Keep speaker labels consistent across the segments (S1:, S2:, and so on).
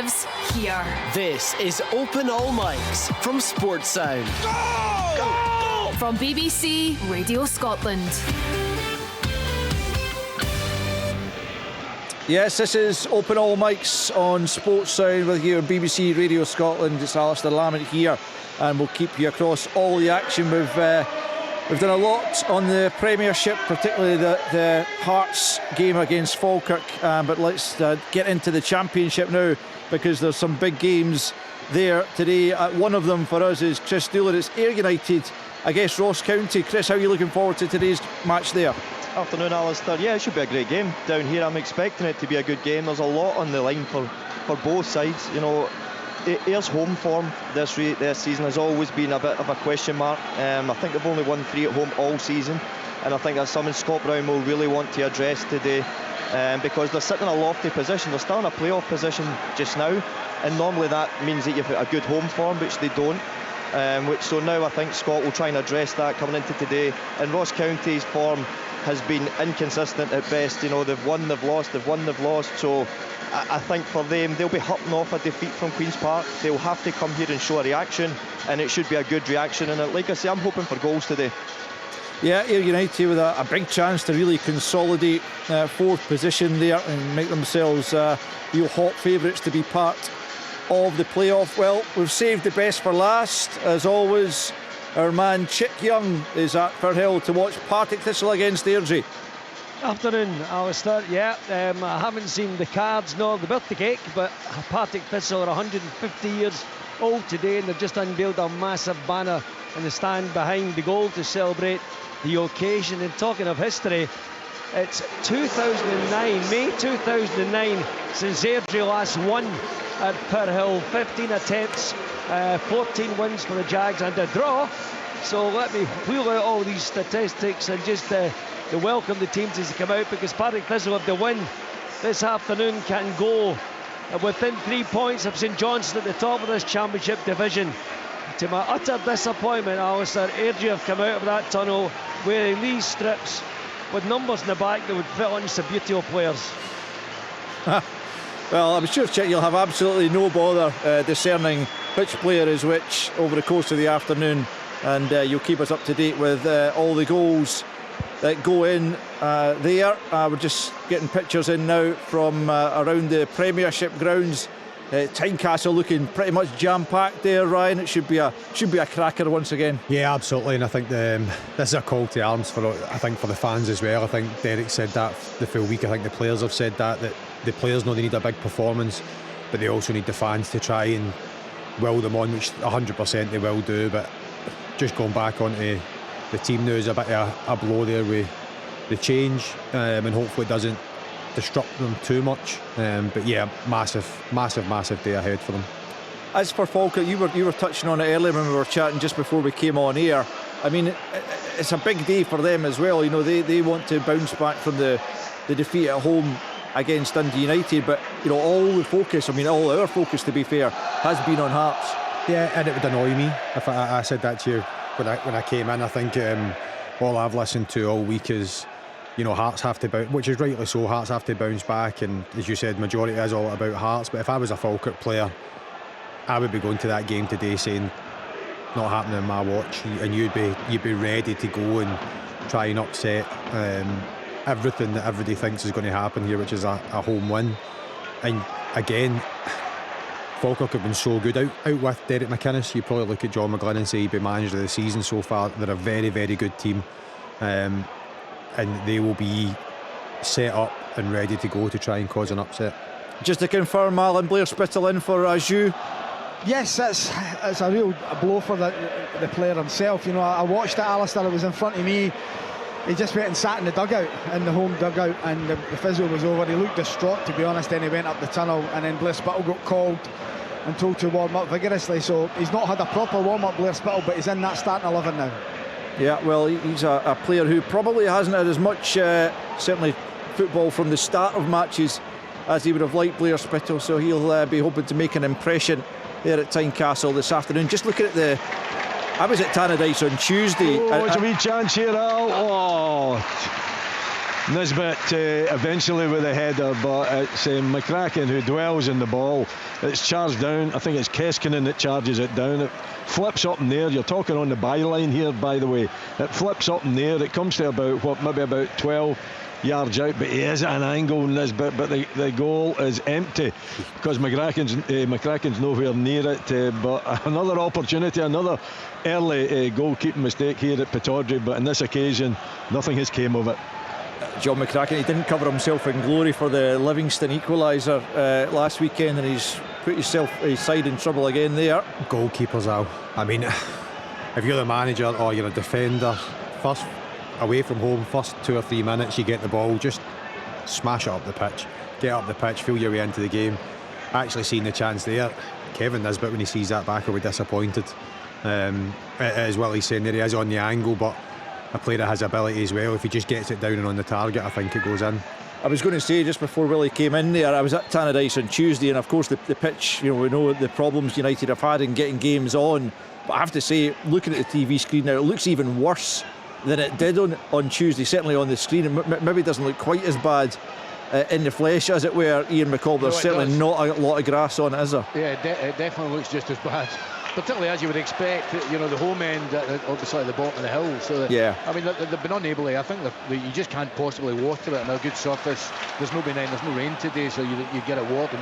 S1: lives here.
S2: This is Open All Mics from Sports Sound.
S1: Go! Go! From BBC Radio Scotland.
S3: Yes, this is Open All Mics on Sports Sound with you on BBC Radio Scotland. It's Alistair Lamont here, and we'll keep you across all the action. We've done a lot on the Premiership, particularly the Hearts game against Falkirk, but let's get into the Championship now, because there's some big games there today. One of them for us is Chris Doolan. It's Ayr United against Ross County. Chris, how are you looking forward to today's match there?
S4: Afternoon, Alistair. Yeah, it should be a great game down here. I'm expecting it to be a good game. There's a lot on the line for both sides. You know, Ayr's home form this season has always been a bit of a question mark. I think they've only won 3 at home all season, and I think that's something Scott Brown will really want to address today, because they're sitting in a lofty position. They're still in a playoff position just now, and normally that means that you've got a good home form, which they don't. So now I think Scott will try and address that coming into today. And Ross County's form has been inconsistent at best. You know, they've won, they've lost, they've won, they've lost. So I think for them, they'll be hopping off a defeat from Queen's Park. They'll have to come here and show a reaction, and it should be a good reaction. And like I say, I'm hoping for goals today.
S3: Yeah, Ayr United with a big chance to really consolidate fourth position there and make themselves real hot favourites to be part of the playoff. Well, we've saved the best for last, as always. Our man Chick Young is at Firhill to watch Partick Thistle against Airdrie.
S5: Afternoon, Alistair. Yeah, I haven't seen the cards nor the birthday cake, but Partick Thistle are 150 years old today, and they've just unveiled a massive banner in the stand behind the goal to celebrate the occasion. And talking of history, it's 2009, May 2009, since Airdrie last won at Firhill. 15 attempts, 14 wins for the Jags and a draw. So let me wheel out all these statistics and just to welcome the teams as they come out, because Partick Thistle, if they win this afternoon, can go within 3 points of St Johnstone at the top of this Championship division. To my utter disappointment, Alistair, Airdrie have come out of that tunnel wearing these strips with numbers in the back that would fit on Subbuteo players.
S3: Well, I'm sure, Chick, you'll have absolutely no bother discerning which player is which over the course of the afternoon, and you'll keep us up to date with all the goals that go in there. We're just getting pictures in now from around the Premiership grounds. Tynecastle looking pretty much jam-packed there, Ryan. It should be a cracker once again.
S6: Yeah, absolutely, and I think this is a call to arms for the fans as well. I think Derek said that the full week. I think the players have said that the players know they need a big performance, but they also need the fans to try and will them on, which 100% they will do. But just going back onto the team now is a bit of a blow there with the change, and hopefully it doesn't disrupt them too much. But yeah, massive day ahead for them.
S3: As for Falkirk, you were touching on it earlier when we were chatting just before we came on air. I mean, it's a big day for them as well. You know, they want to bounce back from the defeat at home against Dundee United, but you know, all our focus, to be fair, has been on Hearts.
S6: Yeah, and it would annoy me if I said that to you when I came in. I think all I've listened to all week is, you know, Hearts have to bounce, which is rightly so. Hearts have to bounce back, and as you said, majority is all about Hearts. But if I was a Falkirk player, I would be going to that game today saying, not happening in my watch, and you'd be ready to go and try and upset everything that everybody thinks is going to happen here, which is a home win. And again, Falkirk have been so good out with Derek McInnes. You probably look at John McGlynn and say he'd be manager of the season so far. They're a very, very good team, and they will be set up and ready to go to try and cause an upset.
S3: Just to confirm, Alan, Blair Spittle in for Aju.
S7: Yes, it's a real blow for the player himself. You know, I watched it, Alistair. It was in front of me. He just went and sat in the dugout, in the home dugout, and the physio was over. He looked distraught, to be honest. Then he went up the tunnel, and then Blair Spittle got called and told to warm up vigorously. So he's not had a proper warm up, Blair Spittle, but he's in that starting 11 now. Yeah, well, he's a player who probably hasn't had as much certainly football from the start of matches as he would have liked, Blair Spittle. So he'll be hoping to make an impression there at Tynecastle this afternoon. Just looking at I was at Tannadice on Tuesday.
S8: Oh, it's a wee chance here, Al. Oh. Nisbet eventually with a header, but it's McCracken who dwells in the ball. It's charged down. I think it's Keskinen that charges it down. It flips up in there. You're talking on the byline here, by the way. It flips up in there. It comes to maybe about 12 yards out, but he is at an angle in this bit, but the goal is empty because McCracken's nowhere near it, but another opportunity, another early goalkeeping mistake here at Pittodrie, but on this occasion nothing has came of it.
S3: John McCracken, he didn't cover himself in glory for the Livingston equaliser last weekend, and he's put his side in trouble again there.
S6: Goalkeepers, Al. I mean, if you're the manager or you're a defender, first away from home, first 2 or 3 minutes you get the ball, just smash it up the pitch, get up the pitch, feel your way into the game. Actually seen the chance there. Kevin Nisbet, when he sees that back, will be disappointed. As well, he's saying there he is on the angle, but a player that has ability as well. If he just gets it down and on the target, I think it goes in.
S3: I was going to say, just before Willie came in there, I was at Tannadice on Tuesday, and of course the pitch, we know the problems United have had in getting games on, but I have to say, looking at the TV screen now, it looks even worse than it did on Tuesday, certainly on the screen. It maybe doesn't look quite as bad in the flesh as it were, Ian McCall. There's certainly not a lot of grass on it, is there?
S9: Yeah, it definitely looks just as bad, particularly as you would expect. The home end obviously at the bottom of the hill, so
S3: yeah,
S9: I mean they've been unable to. I think you just can't possibly water it on a good surface. There's no rain today, so you get it watered.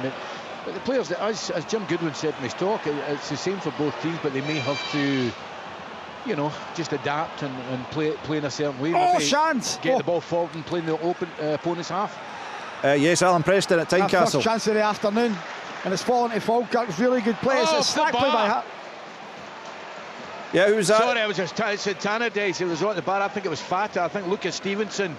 S9: But the players, as Jim Goodwin said in his talk, it's the same for both teams, but they may have to just adapt and play in a certain way.
S7: Chance!
S9: Get the ball forward and play in the open opponent's half.
S3: Yes, Alan Preston at Tynecastle.
S7: First chance of the afternoon, and it's fallen to Falkirk. Really good play. It's a slack play by Hart.
S3: Yeah, who was that?
S9: Sorry, I said Tannadice. It was on the bar. I think it was Fata. I think Lucas Stevenson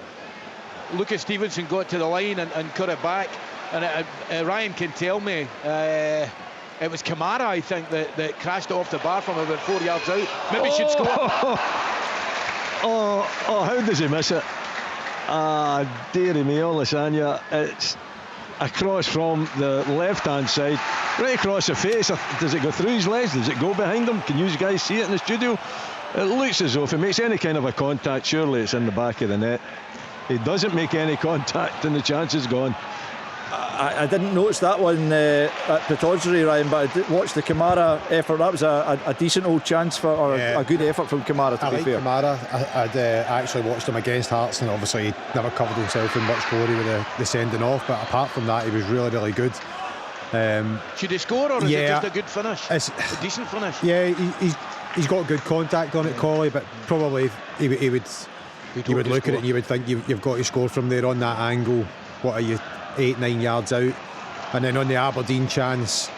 S9: got to the line and cut it back. And Ryan can tell me it was Kamara, I think, that crashed off the bar from about 4 yards out. Maybe should score.
S8: How does he miss it? Dearie me, Lasagna. It's a cross from the left-hand side, right across the face. Does it go through his legs? Does it go behind him? Can you guys see it in the studio? It looks as though if he makes any kind of a contact, surely it's in the back of the net. He doesn't make any contact and the chance is gone.
S3: I didn't notice that one at Pittodrie, Ryan, but I did watch the Kamara effort. That was a decent old chance a good effort from Kamara, to be fair.
S6: Kamara, I'd actually watched him against Hearts, and obviously he never covered himself in much glory with the sending off, but apart from that he was really, really good.
S9: Should he score, or is it just a good finish?
S6: It's
S9: a decent finish.
S6: Yeah, he's got good contact on it, Collie, but probably he would look at it and you would think you've got to score from there on that angle. What are you, 8-9 yards out? And then on the Aberdeen chance,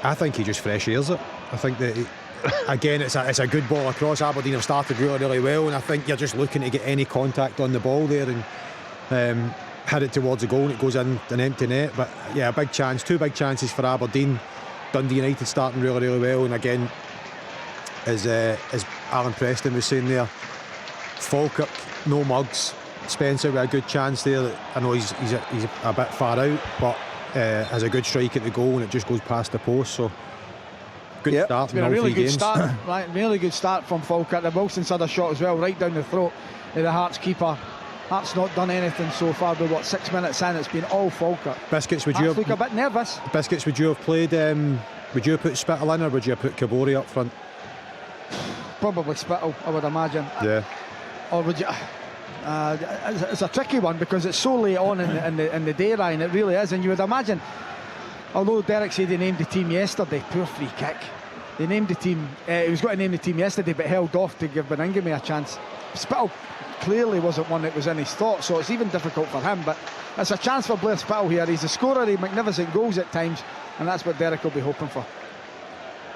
S6: I think he just fresh airs it. I think that again it's a good ball across. Aberdeen have started really, really well, and I think you're just looking to get any contact on the ball there and hit it towards the goal, and it goes in an empty net. But yeah, a big chance, 2 big chances for Aberdeen. Dundee United starting really, really well, and again, as Alan Preston was saying there, Falkirk, no mugs. Spencer with a good chance there. I know he's a bit far out, but has a good strike at the goal, and it just goes past the post. So good start.
S7: It's been a really good start, right? Really good start from Falkirk. The Wilson's had a shot as well, right down the throat of the Hearts keeper. Hearts not done anything so far, but 6 minutes in, it's been all Falkirk.
S6: Biscuits, would you
S7: look a bit nervous?
S6: Biscuits, would you have played? Would you have put Spittle in, or would you have put Kabori up front?
S7: Probably Spittle, I would imagine.
S6: Yeah.
S7: Or would you? It's a tricky one because it's so late on in the day, Ryan. It really is, and you would imagine. Although Derek said he named the team yesterday, poor free kick. They named the team. He was going to name the team yesterday, but held off to give Beningame a chance. Spittle clearly wasn't one that was in his thoughts, so it's even difficult for him. But it's a chance for Blair Spittle here. He's a scorer of magnificent goals at times, and that's what Derek will be hoping for.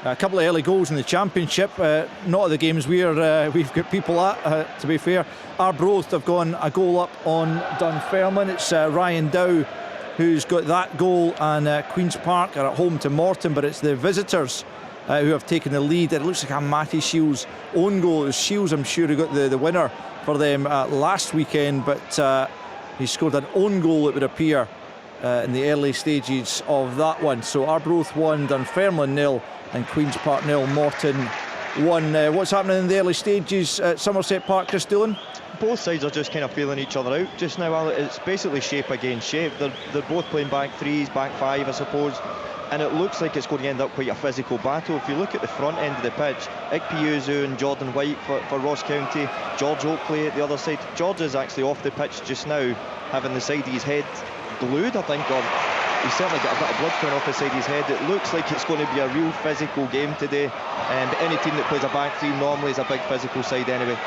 S3: A couple of early goals in the Championship, not at the games we've got people at, to be fair. Arbroath have gone a goal up on Dunfermline. It's Ryan Dow who's got that goal, and Queen's Park are at home to Morton, but it's the visitors who have taken the lead. It looks like a Matty Shields own goal. It was Shields, I'm sure, who got the winner for them last weekend, but he scored an own goal, it would appear, in the early stages of that one. So Arbroath 1, Dunfermline 0, and Queen's Park 0, Morton 1. What's happening in the early stages at Somerset Park, Chris Doolan?
S4: both sides are just kind of feeling each other out just now, Alan. It's basically shape against shape. They're both playing back threes, back five, I suppose, and it looks like it's going to end up quite a physical battle. If you look at the front end of the pitch, Ikpeazu and Jordan White for Ross County, George Oakley at the other side. George is actually off the pitch just now, having the side of his head glued, I think, or he's certainly got a bit of blood coming off the side of his head. It looks like it's going to be a real physical game today, but any team that plays a back three normally is a big physical side anyway.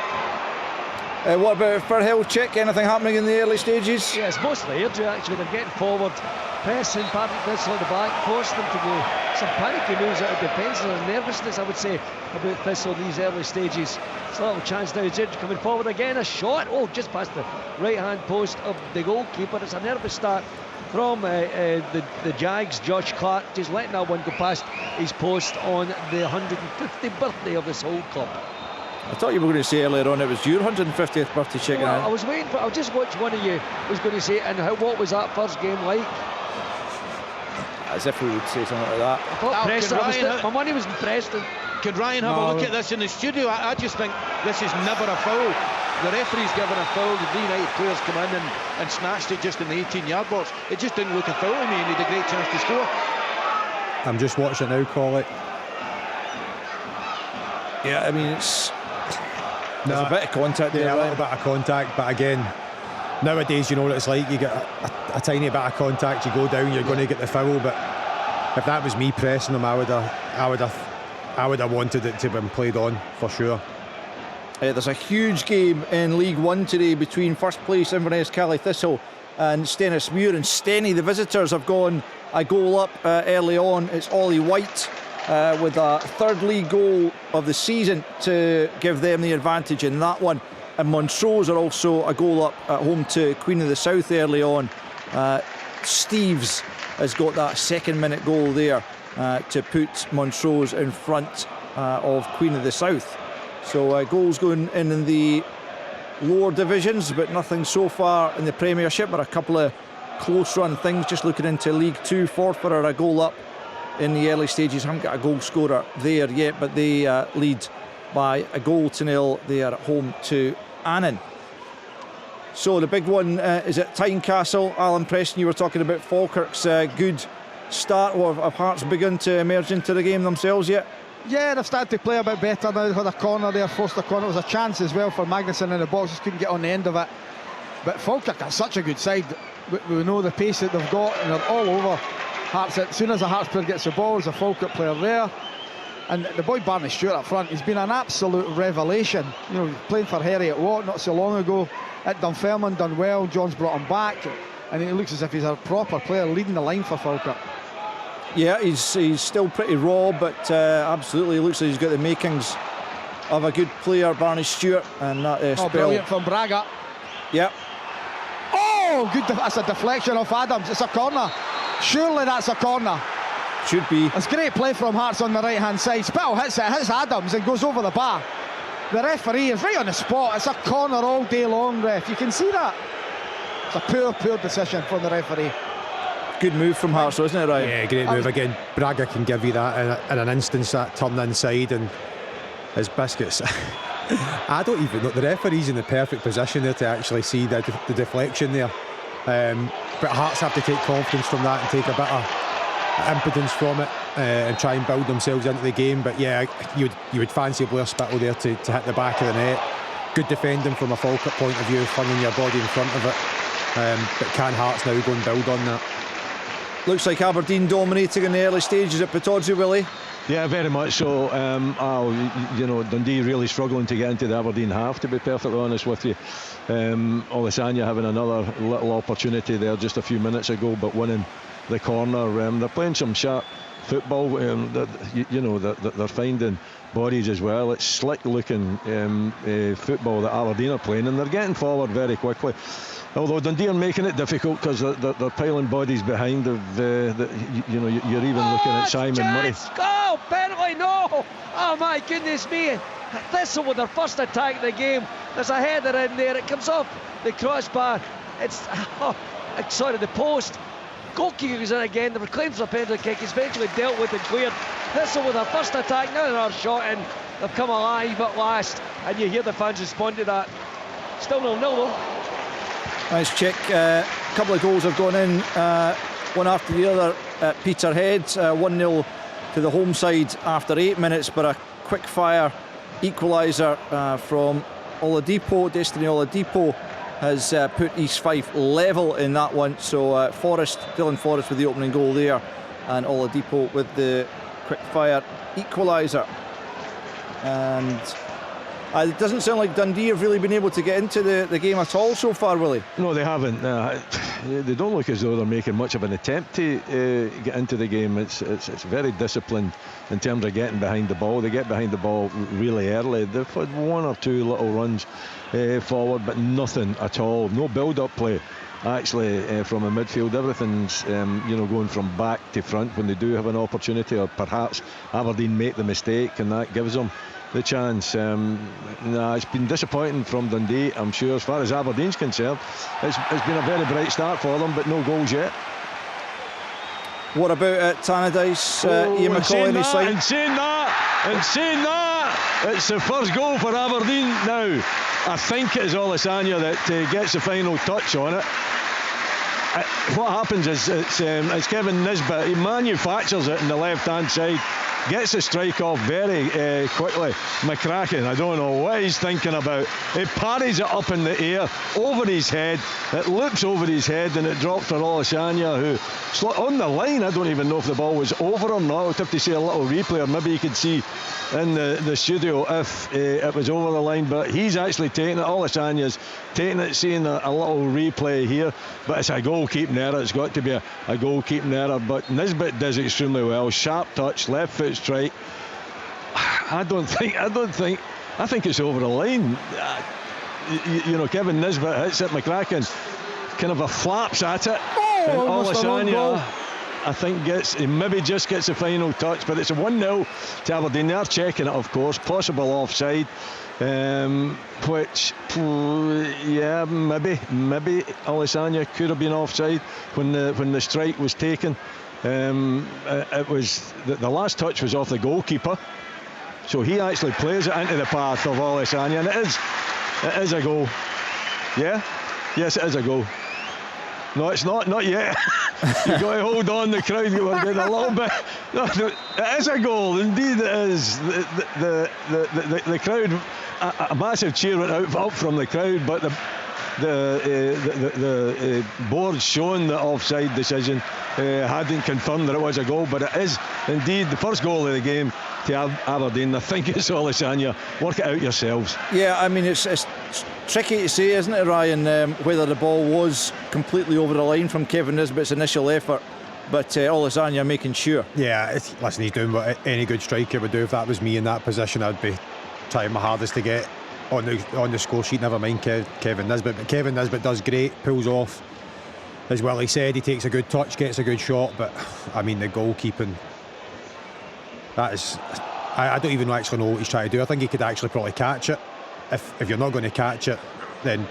S3: What about Firhill? Chick, anything happening in the early stages?
S5: Yeah, it's mostly Airdrie actually. They're getting forward, pressing Patrick Thistle at the back, forcing them to go some panicky moves out of defence, and there's nervousness, I would say, about Thistle in these early stages. It's a little chance now. Airdrie coming forward again, a shot, just past the right hand post of the goalkeeper. It's a nervous start from the Jags. Josh Clark just letting that one go past his post on the 150th birthday of this whole club.
S3: I thought you were going to say earlier on it was your 150th birthday, Chicken.
S5: Well, I was waiting for. I'll just watch one of you was going to say, and what was that first game like?
S3: As if we would say something like that.
S5: I thought my money was in Preston.
S9: Could Ryan have a look at this in the studio? I just think this is never a foul. The referee's given a foul. The United players come in and snatched it just in the 18-yard box. It just didn't look a foul to me, and he had a great chance to score.
S6: I'm just watching it now, call it.
S3: Yeah, I mean, there's a bit of contact there.
S6: Yeah, a little bit of contact, but again, nowadays you know what it's like. You get a tiny bit of contact, you go down, you're going to get the foul. But if that was me pressing him, I would have wanted it to have been played on for sure.
S3: There's a huge game in League One today between first place Inverness Cali Thistle and Stennismuir. And Steny, the visitors, have gone a goal up early on. It's Ollie White with a third league goal of the season to give them the advantage in that one. And Montrose are also a goal up at home to Queen of the South early on. Steeves has got that second-minute goal there to put Montrose in front of Queen of the South. So goals going in the lower divisions, but nothing so far in the Premiership, but a couple of close run things. Just looking into League 2, Forfar are a goal up in the early stages. Haven't got a goal scorer there yet, but they lead by a goal to nil. They are at home to Annan. So the big one is at Tynecastle. Alan Preston, you were talking about Falkirk's good start. Have Hearts begun to emerge into the game themselves yet?
S7: Yeah, they've started to play a bit better now. They had a corner there, forced a corner. It was a chance as well for Magnuson in the box, just couldn't get on the end of it. But Falkirk are such a good side. We know the pace that they've got, and they're all over Hearts. As soon as a Hearts player gets the ball, there's a Falkirk player there. And the boy Barney Stewart up front, he's been an absolute revelation. You know, playing for Harry at Watt not so long ago. At Dunfermline, done well. John's brought him back, and it looks as if he's a proper player leading the line for Falkirk.
S3: Yeah, he's still pretty raw, but absolutely looks like he's got the makings of a good player, Barney Stewart. And that spell.
S7: Brilliant from Braga.
S3: Yep.
S7: Oh, good. That's a deflection off Adams. It's a corner. Surely that's a corner.
S3: Should be.
S7: It's great play from Hearts on the right-hand side. Spittle hits Adams and goes over the bar. The referee is right on the spot. It's a corner all day long, ref. You can see that. It's a poor decision from the referee.
S3: Good move from Hearts, isn't it, Ryan?
S6: Yeah, great move again. Braga can give you that in an instance, that turn inside, and his biscuits. I don't even know. The referee's in the perfect position there to actually see the deflection there. But Hearts have to take confidence from that and take a bit of impotence from it and try and build themselves into the game. But yeah, you would fancy Blair Spittle there to hit the back of the net. Good defending from a Falkirk point of view, flinging your body in front of it. But can Hearts now go and build on that?
S3: Looks like Aberdeen dominating in the early stages at Pataudry, Willie.
S8: Yeah, very much so. Dundee really struggling to get into the Aberdeen half, to be perfectly honest with you. Olisanya having another little opportunity there just a few minutes ago, but winning the corner. They're playing some sharp football. They're finding bodies as well. It's slick looking football that Aberdeen are playing, and they're getting forward very quickly. Although Dundee are making it difficult because they're piling bodies behind. You're even looking at Simon Murray.
S5: Go! Penalty, no! Oh my goodness me! Thistle with their first attack of the game. There's a header in there. It comes off the crossbar. It's the post. Goalkeeper goes in again. The claims for a penalty kick is eventually dealt with and cleared. Thistle with their first attack. Now another shot in. They've come alive at last, and you hear the fans respond to that. Still 0-0 though.
S3: Nice check. A couple of goals have gone in, one after the other at Peterhead. 1-0 to the home side after 8 minutes, but a quick fire equaliser from Oladipo. Destiny Oladipo has put East Fife level in that one. So Dylan Forrest with the opening goal there, and Oladipo with the quick fire equaliser. And it doesn't sound like Dundee have really been able to get into the game at all so far, Willie.
S8: No, they haven't. They don't look as though they're making much of an attempt to get into the game. It's very disciplined in terms of getting behind the ball. They get behind the ball really early. They've had one or two little runs forward, but nothing at all. No build-up play. Actually, from the midfield, everything's going from back to front when they do have an opportunity, or perhaps Aberdeen make the mistake, and that gives them the chance. It's been disappointing from Dundee, I'm sure. As far as Aberdeen's concerned, it's been a very bright start for them, but no goals yet.
S3: What about at Tannadice? Ian McCauley in his side?
S8: In saying that, it's the first goal for Aberdeen now. I think it is Olisanya that gets the final touch on it. What happens is it's Kevin Nisbet. He manufactures it in the left-hand side, gets the strike off very quickly. McCracken, I don't know what he's thinking about. He parries it up in the air over his head. It loops over his head and it drops for Olisanya, who on the line. I don't even know if the ball was over or not. I would have to see a little replay, or maybe you could see in the studio if it was over the line, but he's actually taking it. Olisanya's taking it, seeing a little replay here, but it's a goalkeeping error. It's got to be a goalkeeping error, but Nisbet does extremely well. Sharp touch, left foot strike. I think it's over the line. Kevin Nisbet hits it, McCracken kind of flaps at it, and Olisanya, I think he maybe just gets the final touch, but it's a 1-0 to Aberdeen. They're checking it, of course. Possible offside, which maybe Olisanya could have been offside when the strike was taken. It was the last touch was off the goalkeeper, so he actually plays it into the path of Olisanya, and it is a goal. Yes, it is a goal. No, it's not yet. You've got to hold on. The crowd, you were getting a little bit. No, it is a goal, indeed it is. The crowd, a massive cheer went up from the crowd, but the board showing the offside decision hadn't confirmed that it was a goal, but it is indeed the first goal of the game to Aberdeen. I think it's Olisanya. Work it out yourselves.
S3: Yeah, I mean it's tricky to say, isn't it, Ryan, whether the ball was completely over the line from Kevin Nisbet's initial effort, but Olisanya making sure.
S6: Yeah, listen, he's doing what any good striker would do. If that was me in that position, I'd be trying my hardest to get on the score sheet, never mind Kevin Nisbet. But Kevin Nisbet does great, pulls off. As well, he said, he takes a good touch, gets a good shot, but I mean the goalkeeping, that is, I don't even actually know what he's trying to do. I think he could actually probably catch it. If you're not going to catch it, then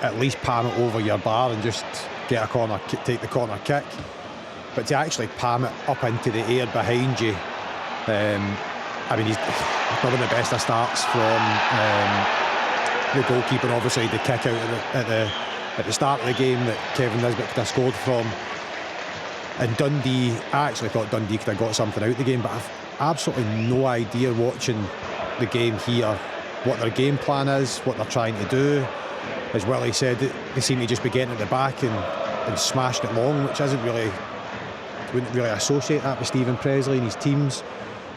S6: at least palm it over your bar and just get a corner, take the corner kick. But to actually palm it up into the air behind you, I mean, he's not one of the best of starts from the goalkeeper. Obviously, the kick out at the start of the game that Kevin Nisbet could have scored from. And Dundee, I actually thought Dundee could have got something out of the game, but I've absolutely no idea watching the game here what their game plan is, what they're trying to do. As well, he said they seem to just be getting at the back and smashing it long, which wouldn't really associate that with Stephen Presley and his teams.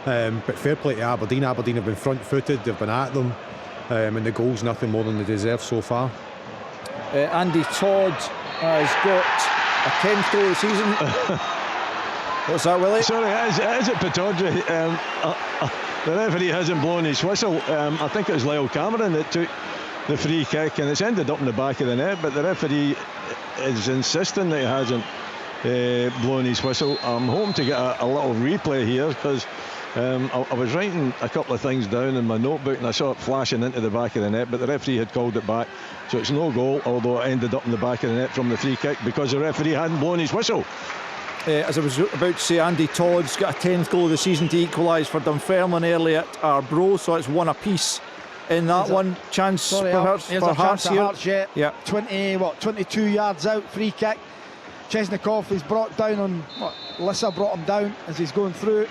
S6: But fair play to Aberdeen. Aberdeen have been front-footed, they've been at them, and the goal's nothing more than they deserve so far.
S3: Andy Todd has got a 10th goal of the season. What's that, Willie?
S8: Sorry, is it Pittodrie? The referee hasn't blown his whistle. I think it was Lyle Cameron that took the free kick, and it's ended up in the back of the net, but the referee is insisting that he hasn't blown his whistle. I'm hoping to get a little replay here, because I was writing a couple of things down in my notebook and I saw it flashing into the back of the net, but the referee had called it back, so it's no goal, although it ended up in the back of the net from the free kick because the referee hadn't blown his whistle.
S3: As I was about to say, Andy Todd's got a 10th goal of the season to equalise for Dunfermline early at Arbroath, so it's one apiece in that one. Chance perhaps
S7: here's
S3: for
S7: a
S3: Hearts
S7: chance
S3: here.
S7: at Hearts, yeah.
S3: Yeah.
S7: 22 yards out, free kick. Chesnikov is brought down on, Lissa brought him down as he's going through.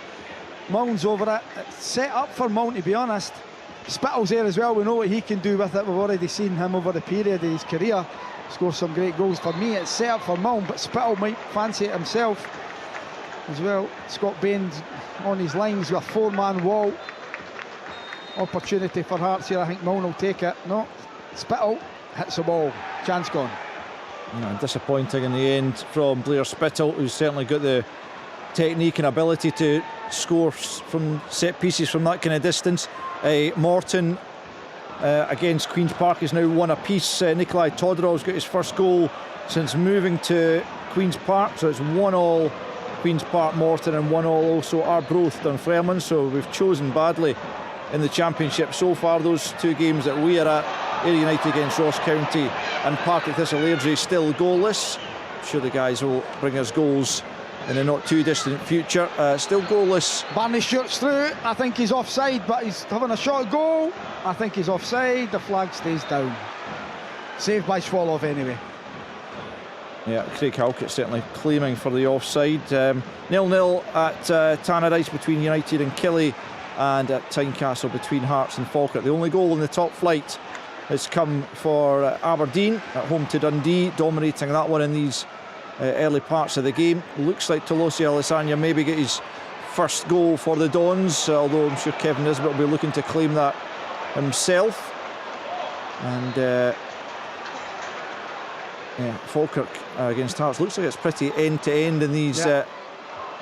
S7: Mount's over it. It's set up for Mount, to be honest. Spittle's there as well. We know what he can do with it. We've already seen him over the period of his career score some great goals. For me, it's set up for Mount, but Spittle might fancy it himself as well. Scott Bain's on his lines with a 4-man wall. Opportunity for Hearts here. I think Mount will take it. No, Spittle hits the ball. Chance gone.
S3: Disappointing in the end from Blair Spittle, who's certainly got the technique and ability to score from set pieces from that kind of distance. Morton against Queen's Park is now 1 apiece. Nikolai Todorov's got his first goal since moving to Queen's Park, so it's 1-1 Queen's Park Morton and 1-1 also Arbroath Dunfermline. So we've chosen badly in the Championship so far. Those 2 games that we are at, Ayr United against Ross County and Partick Thistle Airdrie, still goalless. I'm sure the guys will bring us goals in a not too distant future. Still goalless.
S7: Barney shoots through. I think he's offside, but he's having a shot at goal. I think he's offside. The flag stays down. Saved by Swallow anyway.
S3: Yeah, Craig Halkett certainly claiming for the offside. 0-0 at Tannadice between United and Killie, and at Tynecastle between Hearts and Falkirk. The only goal in the top flight has come for Aberdeen at home to Dundee, dominating that one in these early parts of the game. Looks like Tolosi Alessandra maybe get his first goal for the Dons, although I'm sure Kevin Nisbet will be looking to claim that himself. And Falkirk against Hearts looks like it's pretty end to end in these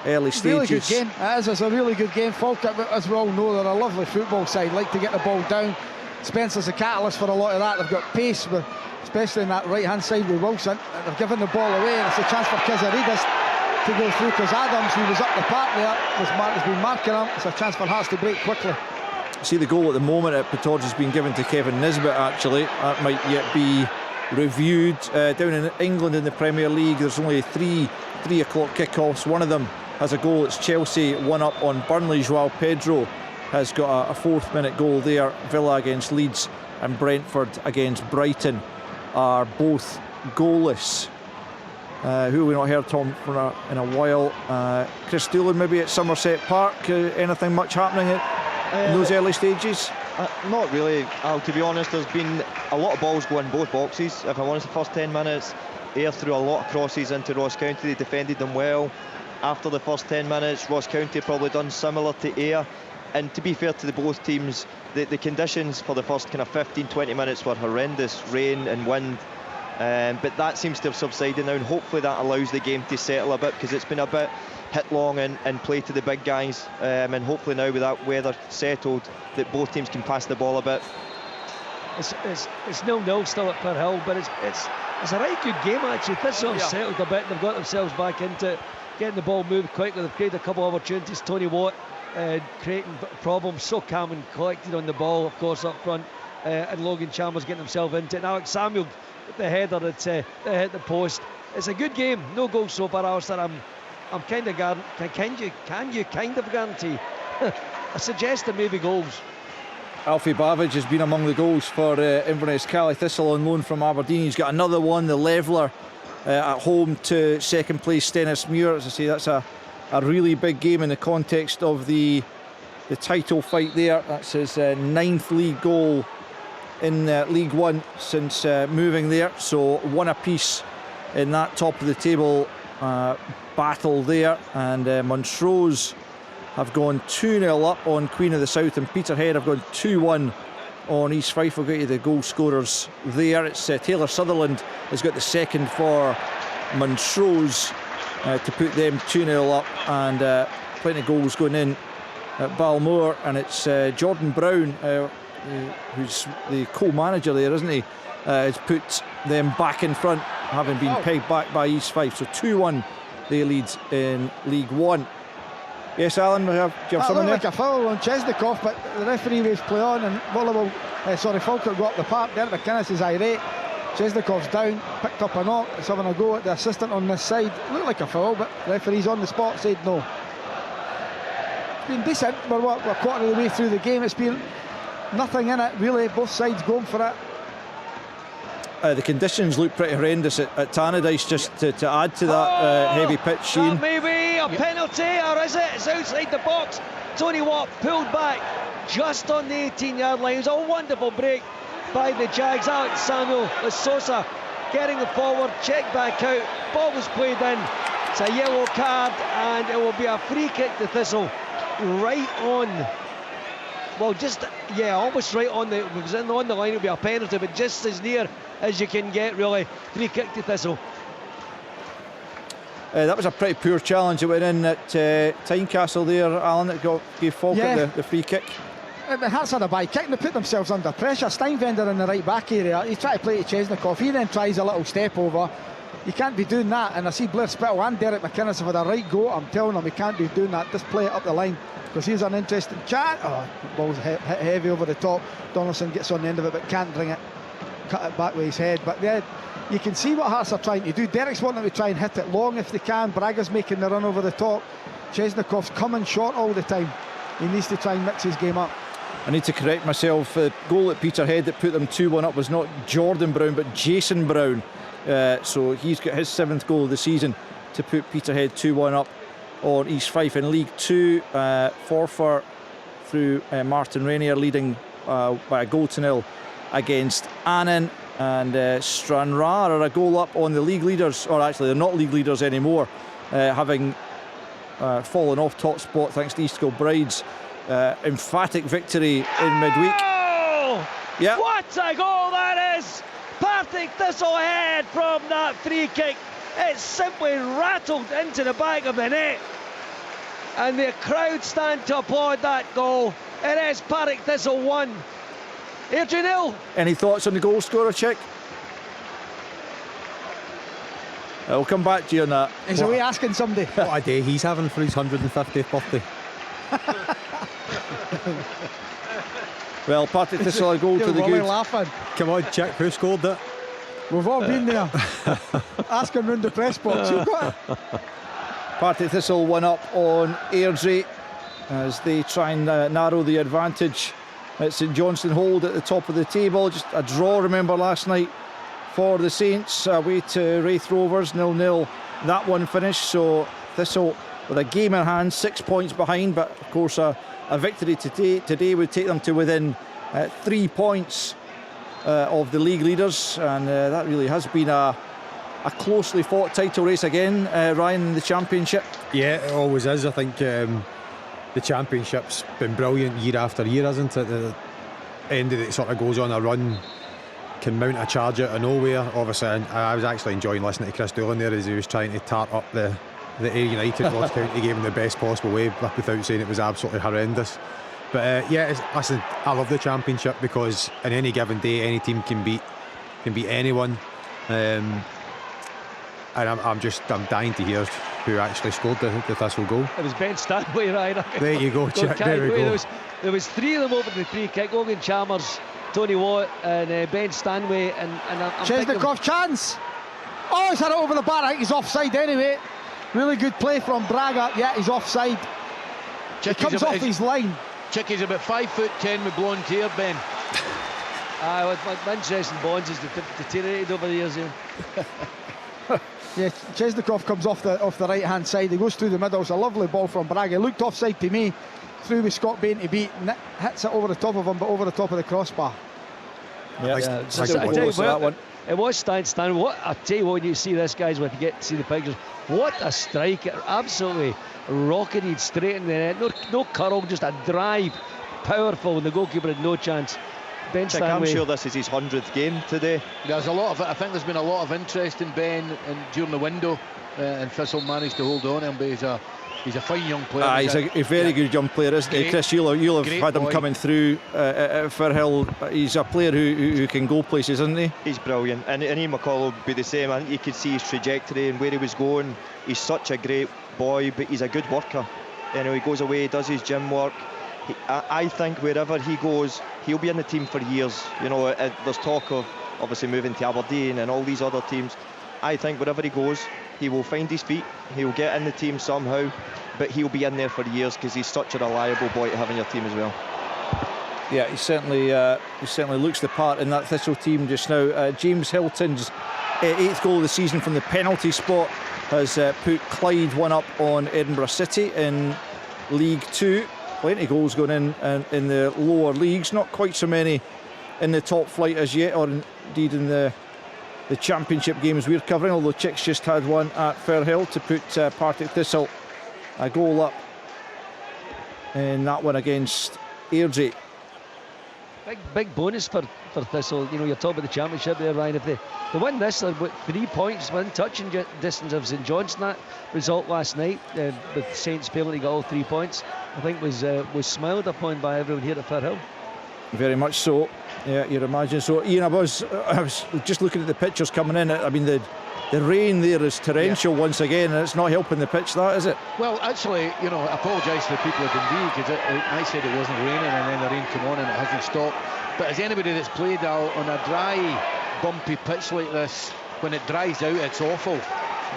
S3: early stages.
S7: Really good game. It's a really good game. Falkirk, as we all know, they're a lovely football side, like to get the ball down. Spencer's a catalyst for a lot of that. They've got pace, especially in that right hand side with Wilson. They've given the ball away, and it's a chance for Kizaridis to go through, because Adams, who was up the park there, has been marking him. It's a chance for Hearts to break quickly.
S3: See, the goal at the moment at Pittodge has been given to Kevin Nisbet, actually. That might yet be reviewed. Down in England in the Premier League, there's only 3 o'clock kickoffs. One of them has a goal. It's Chelsea 1-up on Burnley. Joao Pedro has got a 4th minute goal there. Villa against Leeds and Brentford against Brighton are both goalless. Who have we not heard, Tom, in a while? Chris Doolan maybe at Somerset Park. Anything much happening in those early stages?
S4: Not really, Al, to be honest. There's been a lot of balls going both boxes. If I'm honest, the first 10 minutes, Ayr threw a lot of crosses into Ross County. They defended them well. After the first 10 minutes, Ross County probably done similar to Ayr. And to be fair to the both teams, the conditions for the first kind of 15-20 minutes were horrendous, rain and wind. But that seems to have subsided now, and hopefully that allows the game to settle a bit, because it's been a bit hit long and play to the big guys. And hopefully now with that weather settled, that both teams can pass the ball a bit.
S5: It's 0-0 still at Per Hill, but it's a right good game actually. Thistle have settled a bit. They've got themselves back into it, getting the ball moved quickly. They've created a couple of opportunities. Tony Watt creating problems, so calm and collected on the ball, of course, up front, and Logan Chalmers getting himself into it. And Alex Samuel, the header that hit the post. It's a good game. No goals so far, Alistair. I'm kind of can you kind of guarantee? I suggest there may be goals.
S3: Alfie Bavidge has been among the goals for Inverness Cally Thistle on loan from Aberdeen. He's got another one, the leveller at home to second place Stennismuir. As I say, that's a really big game in the context of the title fight there. That's his 9th league goal in League One since moving there. So 1 apiece in that top of the table battle there. And Montrose have gone 2-0 up on Queen of the South, and Peterhead have gone 2-1 on East Fife. We'll get you the goal scorers there. It's Taylor Sutherland has got the second for Montrose to put them 2-0 up, and plenty of goals going in at Balmore. And it's Jordan Brown, who's the co-manager there, isn't he, has put them back in front, having been pegged back by East Fife. So 2-1 they lead in League One. Yes, Alan, do you have something there?
S7: Like a foul on Chesnikov, but the referee was play on, and Falkirk got up the park. Derek McInnes is irate. Chesnikov's down, picked up a knock. It's having a go at the assistant on this side. Looked like a foul, but the referee's on the spot said no. It's been decent. We're a quarter of the way through the game. It's been Nothing in it, really. Both sides going for it.
S3: The conditions look pretty horrendous at Tannadice, just to add to that heavy pitch, Sheen.
S5: That may be a penalty, or is it? It's outside the box. Tony Watt pulled back just on the 18-yard line. It was a wonderful break by the Jags. Alex Samuel Sosa getting it forward, check back out. Ball was played in. It's a yellow card, and it will be a free kick to Thistle. Right on. Well, almost right on the. If it was on the line, it would be a penalty, but just as near as you can get, really. Free kick to Thistle.
S3: That was a pretty poor challenge. It went in at Tynecastle there, Alan. It gave Falkirk the free kick.
S7: The Hearts had a bad kick and they put themselves under pressure. Steinvender in the right back area. He tried to play to Chesnikoff. He then tries a little step over. You can't be doing that. And I see Blair Spittle and Derek McInnes have had a right go. I'm telling them he can't be doing that. Just play it up the line, because here's an interesting chat. Oh, ball's hit heavy over the top. Donaldson gets on the end of it but can't bring it. Cut it back with his head. But yeah, you can see what Hearts are trying to do. Derek's wanting to try and hit it long if they can. Braga's making the run over the top. Chesnikoff's coming short all the time. He needs to try and mix his game up.
S3: I need to correct myself. The goal at Peterhead that put them 2-1 up was not Jordan Brown but Jason Brown. So he's got his 7th goal of the season to put Peterhead 2-1 up on East Fife in League 2. Forfar through Martin Rainier leading by a goal to nil against Annan, and Stranraer are a goal up on the league leaders, or actually they're not league leaders anymore, having fallen off top spot thanks to East Kilbride's emphatic victory in midweek. Yeah.
S5: What a goal that is! Partick Thistle ahead from that free kick. It simply rattled into the back of the net, and the crowd stand to applaud that goal. It is Partick Thistle 1, Airdrie 0.
S3: Any thoughts on the goal scorer, Chick? I'll come back to you on that.
S7: He's away asking somebody.
S6: What a day he's having for his 150th birthday.
S3: Well, Partick Thistle a goal to the good.
S7: Laughing.
S6: Come on, Chick, who scored it?
S7: We've all been there. Ask him round the press box. You've got it.
S3: Partick Thistle 1 up on Airdrie as they try and narrow the advantage at St Johnstone Hold at the top of the table. Just a draw, remember, last night for the Saints away to Wraith Rovers, 0-0. That one finished, so Thistle with a game in hand, 6 points behind, but of course a victory today would take them to within 3 points of the league leaders, and that really has been a closely fought title race again, Ryan, in the Championship.
S6: Yeah, it always is. I think the Championship's been brilliant year after year, hasn't it? The end of it sort of goes on a run, can mount a charge out of nowhere. Obviously, I was actually enjoying listening to Chris Doolan there as he was trying to tart up the Ayr United Ross County game in the best possible way, without saying it was absolutely horrendous. But listen, I love the Championship because on any given day, any team can beat anyone. And I'm dying to hear who actually scored the Thistle goal.
S5: It was Ben Stanley, right?
S6: There you go, Chick. There we go.
S5: There was 3 of them over the free kick. Logan Chalmers, Tony Watt, and Ben Stanley. And I'm
S7: Chesnikoff chance. Oh, he's had it over the bar. I think he's offside anyway. Really good play from Braga. Yeah, he's offside. He comes off his line.
S9: Chickie's about 5'10" with blonde hair, Ben.
S5: My interest in Bonds has deteriorated over the years.
S7: Yeah, Chesnikoff comes off the right hand side. He goes through the middle. It's a lovely ball from Braga. It looked offside to me. Through with Scott Bain to beat. Hits it over the top of him, but over the top of the crossbar.
S5: It was Stan. What I tell you, when you see this, guys, when you get to see the pictures, what a strike! It absolutely rocketed straight in the net. No curl, just a drive, powerful, and the goalkeeper had no chance. Ben Stanley.
S4: I'm sure this is his 100th game today.
S9: There's a lot of. I think there's been a lot of interest in Ben during the window, and Thistle managed to hold on to him. But he's a fine young player.
S3: He's a very good young player, isn't he? Chris, you'll have had him coming through at Firhill. He's a player who can go places, isn't he?
S4: He's brilliant, and Ian McCall will be the same. I think you could see his trajectory and where he was going. He's such a great boy, but he's a good worker. You know, he goes away, does his gym work. I think wherever he goes, he'll be in the team for years. You know, there's talk of obviously moving to Aberdeen and all these other teams. I think wherever he goes, he will find his feet. He'll get in the team somehow, but he'll be in there for years because he's such a reliable boy to have in your team as well.
S3: Yeah, he certainly looks the part in that Thistle team just now. James Hilton's 8th goal of the season from the penalty spot has put Clyde one up on Edinburgh City in League 2. Plenty of goals going in the lower leagues, not quite so many in the top flight as yet, or indeed in the championship games we're covering, although Chicks just had one at Firhill to put Partick Thistle a goal up in that one against Airdrie.
S5: Big bonus for Thistle. You know, you're talking about the championship there, Ryan. If they win this, they're about 3 points within touching distance of St John's. That result last night with Saints failing to get all 3 points, I think was smiled upon by everyone here at Firhill.
S3: Very much so. Yeah, you'd imagine so. Ian, I was just looking at the pictures coming in. I mean, the rain there is torrential once again, and it's not helping the pitch, that is it?
S9: Well, actually, you know, I apologise to the people of Dundee, because I said it wasn't raining, and then the rain came on and it hasn't stopped. But as anybody that's played on a dry, bumpy pitch like this, when it dries out, it's awful.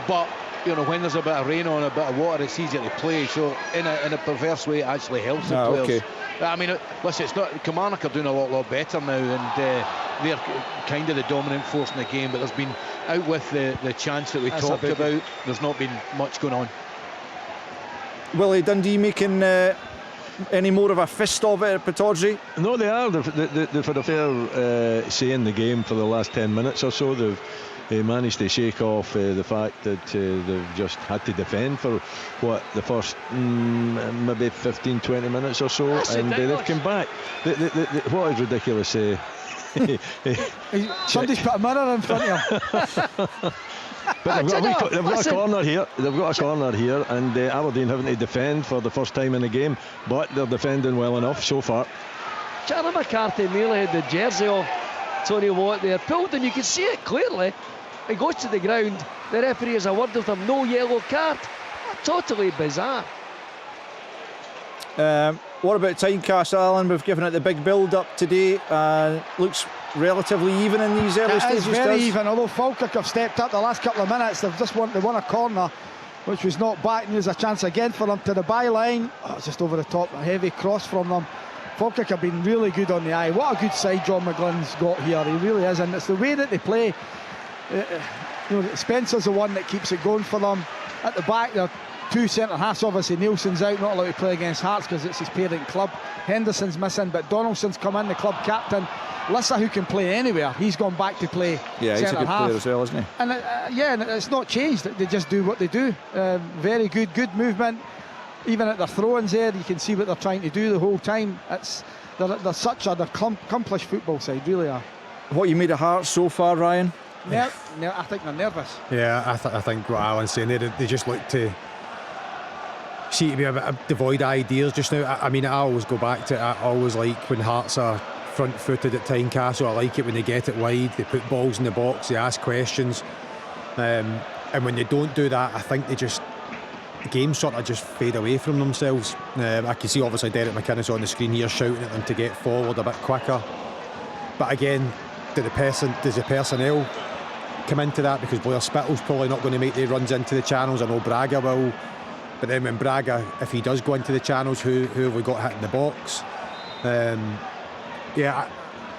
S9: But you know, when there's a bit of rain on, a bit of water, it's easier to play. So in a perverse way, it actually helps the players. Okay. I mean, listen, it's not. Kilmarnock are doing a lot better now, and they're kind of the dominant force in the game. But there's been, out with the chance that we talked about, there's not been much going on.
S3: Willie, Dundee making any more of a fist of it at Pittodrie?
S8: No, they are. They've had a fair say in the game for the last 10 minutes or so. They've managed to shake off the fact that they've just had to defend for the first maybe 15-20 minutes or so.
S5: That's
S8: and they've come back. What is ridiculous?
S7: Somebody's put a mirror in front of him.
S8: But they've got a corner here. They've got a corner here, and Aberdeen having to defend for the first time in the game, but they're defending well enough so far.
S5: Charlie McCarthy nearly had the jersey off Tony Watt there, pulled, and you can see it clearly. He goes to the ground. The referee has a word with him. No yellow card. Totally bizarre.
S3: What about Tynecastle, Alan? We've given it the big build-up today. Looks relatively even in these early stages.
S7: It's very even, although Falkirk have stepped up the last couple of minutes. They won a corner, which was not back, and there's a chance again for them to the byline. Just over the top, a heavy cross from them. Falkirk have been really good on the eye. What a good side John McGlynn's got here. He really is, and it's the way that they play. You know, Spencer's the one that keeps it going for them. At the back, they're two centre halves. Obviously Nielsen's out, not allowed to play against Hearts because it's his parent club. Henderson's missing, but Donaldson's come in, the club captain. Lissa, who can play anywhere, he's gone back to play
S3: he's a good player as well, isn't he?
S7: And and it's not changed. They just do what they do. Very good movement. Even at their throw-ins there, you can see what they're trying to do the whole time. They're such an accomplished football side, really are.
S3: What you made of Hearts so far, Ryan?
S7: I think they're nervous.
S6: Yeah, I think what Alan's saying there, they just look to seem to be a bit devoid of ideas just now. I mean, I always go back to, I always like when Hearts are front-footed at Tynecastle. I like it when they get it wide, they put balls in the box, they ask questions, and when they don't do that, I think the games sort of just fade away from themselves. I can see obviously Derek McInnes on the screen here shouting at them to get forward a bit quicker, but again, does the personnel come into that? Because Blair Spittle's probably not going to make the runs into the channels. I know Braga will, but then when Braga, if he does go into the channels, who have we got hitting the box?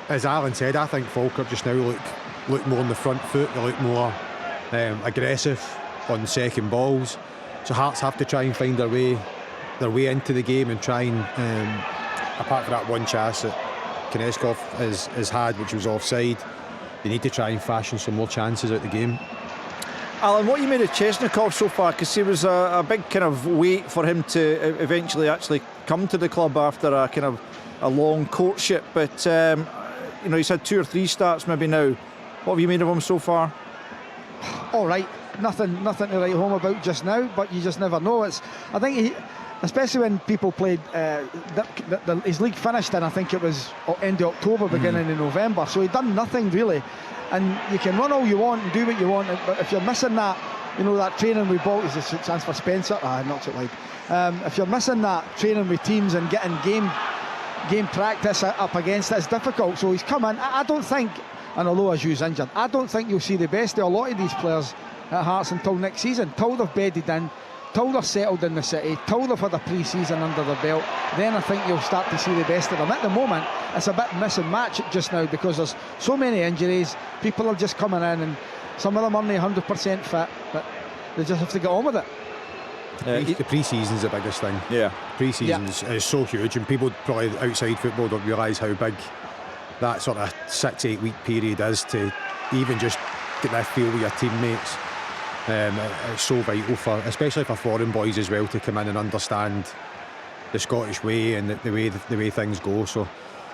S6: As Alan said, I think Falkirk just now look more on the front foot. They look more aggressive on second balls. So Hearts have to try and find their way into the game and try and, apart from that one chance that Kineskov has had, which was offside, they need to try and fashion some more chances out the game.
S3: Alan, what you made of Chesnikov so far? Because he was a big kind of wait for him to eventually actually come to the club after a kind of a long courtship, but he's had 2 or 3 starts maybe now. What have you made of him so far?
S7: All right, nothing to write home about just now, but you just never know. I think especially when people played, his league finished in, I think it was end of October, beginning of November, so he'd done nothing really. And you can run all you want and do what you want, but if you're missing that, that training we bought, is a chance for Spencer? Knocks it wide. If you're missing that training with teams and getting game practice up against it, it's difficult. So he's come in. I don't think, and although Aju's injured, I don't think you'll see the best of a lot of these players at Hearts until next season, till they've bedded in, till they're settled in the city, till they've had a pre-season under their belt, then I think you'll start to see the best of them. At the moment, it's a bit miss and match just now because there's so many injuries. People are just coming in, and some of them aren't 100% fit, but they just have to get on with it.
S6: The pre-season's the biggest thing.
S3: Yeah,
S6: pre-season is so huge, and people probably outside football don't realise how big that sort of 6-8 week period is to even just get that feel with your teammates. It's so vital especially for foreign boys as well, to come in and understand the Scottish way and the way things go. So,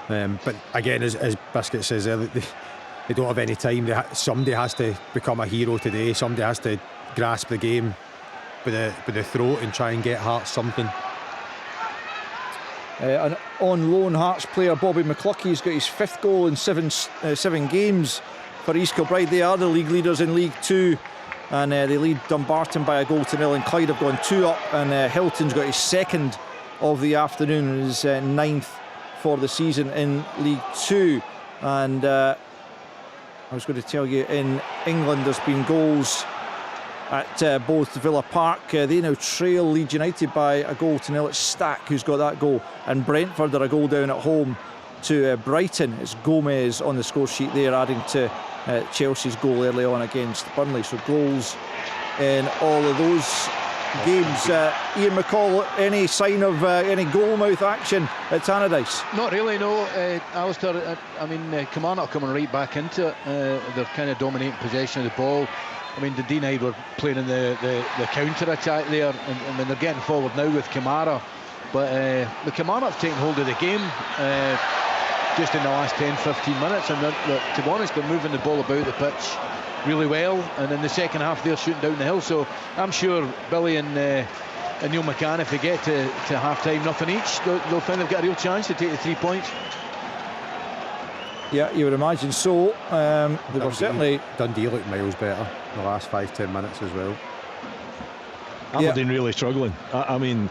S6: but again, as Biscuit says, they don't have any time. Somebody has to become a hero today. Somebody has to grasp the game by the throat and try and get Hearts something.
S3: And on loan, Hearts player Bobby McCluckey's got his 5th goal in seven games for East Kilbride. They are the league leaders in League 2, and they lead Dumbarton by a 1-0, and Clyde have gone 2 up, and Hilton's got his 2nd of the afternoon, and his 9th for the season in League 2. And I was going to tell you, in England there's been goals at both Villa Park. They now trail Leeds United by a 1-0. It's Stack who's got that goal, and Brentford are a goal down at home to Brighton. It's Gomez on the score sheet there, adding to Chelsea's goal early on against Burnley. So goals in all of those games. Ian McCall, any sign of any goal-mouth action at Tannadice?
S9: Not really, no. Alistair, I mean, Kilmarnock are coming right back into it. They're kind of dominating possession of the ball. I mean, the Dundee were playing in the counter-attack there, and they're getting forward now with Kamara. But the Kilmarnock have taken hold of the game just in the last 10-15 minutes, and to be honest, they're moving the ball about the pitch really well, and in the second half they're shooting down the hill. So I'm sure Billy and Neil McCann, if they get to half-time, nothing each, they'll find they've got a real chance to take the 3 points.
S3: Yeah, you would imagine so. They were certainly...
S6: Dundee looked miles better in the last 5-10 minutes as well.
S8: Aberdeen really struggling. I mean,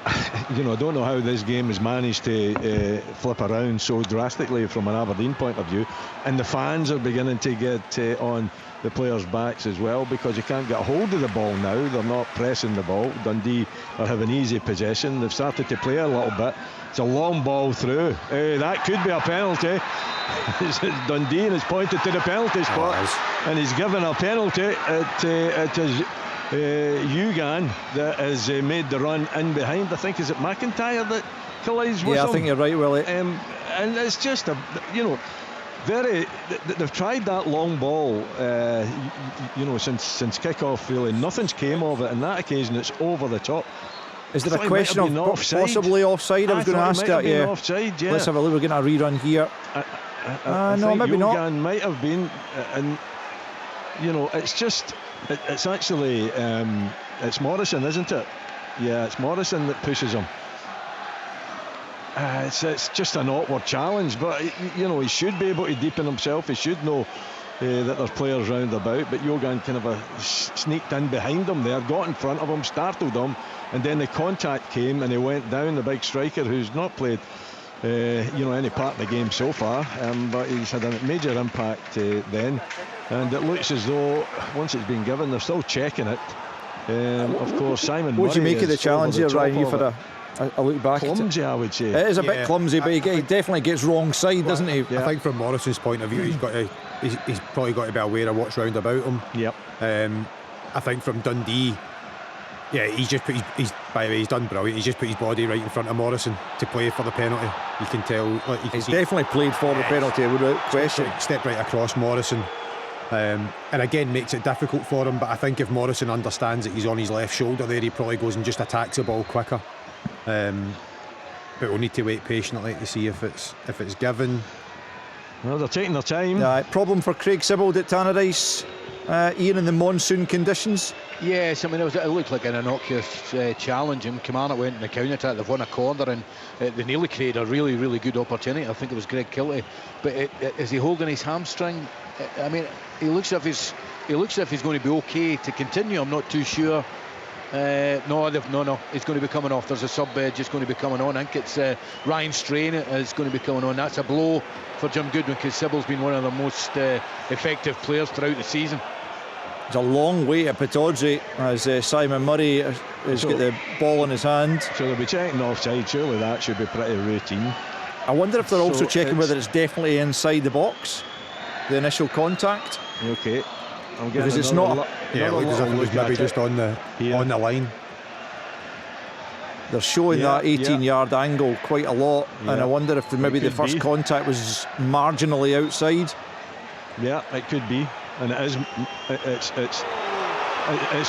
S8: I don't know how this game has managed to flip around so drastically from an Aberdeen point of view, and the fans are beginning to get on the players' backs as well, because you can't get a hold of the ball now. They're not pressing the ball. Dundee are having easy possession. They've started to play a little bit. It's a long ball through. That could be a penalty. It's Dundee, and it's pointed to the penalty spot, and he's given a penalty. It is Ugan that has made the run in behind. I think, is it McIntyre that collides with him?
S3: I think you're right, Willie.
S8: And it's just they've tried that long ball since kick-off, really. Nothing's came of it. On that occasion, it's over the top.
S3: Is there a question of possibly offside? I was going to ask that. Yeah.
S8: Offside, yeah.
S3: Let's have a look. We're getting a rerun here. No, maybe not.
S8: Ugan might have been, and it's just. It's actually it's Morrison, isn't it? Yeah, it's Morrison that pushes him. It's just an awkward challenge, but he should be able to deepen himself. He should know that there's players round about. But Yogan kind of sneaked in behind him there, got in front of him, startled him, and then the contact came and he went down. The big striker, who's not played any part of the game so far, but he's had a major impact then. And it looks as though once it's been given, they're still checking it. Of course, Simon Murray.
S3: What do you make of the challenge here, Ryan? You've had a look back.
S8: Clumsy, I would say.
S3: It is a bit clumsy, but he definitely gets wrong side, doesn't he?
S6: I think from Morrison's point of view, he's probably got to be aware of what's round about him.
S8: Yep.
S6: I think from Dundee, he's just put by the way, he's done brilliant. He's just put his body right in front of Morrison to play for the penalty. You can tell.
S3: He's definitely played for the penalty, without question.
S6: Stepped right across Morrison. And again, makes it difficult for him. But I think if Morrison understands that he's on his left shoulder there, he probably goes and just attacks the ball quicker. But we'll need to wait patiently to see if it's given.
S8: Well, they're taking their time.
S3: Problem for Craig Sibbald at Tannadice, Ian, in the monsoon conditions.
S9: Yes, I mean, it looked like an innocuous challenge, and Kilmarnock went in the counter-attack. They've won a corner, and they nearly created a really, really good opportunity. I think it was Greg Kilty, but is he holding his hamstring? I mean, he looks as if he's going to be okay to continue. I'm not too sure. No, he's going to be coming off. There's a sub just going to be coming on. I think it's Ryan Strain is going to be coming on. That's a blow for Jim Goodwin, because Sybil's been one of the most effective players throughout the season.
S3: It's a long way to Pittodrie as Simon Murray has got the ball in his hand.
S8: So they'll be checking offside. Surely that should be pretty routine.
S3: I wonder if they're also checking whether it's definitely inside the box, the initial contact.
S8: Okay.
S3: Because it's not.
S6: Yeah, it looks as if it was maybe just on the line.
S3: They're showing that 18-yard angle quite a lot, and I wonder if maybe the first contact was marginally outside.
S8: Yeah, it could be, and it's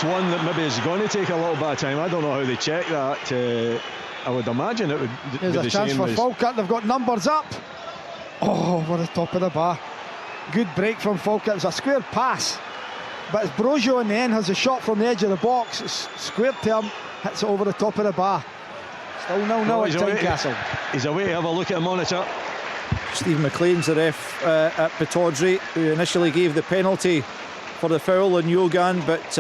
S8: one that maybe is going to take a little bit of time. I don't know how they check that. I would imagine it would
S7: Here's
S8: be
S7: a
S8: the
S7: chance
S8: same
S7: for
S8: as
S7: Falkirk. They've got numbers up. Oh, over the top of the bar. Good break from Falkirk. It's a square pass, but as Brojo in the end has a shot from the edge of the box, it's squared to him, hits it over the top of the bar. Still 0-0 at Tynecastle.
S8: He's away to have a look at the monitor.
S3: Steve McLean's the ref at Pittodrie, who initially gave the penalty for the foul on Yogan, but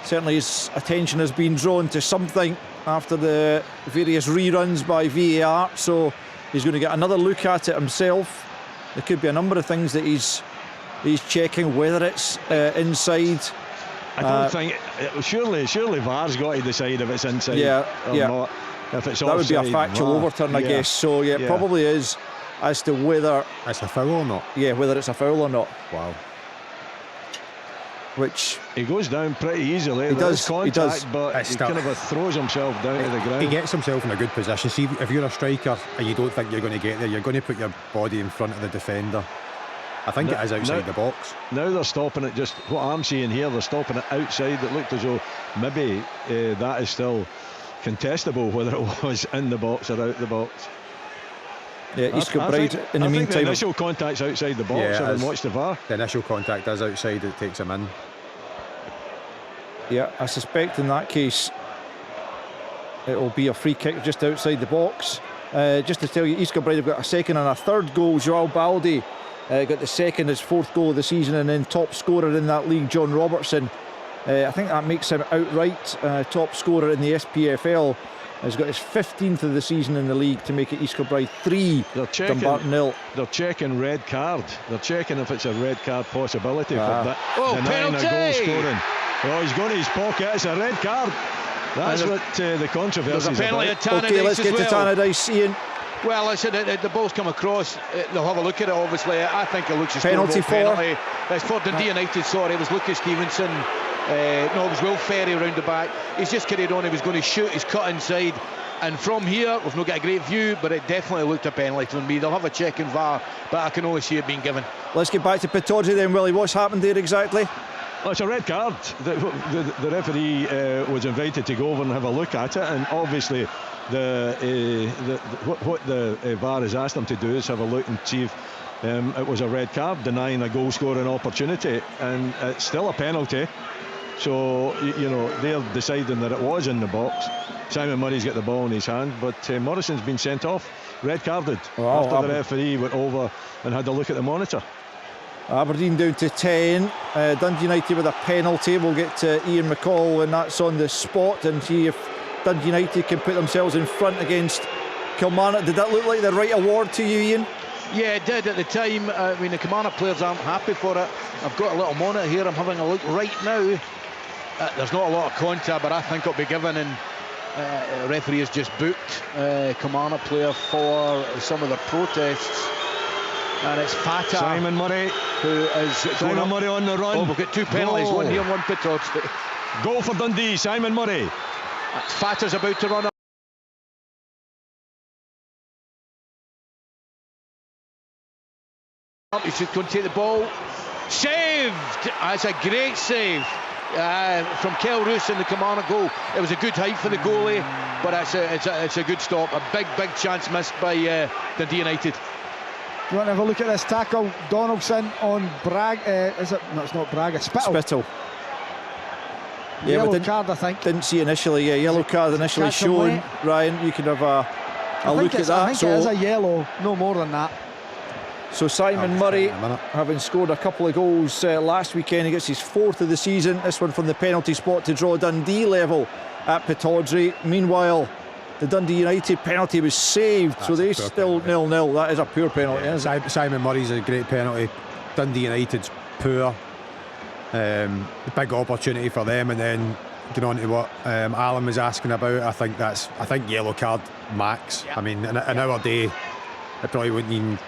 S3: certainly his attention has been drawn to something after the various reruns by VAR, so he's going to get another look at it himself. There could be a number of things that he's checking, whether it's inside.
S8: I don't think. Surely VAR's got to decide if it's inside or not. If it's
S3: that would be a
S8: offside,
S3: factual overturn, I guess. So it probably is, as to whether
S6: it's a foul or not.
S3: Yeah, whether it's a foul or not.
S6: Wow.
S3: Which
S8: he goes down pretty easily.
S3: He does,
S8: but he kind of throws himself down to the ground.
S6: He gets himself in a good position. See, if you're a striker and you don't think you're going to get there, you're going to put your body in front of the defender. I think it is outside the box.
S8: Now they're stopping it, just what I'm seeing here, they're stopping it outside. It looked as though maybe that is still contestable, whether it was in the box or out the box.
S3: Yeah, East Kilbride in the meantime.
S8: The initial contact's outside the box, and watch the VAR.
S6: The initial contact is outside, it takes him in.
S3: Yeah, I suspect in that case it will be a free kick just outside the box. Just to tell you, East Kilbride have got a second and a third goal. Joao Baldi got the second, his fourth goal of the season, and then top scorer in that league, John Robertson. I think that makes him outright top scorer in the SPFL. Has got his 15th of the season in the league to make it East Kilbride 3, Dumbarton 0.
S8: They're checking red card. They're checking if it's a red card possibility for denying
S9: penalty!
S8: a goal scoring. Oh, he's going to his pocket. It's a red card. That's what the controversy is about.
S3: Okay, let's get to Tannadice, Ian.
S9: Well, listen, the ball's come across. They'll have a look at it, obviously. I think it looks a
S3: penalty for.
S9: It's for Dundee United, sorry. It was Lucas Stevenson. No, it was Will Ferry round the back. He's just carried on. He was going to shoot. He's cut inside. And from here, we've not got a great view, but it definitely looked a penalty to me. They'll have a check in VAR, but I can only see it being given.
S3: Let's get back to Pittodrie then, Willie. What's happened there exactly?
S8: Well, it's a red card. The referee was invited to go over and have a look at it, and obviously what the VAR has asked them to do is have a look and see if it was a red card, denying a goal scoring opportunity, and it's still a penalty. So they're deciding that it was in the box. Simon Murray's got the ball in his hand, but Morrison's been sent off, red carded, after the referee went over and had a look at the monitor.
S3: Aberdeen down to 10. Dundee United with a penalty. We'll get to Ian McCall when that's on the spot and see if Dundee United can put themselves in front against Kilmarnock. Did that look like the right award to you, Ian?
S9: Yeah, it did at the time. I mean, the Kilmarnock players aren't happy for it. I've got a little monitor here. I'm having a look right now. There's not a lot of contact, but I think it'll be given, and referee has just booked Kilmarnock player for some of the protests. And it's Fata.
S8: Simon Murray.
S9: Who is
S8: Simon Murray on the run.
S9: Oh, we've got two penalties, one here and one Pittodrie.
S8: Goal for Dundee, Simon Murray.
S9: Fata's about to run up. He should go and take the ball. Saved! That's a great save from Kel Roos in the Kilmarnock goal. It was a good height for the goalie, but it's a good stop. A big chance missed by Dundee United.
S7: Do you want to have a look at this tackle? Donaldson on Bragg. Is it? No, it's not Bragg. It's Spittle.
S3: Yeah,
S7: yellow card, I think.
S3: Didn't see initially. Yeah, yellow card initially shown. Ryan, you can have a look at that.
S7: I think it is a yellow, no more than that.
S3: So Simon Murray, having scored a couple of goals last weekend, he gets his fourth of the season. This one from the penalty spot to draw Dundee level at Pittodrie. Meanwhile, the Dundee United penalty was saved, so they still 0-0. That is a poor penalty.
S6: Simon Murray's a great penalty. Dundee United's poor. big opportunity for them. And then going on to what Alan was asking about, I think yellow card max. I mean, in our day, it probably wouldn't even.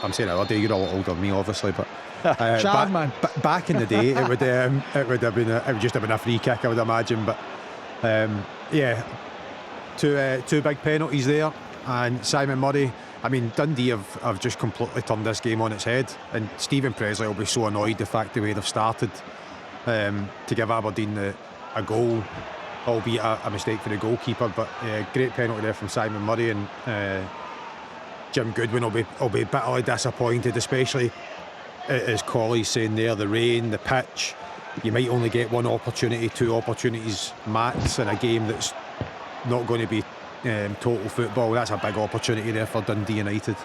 S6: I'm saying our day, you're a lot older than me, obviously, but back in the day, it would just have been a free kick, I would imagine. But yeah, two big penalties there, and Simon Murray. I mean, Dundee have just completely turned this game on its head, and Stephen Presley will be so annoyed the fact the way they've started to give Aberdeen a goal, albeit a mistake for the goalkeeper. But great penalty there from Simon Murray, and Jim Goodwin will be bitterly disappointed, especially as Colley's saying there, the rain, the pitch. You might only get one opportunity, two opportunities max in a game that's not going to be total football. That's a big opportunity there for Dundee United.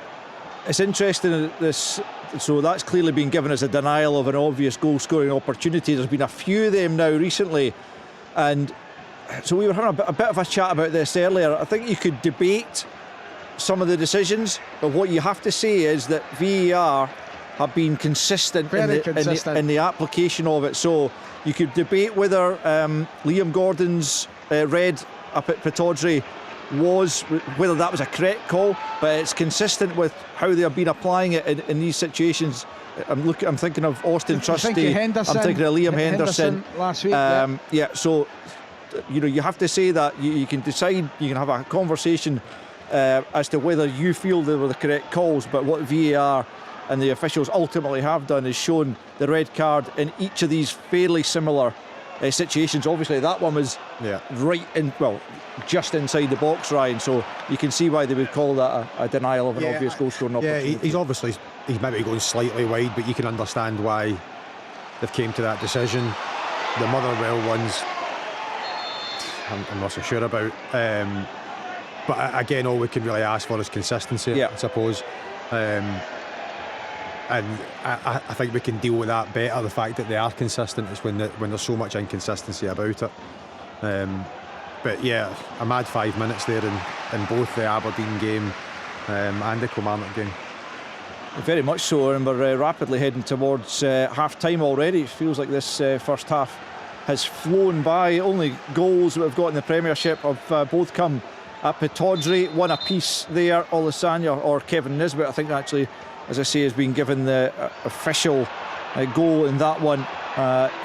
S3: It's interesting this. So that's clearly been given as a denial of an obvious goal-scoring opportunity. There's been a few of them now recently, and so we were having a bit of a chat about this earlier. I think you could debate some of the decisions, but what you have to say is that VAR have been consistent in the application of it. So you could debate whether Liam Gordon's red up at Pittodrie whether that was a correct call, but it's consistent with how they have been applying it in these situations. I'm thinking of Austin Trusty. I'm thinking of Liam Henderson
S7: last week.
S3: So you have to say that you can decide, you can have a conversation as to whether you feel they were the correct calls, but what VAR and the officials ultimately have done is shown the red card in each of these fairly similar situations. Obviously that one was just inside the box, Ryan, so you can see why they would call that a denial of an obvious goal scoring opportunity.
S6: He's maybe going slightly wide, but you can understand why they've came to that decision. The Motherwell ones I'm not so sure about, but again, all we can really ask for is consistency, I suppose. And I think we can deal with that better. The fact that they are consistent is when there's so much inconsistency about it. But yeah, a mad 5 minutes there in both the Aberdeen game and the Kilmarnock game.
S3: Very much so, and we're rapidly heading towards half-time already. It feels like this first half has flown by. Only goals that we've got in the Premiership have both come at Pittodrie. One apiece there, Olisanya or Kevin Nisbet, I think actually, as I say, has been given the official goal in that one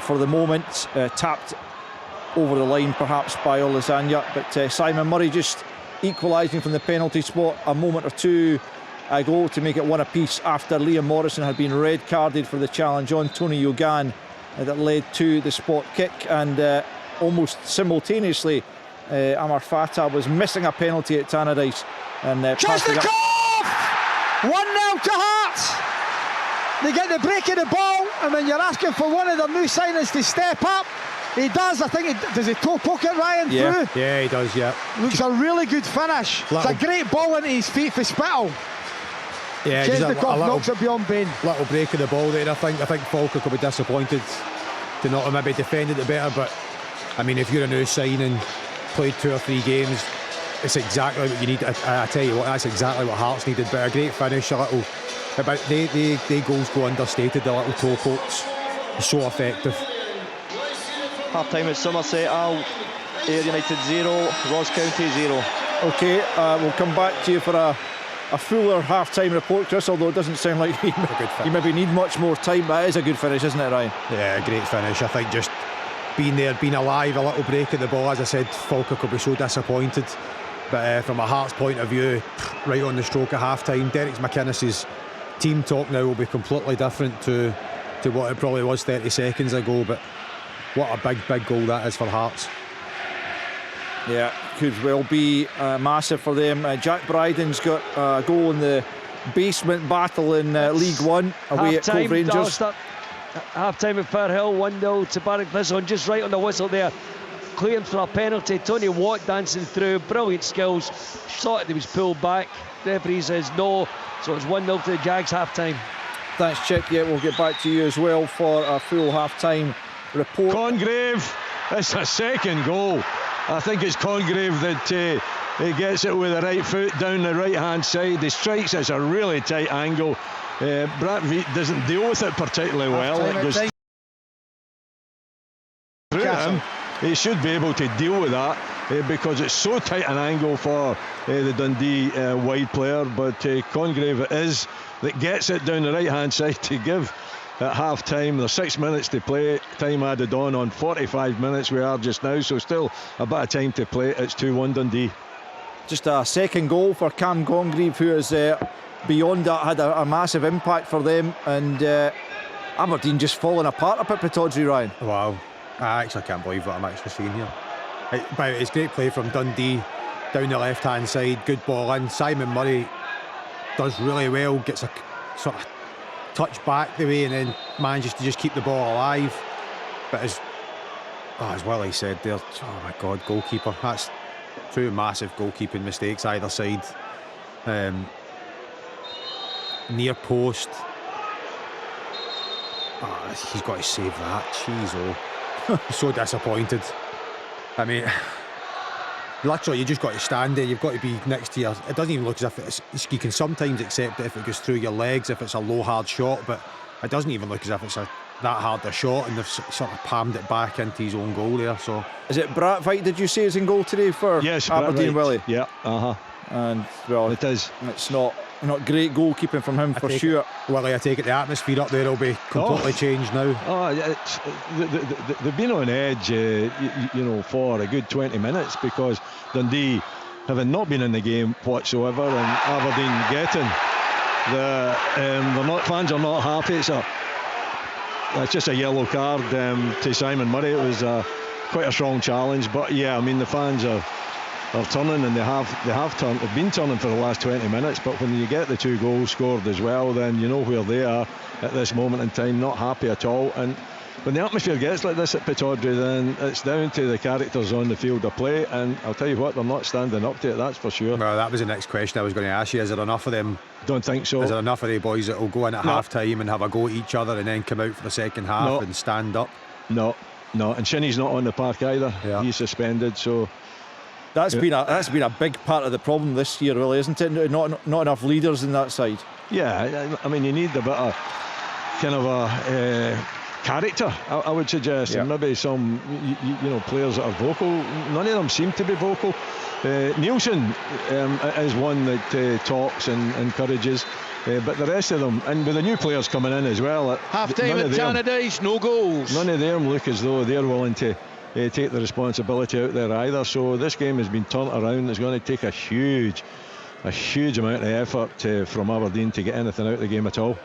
S3: for the moment. Tapped over the line perhaps by Olisanya, but Simon Murray just equalising from the penalty spot a moment or two ago to make it one apiece after Liam Morrison had been red carded for the challenge on Tony Yogan that led to the spot kick, and almost simultaneously Amar Fatah was missing a penalty at Tannadice and passing up.
S7: 1-0 to Hearts. They get the break of the ball, and when you're asking for one of their new signings to step up, he does. I think does he toe poke it, Ryan, through?
S6: Yeah, he does, yeah.
S7: Looks a really good finish. It's a great ball into his feet for Spittle.
S6: Yeah,
S7: Chesnikoff knocks it beyond Bain.
S6: Little break of the ball there. I think Falkirk will be disappointed to not have maybe defended it better, but I mean, if you're a new signing, played 2 or 3 games, it's exactly what you need. I tell you what, that's exactly what Hearts needed. But a great finish, a little. About they goals go understated. The little toe pokes, so effective.
S4: Half time at Somerset, Ayr United 0, Ross County 0.
S3: Okay, we'll come back to you for a fuller half-time report, Chris, although it doesn't sound like you maybe need much more time, but it is a good finish, isn't it, Ryan?
S6: Yeah, great finish. I think just being there, being alive, a little break at the ball. As I said, Falkirk will be so disappointed, but from a Hearts point of view, right on the stroke of half-time, Derek McInnes's team talk now will be completely different to what it probably was 30 seconds ago, but what a big goal that is for Hearts.
S3: Yeah, could well be massive for them. Jack Bryden's got a goal in the basement battle in League One away at Cove Rangers.
S5: Half-time at Firhill, 1-0 to Barrack Thistle, just right on the whistle there. Claimed for a penalty. Tony Watt dancing through, brilliant skills. Thought he was pulled back. Referee says no, so it's 1-0 to the Jags half-time.
S3: Thanks, Chick. Yeah, we'll get back to you as well for a full half-time report.
S8: Congreve, it's a second goal. I think it's Congreve that he gets it with the right foot down the right hand side. He strikes at a really tight angle. Bratveet doesn't deal with it particularly well. It goes he should be able to deal with that because it's so tight an angle for the Dundee wide player. But Congreve it is that gets it down the right hand side to give at half time. There's 6 minutes to play, time added on 45 minutes we are just now, so still a bit of time to play. It's 2-1 Dundee.
S3: Just a second goal for Cam Congreve, who is beyond that had a massive impact for them, and Aberdeen just falling apart up at Pittodrie, Ryan.
S6: Wow, I actually can't believe what I'm actually seeing here. But it's great play from Dundee down the left hand side, good ball in. Simon Murray does really well, gets a sort of touch back the way and then manages to just keep the ball alive. But as Willie said there, oh my God, goalkeeper, that's two massive goalkeeping mistakes either side. Near post, he's got to save that. Jeez, so disappointed. I mean, literally, you just got to stand there. You've got to be next to your. It doesn't even look as if you can sometimes accept it if it goes through your legs, if it's a low hard shot, but it doesn't even look as if it's that hard a shot, and they've sort of palmed it back into his own goal there. So,
S3: is it Braithwaite? Did you say is in goal today for Aberdeen, Willie?
S8: Yeah,
S3: And well,
S8: it is.
S3: It's not great goalkeeping from him for sure.
S6: Willie, I take it the atmosphere up there will be completely changed now.
S8: They've been on edge, for a good 20 minutes because Dundee having not been in the game whatsoever, and Aberdeen getting fans are not happy. It's just a yellow card to Simon Murray. It was quite a strong challenge, but yeah, I mean the fans are turning, and they've been turning for the last 20 minutes, but when you get the 2 goals scored as well, then you know where they are at this moment in time, not happy at all. And when the atmosphere gets like this at Pittodrie, then it's down to the characters on the field of play, and I'll tell you what, they're not standing up to it, that's for sure.
S6: Well, that was the next question I was going to ask you. Is there enough of them?
S8: Don't think so.
S6: Is there enough of the boys that will go in at half time and have a go at each other and then come out for the second half and stand up?
S8: No, and Shinnie's not on the park either. He's suspended, so
S3: That's been a big part of the problem this year, really, isn't it? Not enough leaders in that side.
S8: Yeah, I mean, you need a bit of kind of a character, I would suggest, and maybe some players that are vocal. None of them seem to be vocal. Nielsen is one that talks and encourages, but the rest of them, and with the new players coming in as well,
S9: half time at Tannadice, no goals.
S8: None of them look as though they're willing to take the responsibility out there either. So this game has been turned around. It's going to take a huge amount of effort from Aberdeen to get anything out of the game at all.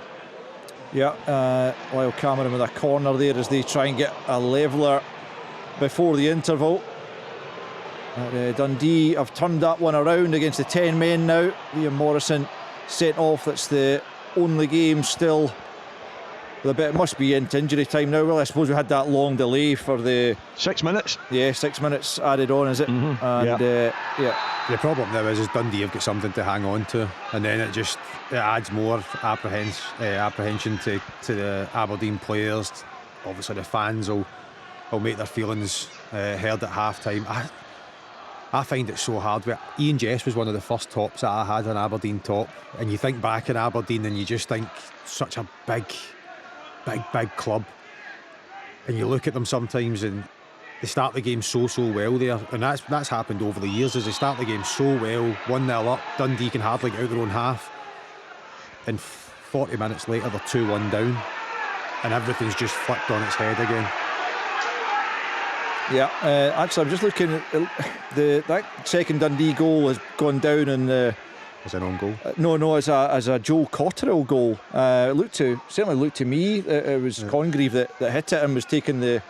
S3: Lyle Cameron with a corner there as they try and get a leveller before the interval. Dundee have turned that one around against the 10 men now. Liam Morrison sent off. That's the only game still. It must be into injury time now. Well, I suppose we had that long delay for the
S8: 6 minutes.
S3: Yeah, 6 minutes added on, is it?
S8: Mm-hmm.
S3: And
S6: the problem now is Dundee have got something to hang on to, and then it adds more apprehension to the Aberdeen players. Obviously the fans will make their feelings heard at half time. I find it so hard. Ian Jess was one of the first tops that I had, an Aberdeen top, and you think back in Aberdeen and you just think such a big club, and you look at them sometimes and they start the game so well there, and that's happened over the years. As they start the game so well, 1-0 up, Dundee can hardly get out their own half, and 40 minutes later they're 2-1 down, and everything's just flipped on its head again.
S3: Actually, I'm just looking at that second Dundee goal has gone down in
S6: as an own goal.
S3: No, as a Joe Cotterill goal. It certainly looked to me that it was Congreve that hit it and was taking the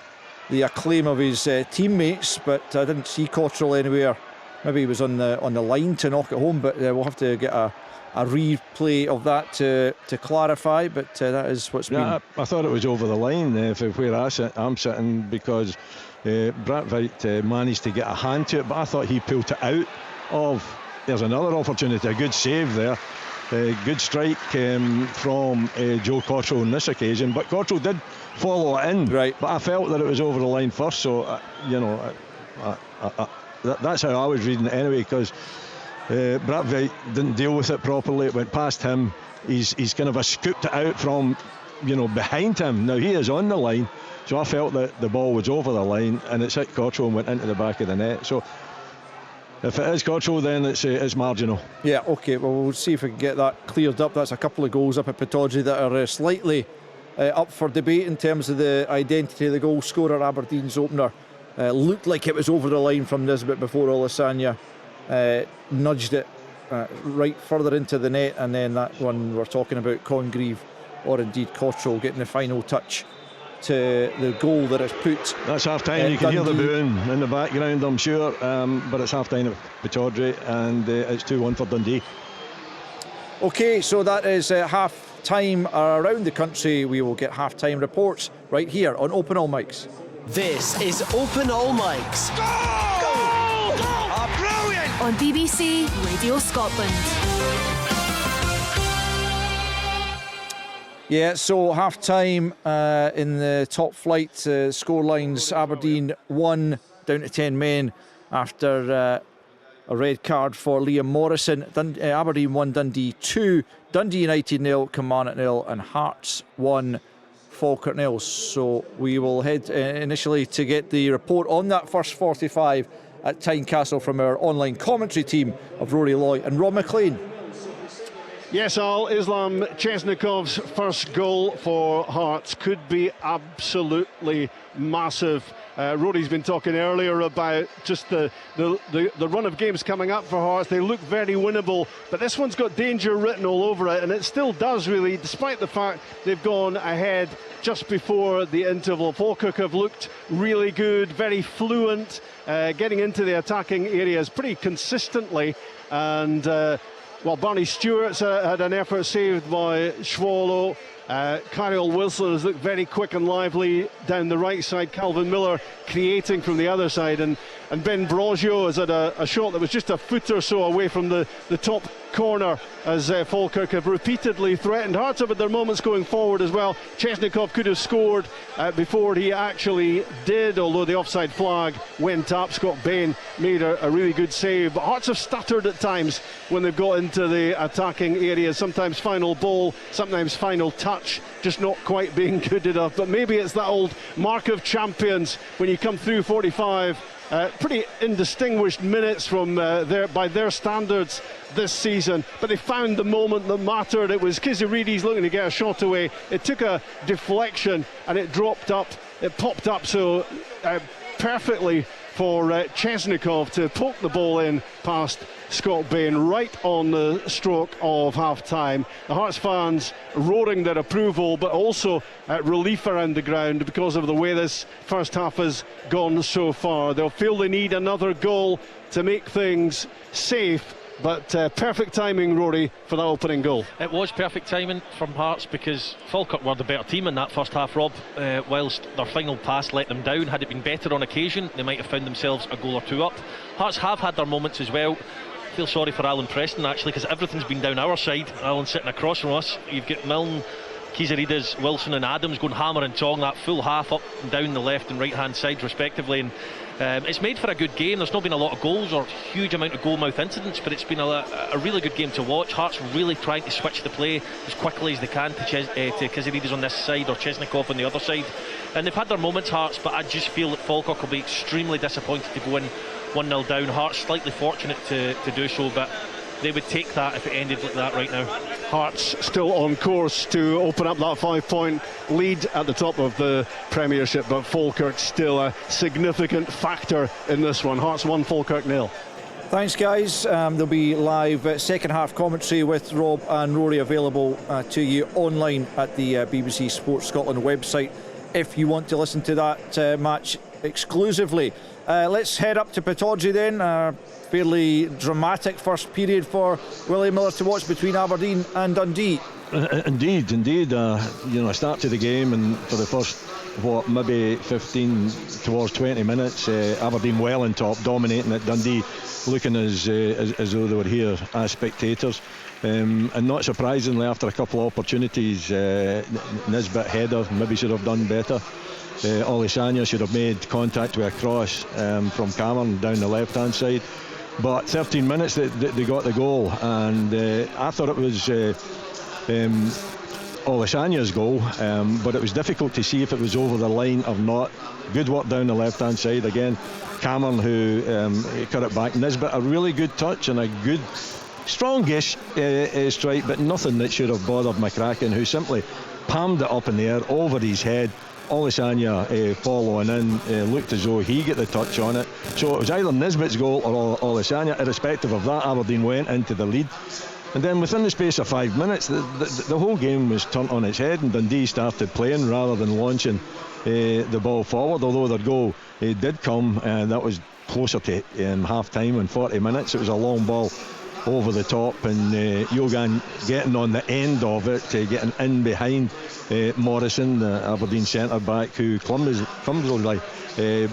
S3: acclaim of his teammates, but I didn't see Cotterill anywhere. Maybe he was on the line to knock it home, but we'll have to get a replay of that to clarify. But that is what's been.
S8: I thought it was over the line for where I'm sitting, because Braithwaite managed to get a hand to it, but I thought he pulled it out of. There's another opportunity, a good save there, good strike from Joe Cotterill on this occasion, but Cotterill did follow it in,
S3: right?
S8: But I felt that it was over the line first, so that's how I was reading it anyway, because Braithwaite didn't deal with it properly. It went past him. He's kind of scooped it out from behind him. Now he is on the line, so I felt that the ball was over the line and it's hit Cottrell and went into the back of the net. So if it is Cottrell, then it's marginal.
S3: Yeah, okay, well, we'll see if we can get that cleared up. That's a couple of goals up at Pittodrie that are slightly up for debate in terms of the identity of the goal scorer. Aberdeen's opener looked like it was over the line from Nisbet before Olasanya nudged it right further into the net, and then that one we're talking about, Congreve or indeed Cottrell getting the final touch to the goal that has put.
S8: That's half time. You can hear the booing in the background, I'm sure, but it's half time at Pittodrie, and it's 2-1 for Dundee.
S3: Okay, so that is half time around the country. We will get half time reports right here on Open All Mics.
S2: This is Open All Mics.
S1: Goal! Brilliant! On BBC Radio Scotland.
S3: Yeah, so half time in the top flight score lines. Aberdeen 1 down to 10 men after a red card for Liam Morrison. Aberdeen 1, Dundee 2, Dundee United 0, Kilmarnock 0, and Hearts 1, Falkirk 0. So we will head initially to get the report on that first 45 at Tynecastle from our online commentary team of Rory Loy and Rob McLean.
S10: Yes, Al, Islam Chesnikov's first goal for Hearts could be absolutely massive. Rory's been talking earlier about just the run of games coming up for Hearts. They look very winnable, but this one's got danger written all over it, and it still does, really, despite the fact they've gone ahead just before the interval. Falkirk have looked really good, very fluent, getting into the attacking areas pretty consistently, and Barney Stewart's had an effort saved by Schwolo. Kyle Wilson has looked very quick and lively down the right side. Calvin Miller creating from the other side, and Ben Brogio has had a shot that was just a foot or so away from the top corner as Falkirk have repeatedly threatened. Hearts have had their moments going forward as well. Chesnikov could have scored before he actually did, although the offside flag went up. Scott Bain made a really good save, but Hearts have stuttered at times when they've got into the attacking areas. Sometimes final ball, sometimes final touch, just not quite being good enough. But maybe it's that old mark of champions when you come through 45 pretty indistinguished minutes from by their standards this season, but they found the moment that mattered. It was Kizirides looking to get a shot away. It took a deflection and it dropped up, it popped up so perfectly for Chesnikov to poke the ball in past Scott Bain right on the stroke of half-time. The Hearts fans roaring their approval, but also relief around the ground because of the way this first half has gone so far. They'll feel they need another goal to make things safe, but perfect timing, Rory, for that opening goal.
S11: It was perfect timing from Hearts because Falkirk were the better team in that first half, Rob. Whilst their final pass let them down, had it been better on occasion, they might have found themselves a goal or two up. Hearts have had their moments as well. I feel sorry for Alan Preston actually, because everything's been down our side. Alan sitting across from us. You've got Milne, Kizirides, Wilson and Adams going hammer and tong that full half up and down the left and right hand sides respectively, and it's made for a good game. There's not been a lot of goals or huge amount of goal-mouth incidents, but it's been a really good game to watch. Hearts really trying to switch the play as quickly as they can to Kizirides on this side or Chesnikov on the other side, and they've had their moments, Hearts, but I just feel that Falkirk will be extremely disappointed to go in 1-0 down. Hearts slightly fortunate to do so, but they would take that if it ended like that right now.
S10: Hearts still on course to open up that 5-point lead at the top of the Premiership, but Falkirk still a significant factor in this one. Hearts 1, Falkirk 0.
S3: Thanks, guys. There'll be live second half commentary with Rob and Rory available to you online at the BBC Sports Scotland website if you want to listen to that match exclusively. Let's head up to Pittodrie then. Fairly dramatic first period for Willie Miller to watch between Aberdeen and Dundee.
S8: Indeed. A start to the game, and for the first maybe 15 towards 20 minutes, Aberdeen well on top, dominating it. Dundee looking as though they were here as spectators. And not surprisingly, after a couple of opportunities, Nisbet header maybe should have done better. Olisanya should have made contact with a cross from Cameron down the left hand side, but 13 minutes they got the goal, and I thought it was Olisanya's goal, but it was difficult to see if it was over the line or not. Good work down the left hand side again. Cameron who cut it back. Nisbet, a really good touch and a good strongish strike, but nothing that should have bothered McCracken, who simply palmed it up in the air over his head. Olisanya following in, looked as though he got the touch on it. So it was either Nisbet's goal or Olisanya. Irrespective of that, Aberdeen went into the lead. And then within the space of 5 minutes, the whole game was turned on its head, and Dundee started playing rather than launching the ball forward. Although their goal did come, that was closer to half time in 40 minutes. It was a long ball over the top, and Yogan getting on the end of it, getting in behind Morrison, the Aberdeen centre back, who clumsily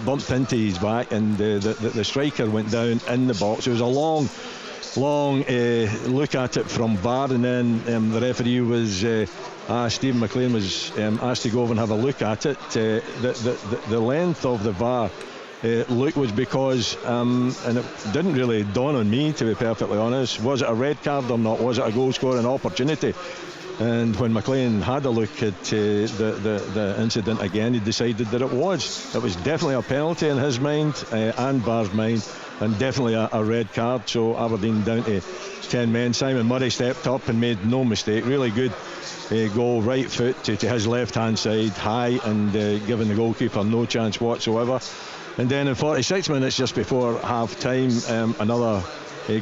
S8: bumped into his back, and the striker went down in the box. It was a long look at it from VAR, and then the referee was Stephen McLean was asked to go over and have a look at it. The length of the VAR look was because, and it didn't really dawn on me, to be perfectly honest, was it a red card or not? Was it a goal scoring opportunity? And when McLean had a look at the incident again, he decided that it was definitely a penalty in his mind and VAR's mind, and definitely a red card. So Aberdeen down to 10 men. Simon Murray stepped up and made no mistake. Really good goal, right foot to his left hand side, high, and giving the goalkeeper no chance whatsoever. And then in 46 minutes just before half time, another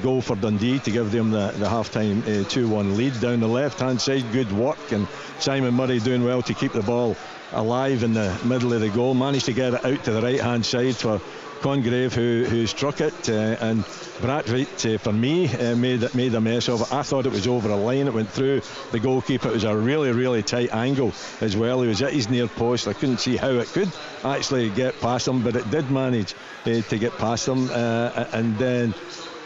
S8: goal for Dundee to give them the half-time 2-1 lead down the left-hand side. Good work, and Simon Murray doing well to keep the ball alive in the middle of the goal. Managed to get it out to the right-hand side for Congreve, who struck it, and Brathwaite, for me, made a mess of it. I thought it was over a line. It went through the goalkeeper. It was a really, really tight angle as well. He was at his near post. I couldn't see how it could actually get past him, but it did manage to get past him, and then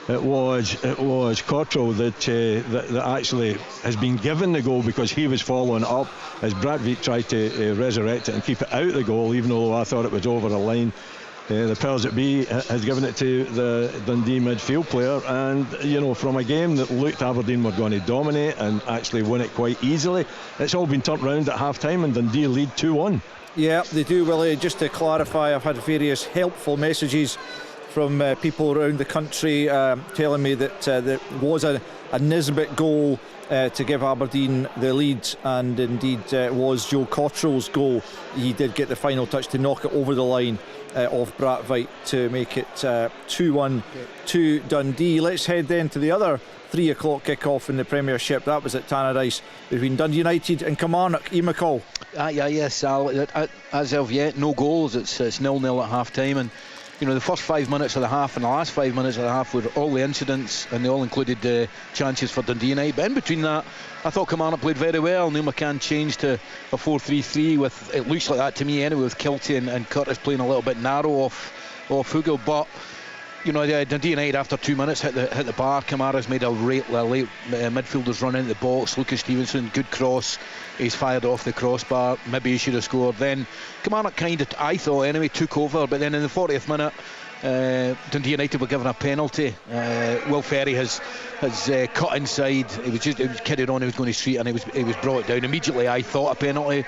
S8: it was Cottrell that actually has been given the goal, because he was following up as Brathwaite tried to resurrect it and keep it out of the goal, even though I thought it was over the line. The powers that be has given it to the Dundee midfield player, and from a game that looked Aberdeen were going to dominate and actually win it quite easily, it's all been turned round at half time and Dundee lead 2-1.
S3: Yeah, they do, Willie. Just to clarify, I've had various helpful messages from people around the country telling me that there was a Nisbet goal to give Aberdeen the lead, and indeed it was Joe Cottrell's goal. He did get the final touch to knock it over the line off Brathwaite to make it 2-1 to Dundee. Let's head then to the other 3 o'clock kick-off in the Premiership. That was at Tannadice between Dundee United and Kilmarnock. Ian McCall.
S9: Yes, Al. As of yet, no goals. It's 0-0 at half-time, and the first 5 minutes of the half and the last 5 minutes of the half were all the incidents, and they all included chances for Dundee United. But in between that, I thought Kilmarnock played very well. Neil McCann changed to a 4-3-3 with, it looks like that to me anyway, with Kiltie and Curtis playing a little bit narrow off Hugel. But Dundee United after 2 minutes hit the bar. Kamara's made a late midfielders run into the box. Lucas Stevenson, good cross. He's fired off the crossbar. Maybe he should have scored. Then Kilmarnock kind of, I thought anyway, took over. But then in the 40th minute, Dundee United were given a penalty. Will Ferry has cut inside. It was carried on. He was going to street, and it was brought down immediately. I thought a penalty.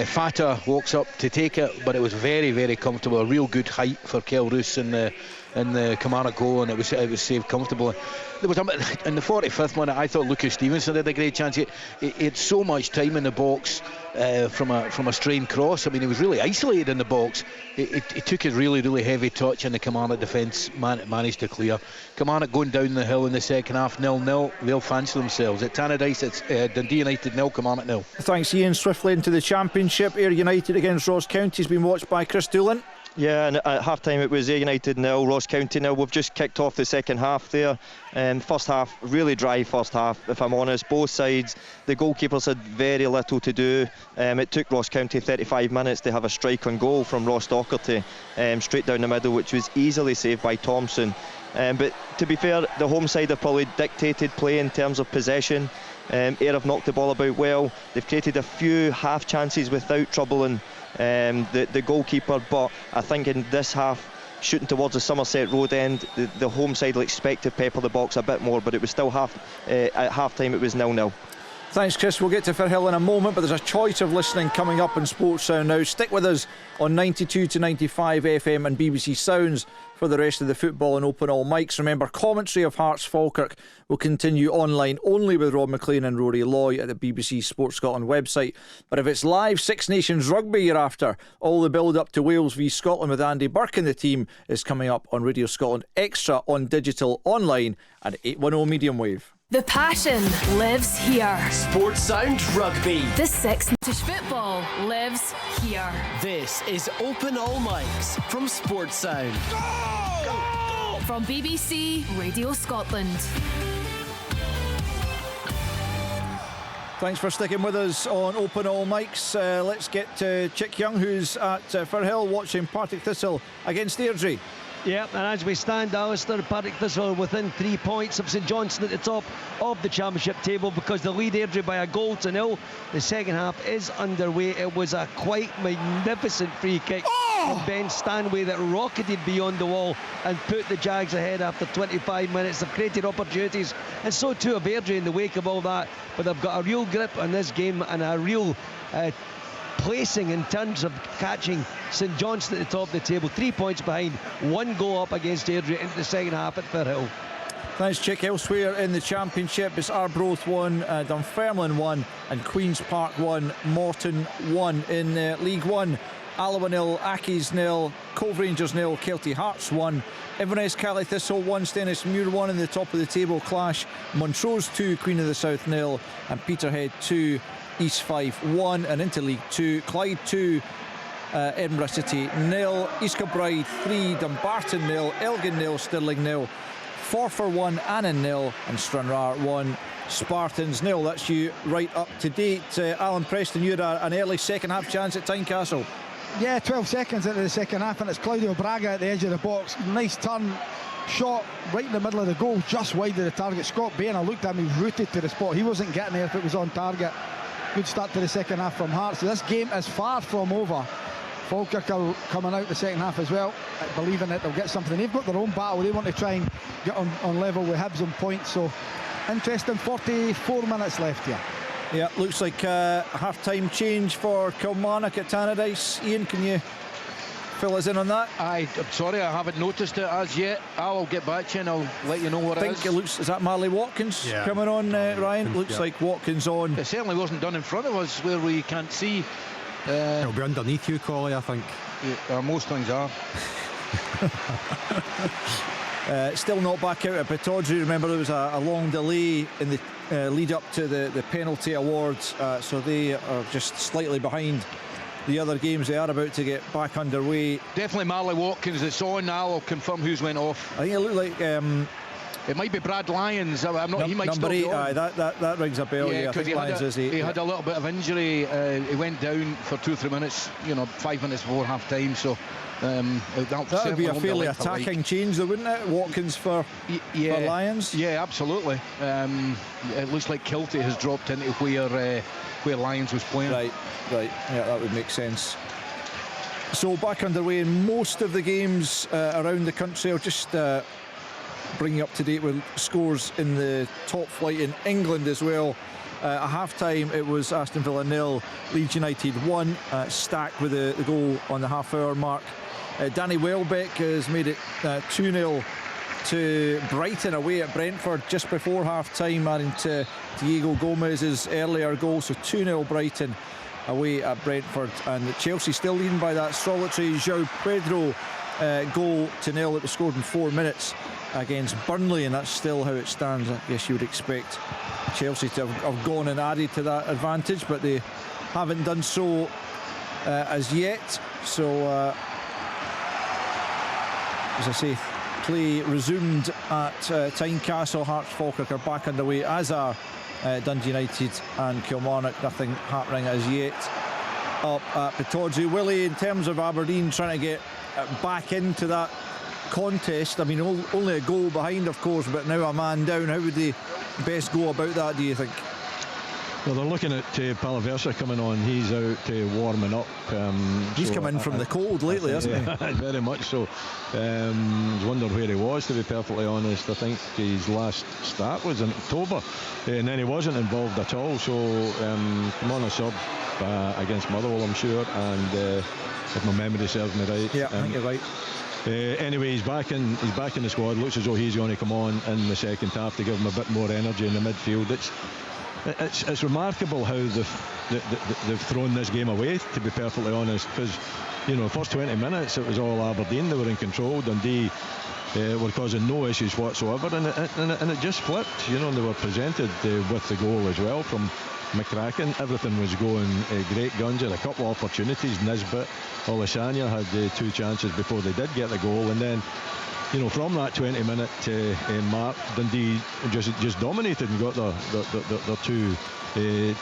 S9: Fata walks up to take it, but it was very, very comfortable. A real good height for Kel Roos in the Kilmarnock goal, and it was saved comfortably. There was in the 45th minute, I thought Lucas Stevenson had a great chance. He had so much time in the box from a strained cross. I mean, he was really isolated in the box. He took a really, really heavy touch, and the Kilmarnock defence managed to clear. Kilmarnock going down the hill in the second half, 0-0. They'll fancy themselves. At Tannadice, it's Dundee United 0, Kilmarnock 0.
S3: Thanks, Ian. Swiftly into the Championship. Ayr United against Ross County has been watched by Chris Doolan.
S4: Yeah, and at half-time it was Ayr United 0, Ross County 0. We've just kicked off the second half there. First half, really dry first half, if I'm honest. Both sides, the goalkeepers had very little to do. It took Ross County 35 minutes to have a strike on goal from Ross Docherty, straight down the middle, which was easily saved by Thompson. But to be fair, the home side have probably dictated play in terms of possession. Ayr have knocked the ball about well. They've created a few half chances without troubling the goalkeeper, but I think in this half, shooting towards the Somerset Road end, the home side will expect to pepper the box a bit more, but it was still at half time it was 0-0.
S3: Thanks, Chris. We'll get to Firhill in a moment, but there's a choice of listening coming up on Sports Sound now. Stick with us on 92 to 95 FM and BBC Sounds for the rest of the football and open all mics. Remember, commentary of Hearts Falkirk will continue online only with Rob McLean and Rory Loy at the BBC Sports Scotland website. But if it's live Six Nations rugby you're after, all the build up to Wales v Scotland with Andy Burke and the team is coming up on Radio Scotland Extra, on digital, online and 810 medium wave.
S1: The passion lives here.
S2: Sports Sound Rugby.
S1: The Six Nations football lives here.
S2: This is Open All Mics from Sports Sound.
S1: Go! From BBC Radio Scotland.
S3: Thanks for sticking with us on Open All Mics. Let's get to Chick Young, who's at Firhill watching Partick Thistle against Airdrie.
S5: Yeah, and as we stand, Alistair, Partick Thistle within 3 points of St Johnstone at the top of the championship table because they lead Airdrie by 1-0. The second half is underway. It was a quite magnificent free kick from Ben Stanway that rocketed beyond the wall and put the Jags ahead after 25 minutes. They've created opportunities, and so too have Airdrie in the wake of all that. But they've got a real grip on this game and a real placing in terms of catching St Johnstone at the top of the table. 3 points behind, 1 goal up against Airdrie into the second half at Firhill.
S3: Thanks, Chick. Elsewhere in the championship, it's Arbroath 1, Dunfermline 1 and Queen's Park 1, Morton 1. In League 1, Alloa 0, Accies 0, Cove Rangers 0, Kelty Hearts 1, Inverness Cali Thistle 1, Stennismuir 1 in the top of the table clash, Montrose 2, Queen of the South 0 and Peterhead 2, East Fife 1. And into League 2, Clyde 2, Edinburgh City 0, East Kilbride 3, Dumbarton 0, Elgin 0, Stirling 0, Forfar 1, Annan 0 and Stranraer 1, Spartans 0. That's you right up to date. Alan Preston, you had an early second half chance at Tynecastle.
S7: Yeah, 12 seconds into the second half, and it's Claudio Braga at the edge of the box. Nice turn, shot right in the middle of the goal, just wide of the target. Scott Bain, I looked at him, he rooted to the spot. He wasn't getting there if it was on target. Good start to the second half from Hearts. So this game is far from over. Falkirk are coming out the second half as well, believing that they'll get something. They've got their own battle. They want to try and get on level with Hibs on points. So interesting, 44 minutes left here.
S3: Yeah, looks like a half-time change for Kilmarnock at Tannadice. Ian, can you fill us in on that?
S9: I'm sorry, I haven't noticed it as yet. I'll get back to you and I'll let you know what it is.
S3: It looks, is that Marley Watkins coming on, Ryan? Looks like Watkins on.
S9: It certainly wasn't done in front of us where we can't see.
S6: It'll be underneath you, Collie, I think.
S9: Yeah, most things are.
S3: Still not back out at Pittodrie. Remember, there was a long delay in the lead up to the penalty awards, so they are just slightly behind the other games. They are about to get back underway.
S9: Definitely Marley Watkins that's on now. I'll confirm who's went off.
S3: I think it looked like
S9: it might be Brad Lyons. I'm not. He might
S3: number
S9: still
S3: 8. That rings a bell. Yeah, I think Lyons is 8.
S9: He had a little bit of injury. He went down for 2-3 minutes. 5 minutes before half time. So that would
S3: be a fairly attacking change, though, wouldn't it? Watkins for Lions.
S9: Yeah, absolutely. It looks like Kilty has dropped into where Lions was playing.
S3: Right. Yeah, that would make sense. So back underway in most of the games around the country. I'll just bring you up to date with scores in the top flight in England as well. At half-time, it was Aston Villa 0, Leeds United 1. Stack with the goal on the half-hour mark. Danny Welbeck has made it 2-0 to Brighton away at Brentford just before half-time, adding to Diego Gomez's earlier goal. So 2-0 Brighton away at Brentford. And Chelsea still leading by that solitary João Pedro goal to 0 that was scored in 4 minutes against Burnley, and that's still how it stands. I guess you would expect Chelsea to have gone and added to that advantage, but they haven't done so as yet. So as I say, play resumed at Tynecastle. Hearts Falkirk are back underway, as are Dundee United and Kilmarnock. Nothing happening as yet up at Pittodrie. Willie, in terms of Aberdeen trying to get back into that contest, I mean, only a goal behind, of course, but now a man down. How would they best go about that, do you think?
S8: Well, they're looking at Palaversa coming on. He's out warming up.
S3: He's come in from the cold lately, hasn't he?
S8: Very much so. I was wondering where he was, to be perfectly honest. I think his last start was in October, and then he wasn't involved at all. So come on a sub against Motherwell, I'm sure, and if my memory serves me right.
S3: Yeah, I think you're right.
S8: Anyway, he's back in the squad. Looks as though he's going to come on in the second half to give him a bit more energy in the midfield. It's remarkable how they've thrown this game away, to be perfectly honest, because the first 20 minutes it was all Aberdeen. They were in control. Dundee were causing no issues whatsoever, and it just flipped. They were presented with the goal as well from McCracken. Everything was going great guns. Had a couple of opportunities. Nisbet, Olasanya had 2 chances before they did get the goal, and then from that 20-minute mark, Dundee just dominated and got their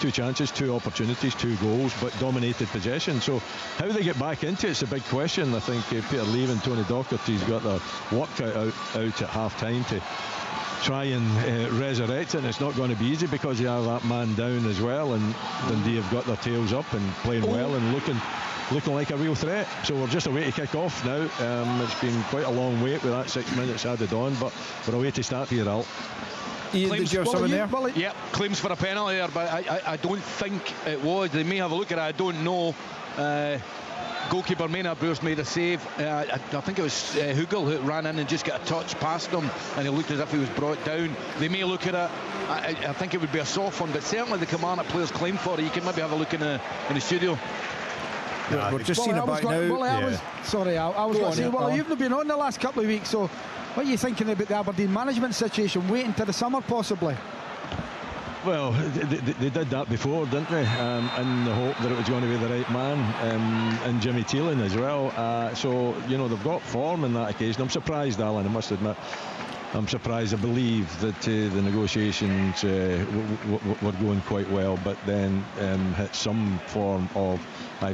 S8: two chances, 2 opportunities, 2 goals, but dominated possession. So how they get back into it's a big question. I think Peter Leave and Tony Docherty's got their work out at half time to try and resurrect it, and it's not going to be easy because you have that man down as well, and Dundee have got their tails up and playing well and looking like a real threat. So we're just away to kick off now. It's been quite a long wait with that 6 minutes added on, but we're away to start here, Al.
S3: Ian, did you have something there?
S9: Yeah, claims for a penalty there, but I don't think it was. They may have a look at it, I don't know. Goalkeeper Maynard Bruce made a save. I think it was Hugel who ran in and just got a touch past him, and he looked as if he was brought down. They may look at it. I think it would be a soft one, but certainly the Kilmarnock players claim for it. You can maybe have a look in the studio.
S3: We're just seeing it back now.
S7: I was going to say, you've not been on the last couple of weeks, so what are you thinking about the Aberdeen management situation, waiting till the summer possibly?
S8: Well, they did that before, didn't they? In the hope that it was going to be the right man, and Jimmy Teelan as well. So they've got form in that occasion. I'm surprised, Alan, I must admit. I'm surprised. I believe that the negotiations were going quite well, but then hit some form of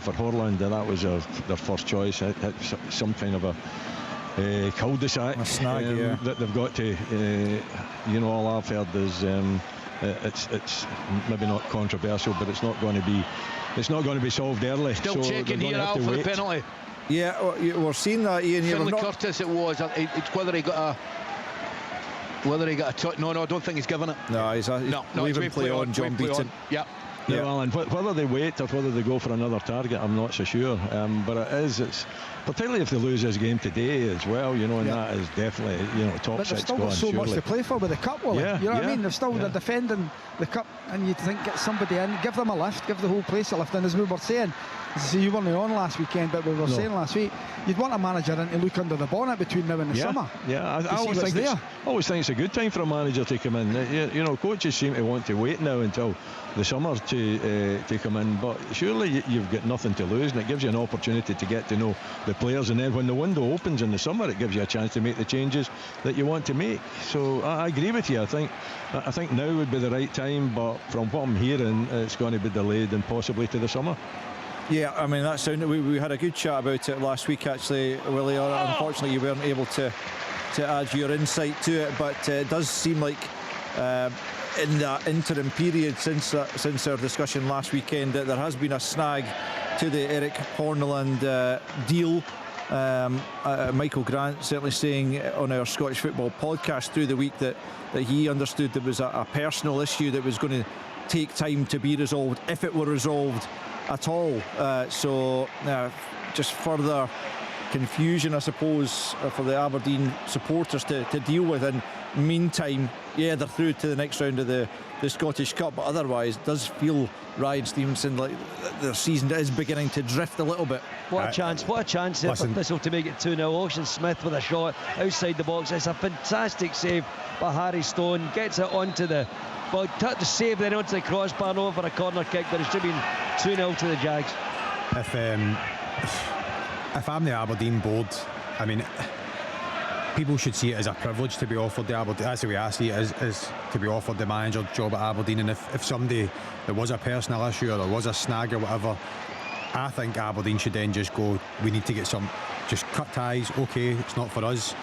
S8: for Horland, that was their first choice. Hit some kind of a cul-de-sac,
S3: a snag,
S8: that they've got to. All I've heard is it's maybe not controversial, but it's not going to be solved early.
S9: Still
S8: so
S9: checking here out for the penalty.
S3: Yeah, we're seeing that, Ian.
S9: Finlay Curtis, it was. It's whether he got a touch. No, I don't think he's given it.
S3: No, he's leave him play on, John Beaton.
S9: Yeah.
S8: Yeah, Alan, whether they wait or whether they go for another target, I'm not so sure. But it's particularly if they lose this game today as well, and that is definitely top
S7: but
S8: 6
S7: they've still
S8: gone.
S7: got so
S8: surely.
S7: much to play for with the cup, Willie.
S8: Yeah,
S7: you know what I mean? They're
S8: yeah.
S7: defending the cup, and you'd think get somebody in, give them a lift, give the whole place a lift. And as we were saying, you weren't on last weekend, but we were saying last week, you'd want a manager in to look under the bonnet between now and the summer.
S8: Yeah, I always think it's a good time for a manager to come in. Coaches seem to want to wait now until the summer to come in, but surely you've got nothing to lose, and it gives you an opportunity to get to know the players, and then when the window opens in the summer, it gives you a chance to make the changes that you want to make. So I agree with you. I think now would be the right time, but from what I'm hearing, it's going to be delayed and possibly to the summer.
S3: Yeah, I mean, that's we had a good chat about it last week, actually, Willie. Unfortunately, you weren't able to add your insight to it, but it does seem like in that interim period since our discussion last weekend that there has been a snag to the Eric Horneland deal. Michael Grant certainly saying on our Scottish Football podcast through the week that he understood there was a personal issue that was going to take time to be resolved, if it were resolved at all. So just further confusion, I suppose, for the Aberdeen supporters to deal with. And meantime, they're through to the next round of the Scottish Cup, but otherwise it does feel, Ryan Stevenson, like their season is beginning to drift a little bit.
S5: What a chance there for Thistle to make it 2-0. Ocean Smith with a shot outside the box. It's a fantastic save by Harry Stone, gets it onto the save, then onto the crossbar over a corner kick, but it should have been 2-0 to the Jags.
S6: If I'm the Aberdeen board, I mean, people should see it as a privilege to be offered the Aberdeen. That's the way I see it, is to be offered the manager job at Aberdeen. And if somebody, there was a personal issue or there was a snag or whatever, I think Aberdeen should then just go, we need to get just cut ties. Okay, it's not for us.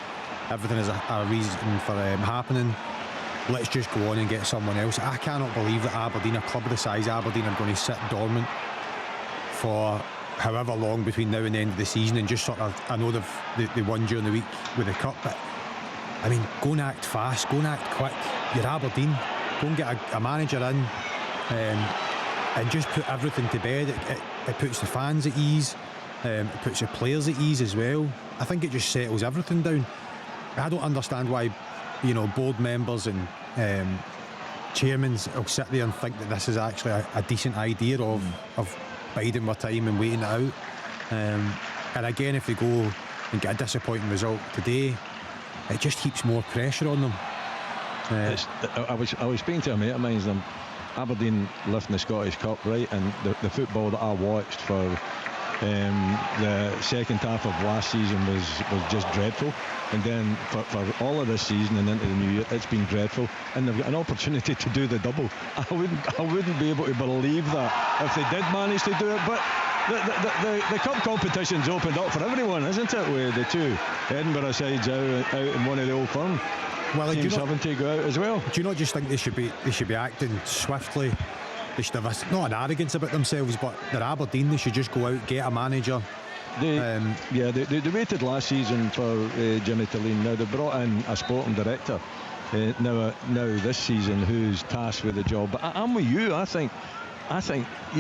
S6: Everything is a reason for happening. let's just go on and get someone else. I cannot believe that Aberdeen, a club of the size of Aberdeen, are going to sit dormant for however long between now and the end of the season and just sort of, I know they won during the week with the cup, but I mean, go and act fast, go and act quick. You're Aberdeen, go and get a manager in and just put everything to bed. It puts the fans at ease, it puts the players at ease as well. I think it just settles everything down. I don't understand why, you know, board members and chairmen will sit there and think that this is actually a decent idea of biding their time and waiting it out. And again, if they go and get a disappointing result today, it just heaps more pressure on them.
S8: I was speaking to a mate of mine, and Aberdeen lifting the Scottish Cup, right, and the football that I watched for the second half of last season was just dreadful, and then for all of this season and into the new year, it's been dreadful, and they've got an opportunity to do the double. I wouldn't be able to believe that if they did manage to do it, but the cup competition's opened up for everyone, isn't it, with the two Edinburgh sides out in one of the Old Firm teams having to go out as well.
S6: Do you not just think they should be acting swiftly? They should have not an arrogance about themselves, but they're Aberdeen. They should just go out, get a manager.
S8: They waited last season for Jimmy Tilleen. Now they brought in a sporting director now this season who's tasked with the job. But I'm with you. I think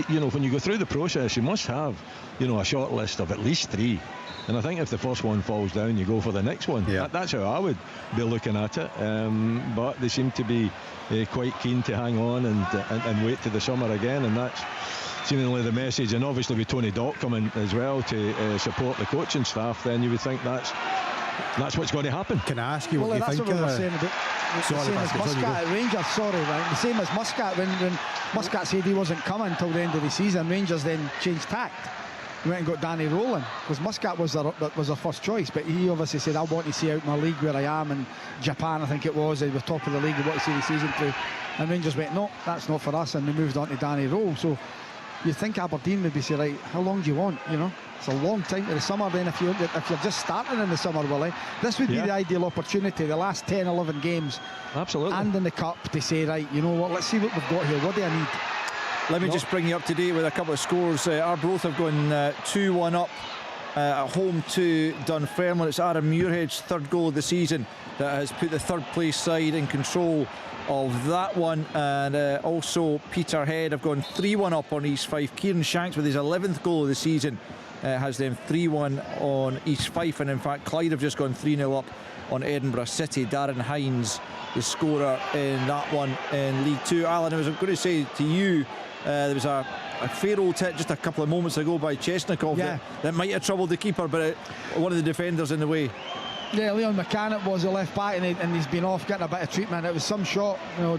S8: you know, when you go through the process, you must have, you know, a short list of at least 3. And I think if the first one falls down, you go for the next one.
S6: Yeah.
S8: That's how I would be looking at it. But they seem to be quite keen to hang on and wait to the summer again. And that's seemingly the message. And obviously with Tony Dock coming as well to support the coaching staff, then you would think that's what's going to happen.
S6: Can I ask you what you think?
S7: That's what we were saying about the same as Muscat at Rangers. Sorry, right? The same as Muscat when Muscat said he wasn't coming until the end of the season. Rangers then changed tact. Went and got Danny Rowland because Muscat was their first choice, but he obviously said, I want to see out my league where I am in Japan, I think it was. They were top of the league, they want to see the season through, and Rangers went, no, that's not for us, and they moved on to Danny Rowe. So you think Aberdeen maybe say, right, how long do you want? You know, it's a long time to the summer. Then if you're just starting in the summer, Willie, this would be the ideal opportunity, the last 10-11 games,
S8: absolutely,
S7: and in the cup, to say, right, you know what, let's see what we've got here. What do I need?
S3: Let me just bring you up to date with a couple of scores. Arbroath have gone 2-1 up at home to Dunfermline. It's Adam Muirhead's third goal of the season that has put the third place side in control of that one. And also Peterhead have gone 3-1 up on East Fife. Kieran Shanks with his 11th goal of the season has them 3-1 on East Fife. And in fact Clyde have just gone 3-0 up on Edinburgh City. Darren Hines, the scorer in that one in League 2. Alan, I was going to say to you, there was a fair old hit just a couple of moments ago by Chesnikov that might have troubled the keeper, but one of the defenders in the way.
S7: Yeah, Leon McCann it was the left back, and he's been off getting a bit of treatment. It was some shot, you know,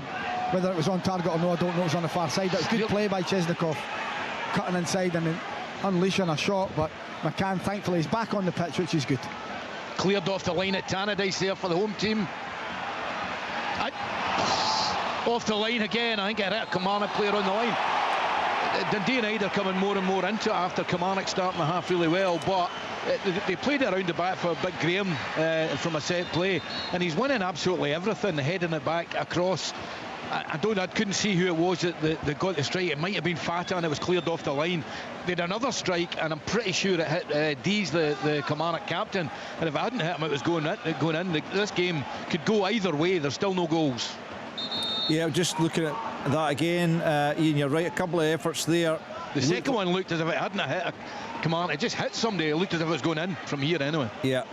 S7: whether it was on target or no, I don't know. It was on the far side. It was good play by Chesnikov, cutting inside and unleashing a shot, but McCann thankfully is back on the pitch, which is good.
S9: Cleared off the line at Tannadice there for the home team. Off the line again. I think I hit a Kilmarnock player on the line. Dundee United are coming more and more into it after Kilmarnock starting the half really well, but they played it around the back for Big Graham from a set play, and he's winning absolutely everything, heading it back across. I couldn't see who it was that got the strike. It might have been Fata, and it was cleared off the line. They had another strike, and I'm pretty sure it hit Dees, the Kilmarnock captain, and if it hadn't hit him, it was going in. This game could go either way. There's still no goals.
S3: Yeah, just looking at that again, Ian, you're right, a couple of efforts there.
S9: The second one looked as if it hadn't hit a Kilmarnock. It just hit somebody. It looked as if it was going in from here anyway. Yeah,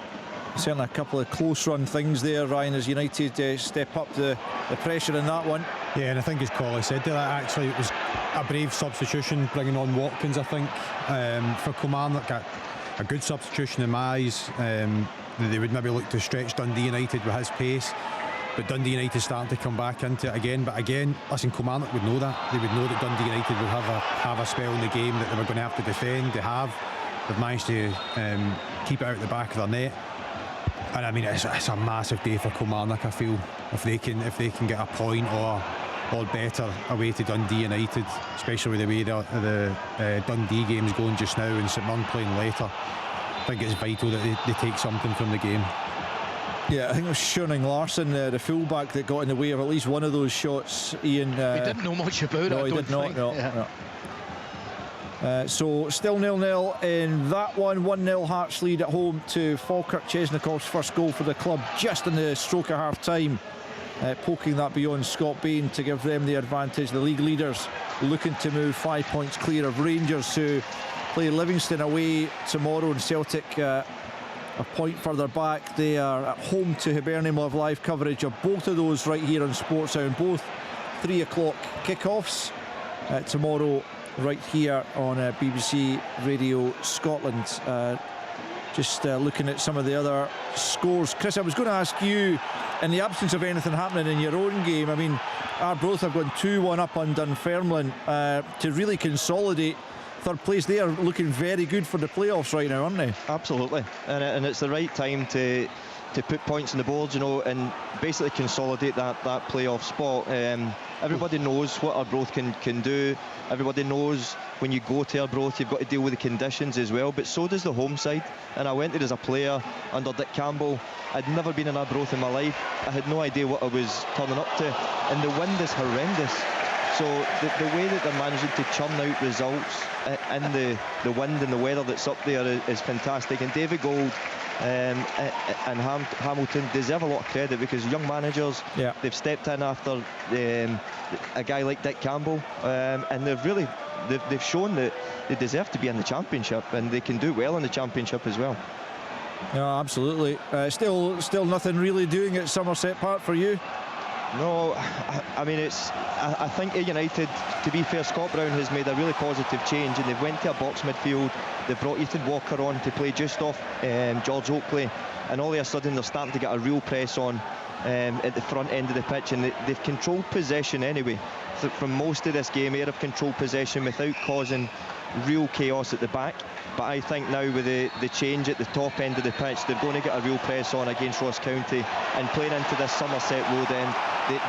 S3: certainly a couple of close run things there, Ryan, as United step up the pressure in that one.
S6: Yeah, and I think as Collie said there, actually it was a brave substitution, bringing on Watkins, I think, for Kilmarnock. A good substitution in my eyes. They would maybe look to stretch Dundee United with his pace, but Dundee United starting to come back into it again. But again, listen, Kilmarnock would know that. They would know that Dundee United would have a spell in the game that they were going to have to defend. They've managed to keep it out the back of their net. And I mean, it's a massive day for Kilmarnock, I feel, if they can get a point or better away to Dundee United, especially with the way the Dundee game's going just now and St Mirren playing later. I think it's vital that they take something from the game.
S3: Yeah, I think it was Schoening Larson, the fullback, that got in the way of at least one of those shots. Ian.
S9: He didn't know much about it.
S3: No, he did not. No. So still 0-0 in that one. 1-0 Hearts lead at home to Falkirk. Chesnikov's first goal for the club just in the stroke of half time, poking that beyond Scott Bain to give them the advantage. The league leaders looking to move 5 points clear of Rangers, who play Livingston away tomorrow, and Celtic a point further back. They are at home to Hibernian. We'll have live coverage of both of those right here on Sportsound, both 3 o'clock kickoffs tomorrow right here on BBC Radio Scotland. Just looking at some of the other scores. Chris, I was going to ask you, in the absence of anything happening in your own game, I mean, Arbroath have gone 2-1 up on Dunfermline to really consolidate third place. They are looking very good for the playoffs right now, aren't they?
S4: Absolutely, and it's the right time to put points on the board, you know, and basically consolidate that playoff spot. Everybody knows what Arbroath can do. Everybody knows when you go to Arbroath you've got to deal with the conditions as well, but so does the home side. And I went there as a player under Dick Campbell. I'd never been in Arbroath in my life. I had no idea what I was turning up to, and the wind is horrendous. So the way that they're managing to churn out results in the wind and the weather that's up there is fantastic. And David Gold and Hamilton deserve a lot of credit, because young managers, they've stepped in after a guy like Dick Campbell, and they've shown that they deserve to be in the Championship, and they can do well in the Championship as well.
S3: Yeah, absolutely. Still nothing really doing at Somerset Park for you?
S4: No, I mean, I think at United, to be fair, Scott Brown has made a really positive change, and they've went to a box midfield. They've brought Ethan Walker on to play just off George Oakley, and all of a sudden they're starting to get a real press on at the front end of the pitch, and they've controlled possession anyway. From most of this game, they have controlled possession without causing real chaos at the back. But I think now with the change at the top end of the pitch, they're going to get a real press on against Ross County, and playing into this Somerset Road end,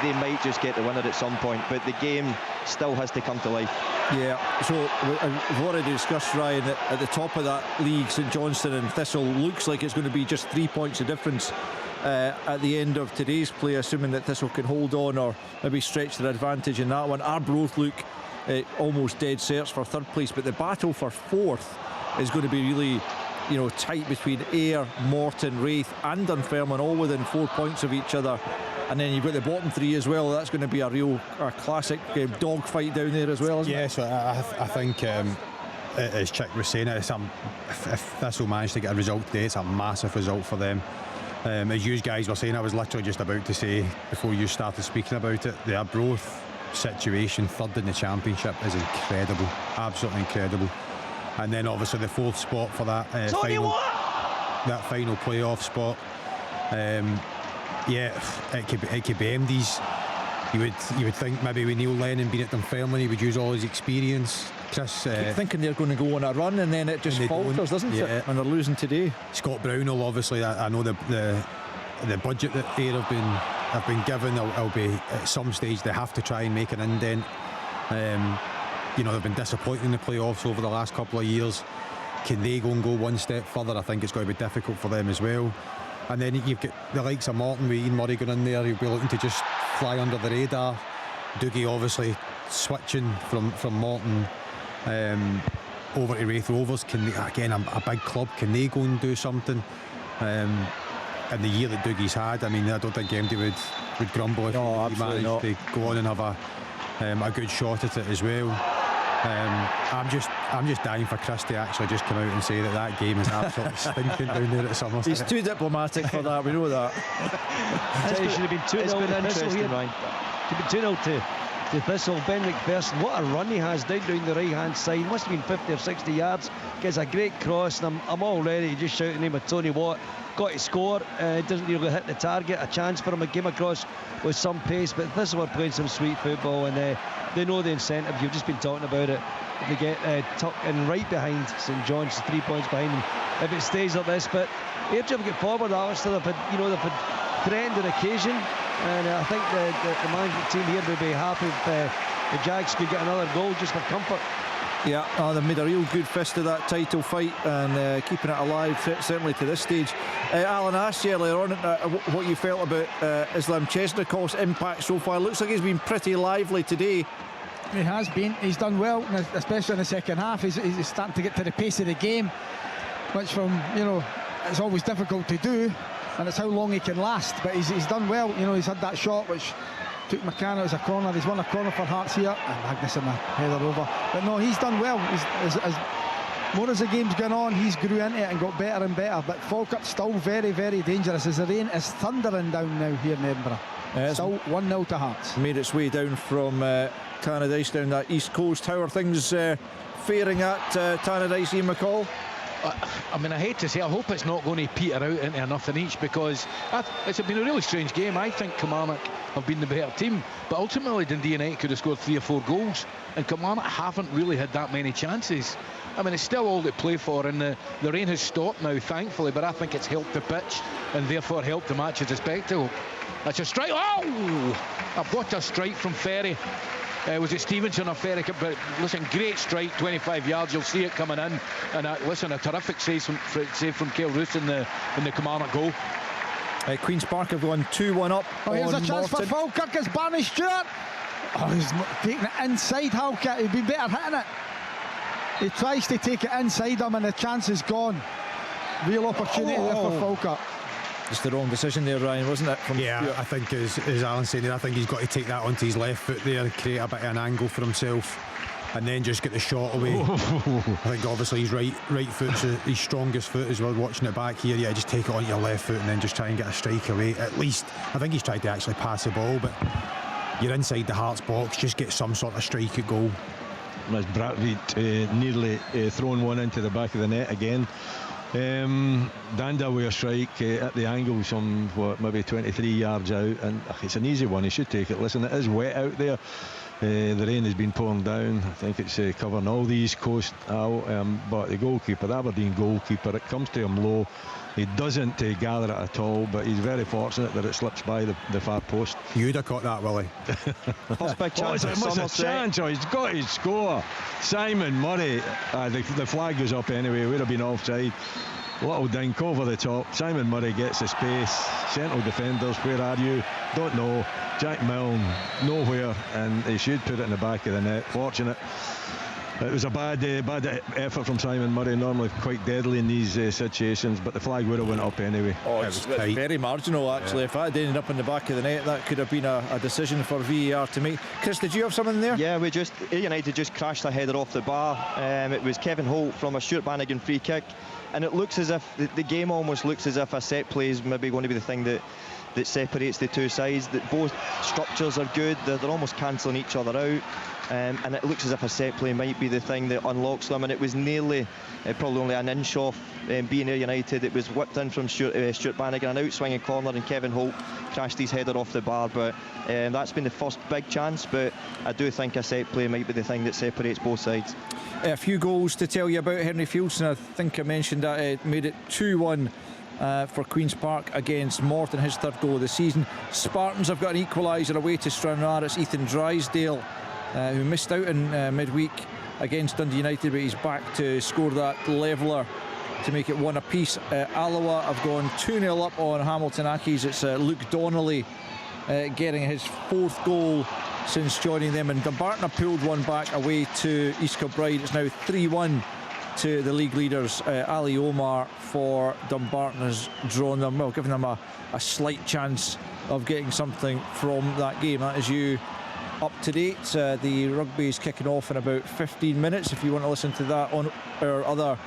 S4: they might just get the winner at some point, but the game still has to come to life.
S3: Yeah, so we've already discussed, Ryan, that at the top of that league, St Johnstone and Thistle looks like it's going to be just 3 points of difference at the end of today's play, assuming that Thistle can hold on or maybe stretch their advantage in that one. Arbroath look almost dead certs for third place, but the battle for fourth is going to be really, tight between Ayr, Morton, Raith and Dunfermline, all within 4 points of each other. And then you've got the bottom three as well. That's going to be a real classic dogfight down there as well, isn't it?
S6: So I think, as Chick was saying, if Thistle manage to get a result today, it's a massive result for them. As you guys were saying, I was literally just about to say before you started speaking about it, the Arbroath situation, third in the Championship, is incredible, absolutely incredible. And then obviously the fourth spot for that final playoff spot. It could be MD's. You would think maybe with Neil Lennon being at Dunfermline, he would use all his experience. Chris,
S3: keep thinking they're going to go on a run, and then it just falters, doesn't it? And they're losing today.
S6: Scott Brown will obviously, I know the budget that they have been given will be at some stage they have to try and make an indent. They've been disappointing in the playoffs over the last couple of years. Can they go one step further? I think it's going to be difficult for them as well. And then you've got the likes of Morton with Ian Murray going in there. He'll be looking to just fly under the radar. Dougie obviously switching from Morton over to Raith Rovers. Can they, again, a big club, can they go and do something? In the year that Dougie's had, I mean, I don't think MD would grumble if he managed to go on and have a good shot at it as well. I'm just dying for Chris to actually just come out and say that game is absolutely stinking down there at Somerset.
S3: He's too diplomatic for that, we know that.
S5: It should have been 2-0 to Thistle here. Should have been 2-0 to Thistle. Ben McPherson, what a run he has down the right hand side, must have been 50 or 60 yards, gets a great cross, and I'm already just shouting the name of Tony Watt. Got to score, doesn't really hit the target. A chance for him, came across with some pace, but Thistle are playing some sweet football, and they know the incentive. You've just been talking about it. They get tucked in right behind St John's, 3 points behind them if it stays like this. But Airdrie get forward, Alistair. They've had threatened an occasion, and I think the management team here would be happy if the Jags could get another goal just for comfort.
S3: Yeah, they've made a real good fist of that title fight and keeping it alive, certainly to this stage. Alan, I asked you earlier on what you felt about Islam Chesnikov's impact so far. Looks like he's been pretty lively today.
S7: He has been. He's done well, especially in the second half. He's starting to get to the pace of the game, which it's always difficult to do, and it's how long he can last. But he's done well. He's had that shot which took McCann as a corner. He's won a corner for Hearts here, and Magnuson a header over. But no, he's done well. As more as the game's gone on, he's grew into it and got better and better. But Falkirk's still very, very dangerous as the rain is thundering down now here in Edinburgh. Still 1-0 to Hearts.
S3: Made its way down from Tannadice down that east coast. How are things faring at Tannadice, Ian McCall?
S9: I mean, I hate to say, I hope it's not going to peter out into a nothing each, because it's been a really strange game. I think Kilmarnock have been the better team, but ultimately Dundee United could have scored 3 or 4 goals, and Kilmarnock haven't really had that many chances. I mean, it's still all to play for, and the rain has stopped now, thankfully, but I think it's helped the pitch and therefore helped the match as a spectacle. That's a strike. Oh! What a strike from Ferry. Was it Stevenson or Ferry? But listen, great strike, 25 yards. You'll see it coming in. And listen, a terrific save from Cale Roos in the Kilmarnock goal.
S3: Queen's Park have gone 2-1 up.
S7: Here's a chance
S3: Morton.
S7: for Falkirk as Barney Stewart. He's taking it inside Halkett. He'd be better hitting it. He tries to take it inside him, and the chance is gone. Real opportunity there for Falkirk.
S3: Just the wrong decision there, Ryan, wasn't it?
S6: I think as Alan said, I think he's got to take that onto his left foot there and create a bit of an angle for himself, and then just get the shot away. I think obviously his right foot's his strongest foot as well. Watching it back here, just take it on your left foot and then just try and get a strike away. At least I think he's tried to actually pass the ball, but you're inside the Hearts box, just get some sort of strike at goal.
S8: As Bradley nearly thrown one into the back of the net again. Danda with a strike at the angle, some maybe 23 yards out, and it's an easy one. He should take it. Listen, it is wet out there. The rain has been pouring down. I think it's covering all the east coast out, but the goalkeeper, the Aberdeen goalkeeper, it comes to him low. He doesn't gather it at all, but he's very fortunate that it slips by the far post.
S6: You'd have caught that, Willie.
S4: First big chance.
S8: He's got his score. Simon Murray, the flag goes up anyway. Would have been offside. Little dink over the top. Simon Murray gets the space. Central defenders, where are you? Don't know. Jack Milne, nowhere, and he should put it in the back of the net. Fortunate. It was a bad effort from Simon Murray, normally quite deadly in these situations, but the flag would have went up anyway.
S3: It's very marginal, actually. If that had ended up in the back of the net, that could have been a decision for VAR to make. Chris, did you have something there?
S4: Yeah, United just crashed a header off the bar. It was Kevin Holt from a Stuart Bannigan free kick, and it looks as if the game almost looks as if a set play is maybe going to be the thing that separates the two sides. That both structures are good, they're almost cancelling each other out. And it looks as if a set play might be the thing that unlocks them, and it was nearly probably only an inch off being Ayr United. It was whipped in from Stuart Bannigan, an out-swinging corner, and Kevin Holt crashed his header off the bar. But that's been the first big chance, but I do think a set play might be the thing that separates both sides.
S3: A few goals to tell you about Henry Fieldson. I think I mentioned that it made it 2-1 for Queen's Park against Morton, his third goal of the season. Spartans have got an equaliser away to Stranraer. It's Ethan Drysdale who missed out in midweek against Dundee United, but he's back to score that leveller to make it 1 apiece. Alloa have gone 2-0 up on Hamilton Accies. It's Luke Donnelly getting his 4th goal since joining them, and Dumbarton have pulled one back away to East Kilbride. It's now 3-1 to the league leaders. Ali Omar for Dumbarton has drawn them, well, giving them a slight chance of getting something from that game. That is you up to date. The rugby is kicking off in about 15 minutes if you want to listen to that on our other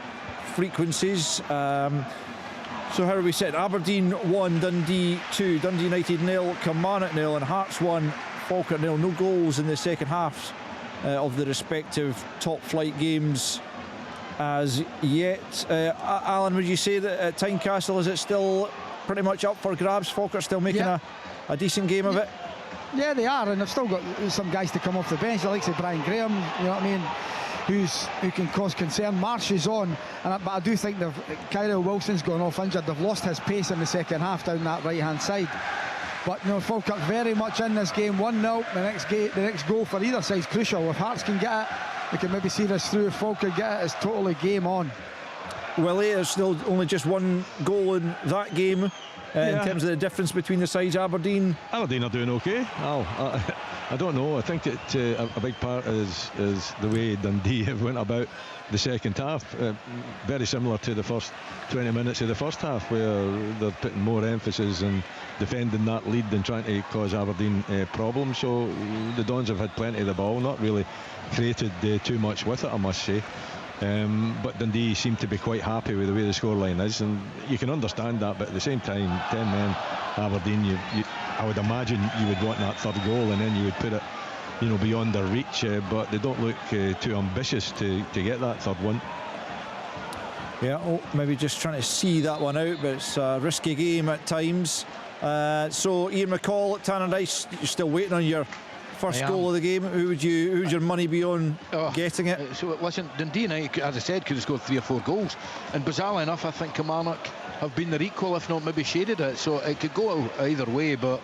S3: frequencies. So how are we set? Aberdeen 1, Dundee 2, Dundee United 0, Kilmarnock 0, and Hearts 1, Falkirk 0. No goals in the second half of the respective top flight games as yet. Alan, would you say that at Tynecastle is it still pretty much up for grabs? Falkirk still making a decent game of it?
S7: Yeah, they are, and they've still got some guys to come off the bench, the likes of Brian Graham, you know what I mean, who can cause concern. Marsh is on, but I do think Kyril Wilson's gone off injured. They've lost his pace in the second half down that right hand side. But Falkirk very much in this game. 1-0. The next goal for either side is crucial. If Hearts can get it, we can maybe see this through if Falk could get it. It's totally game on.
S3: Well, there's still only just one goal in that game. In terms of the difference between the sides. Aberdeen
S8: are doing okay. I don't know. I think that a big part is the way Dundee have went about the second half. Very similar to the first 20 minutes of the first half, where they're putting more emphasis on defending that lead than trying to cause Aberdeen problems. So the Dons have had plenty of the ball, not really created too much with it, I must say. But Dundee seem to be quite happy with the way the scoreline is, and you can understand that. But at the same time, 10 men Aberdeen, I would imagine you would want that third goal, and then you would put it, beyond their reach. But they don't look too ambitious to get that third one.
S3: Yeah, maybe just trying to see that one out, but it's a risky game at times. So Ian McCall at Tannadice, you're still waiting on your first goal of the game. Who'd your money be on getting it?
S9: So listen, Dundee United, as I said, could have scored 3 or 4 goals, and bizarrely enough, I think Kilmarnock have been their equal, if not maybe shaded it. So it could go either way, but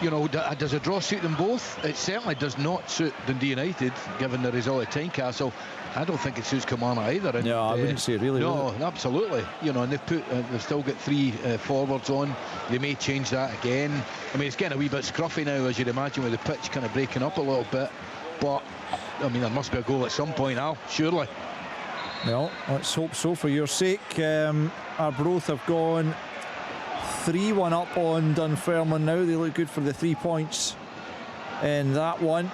S9: does a draw suit them both? It certainly does not suit Dundee United, given the result at Tynecastle. I don't think it suits Kilmarnock either. And,
S3: I wouldn't say it really.
S9: No, absolutely. And they've still got 3 forwards on. They may change that again. I mean, it's getting a wee bit scruffy now, as you'd imagine, with the pitch kind of breaking up a little bit. But I mean, there must be a goal at some point, Al. Surely.
S3: Well, let's hope so for your sake. Arbroath have gone 3-1 up on Dunfermline now. They look good for the 3 points in that one.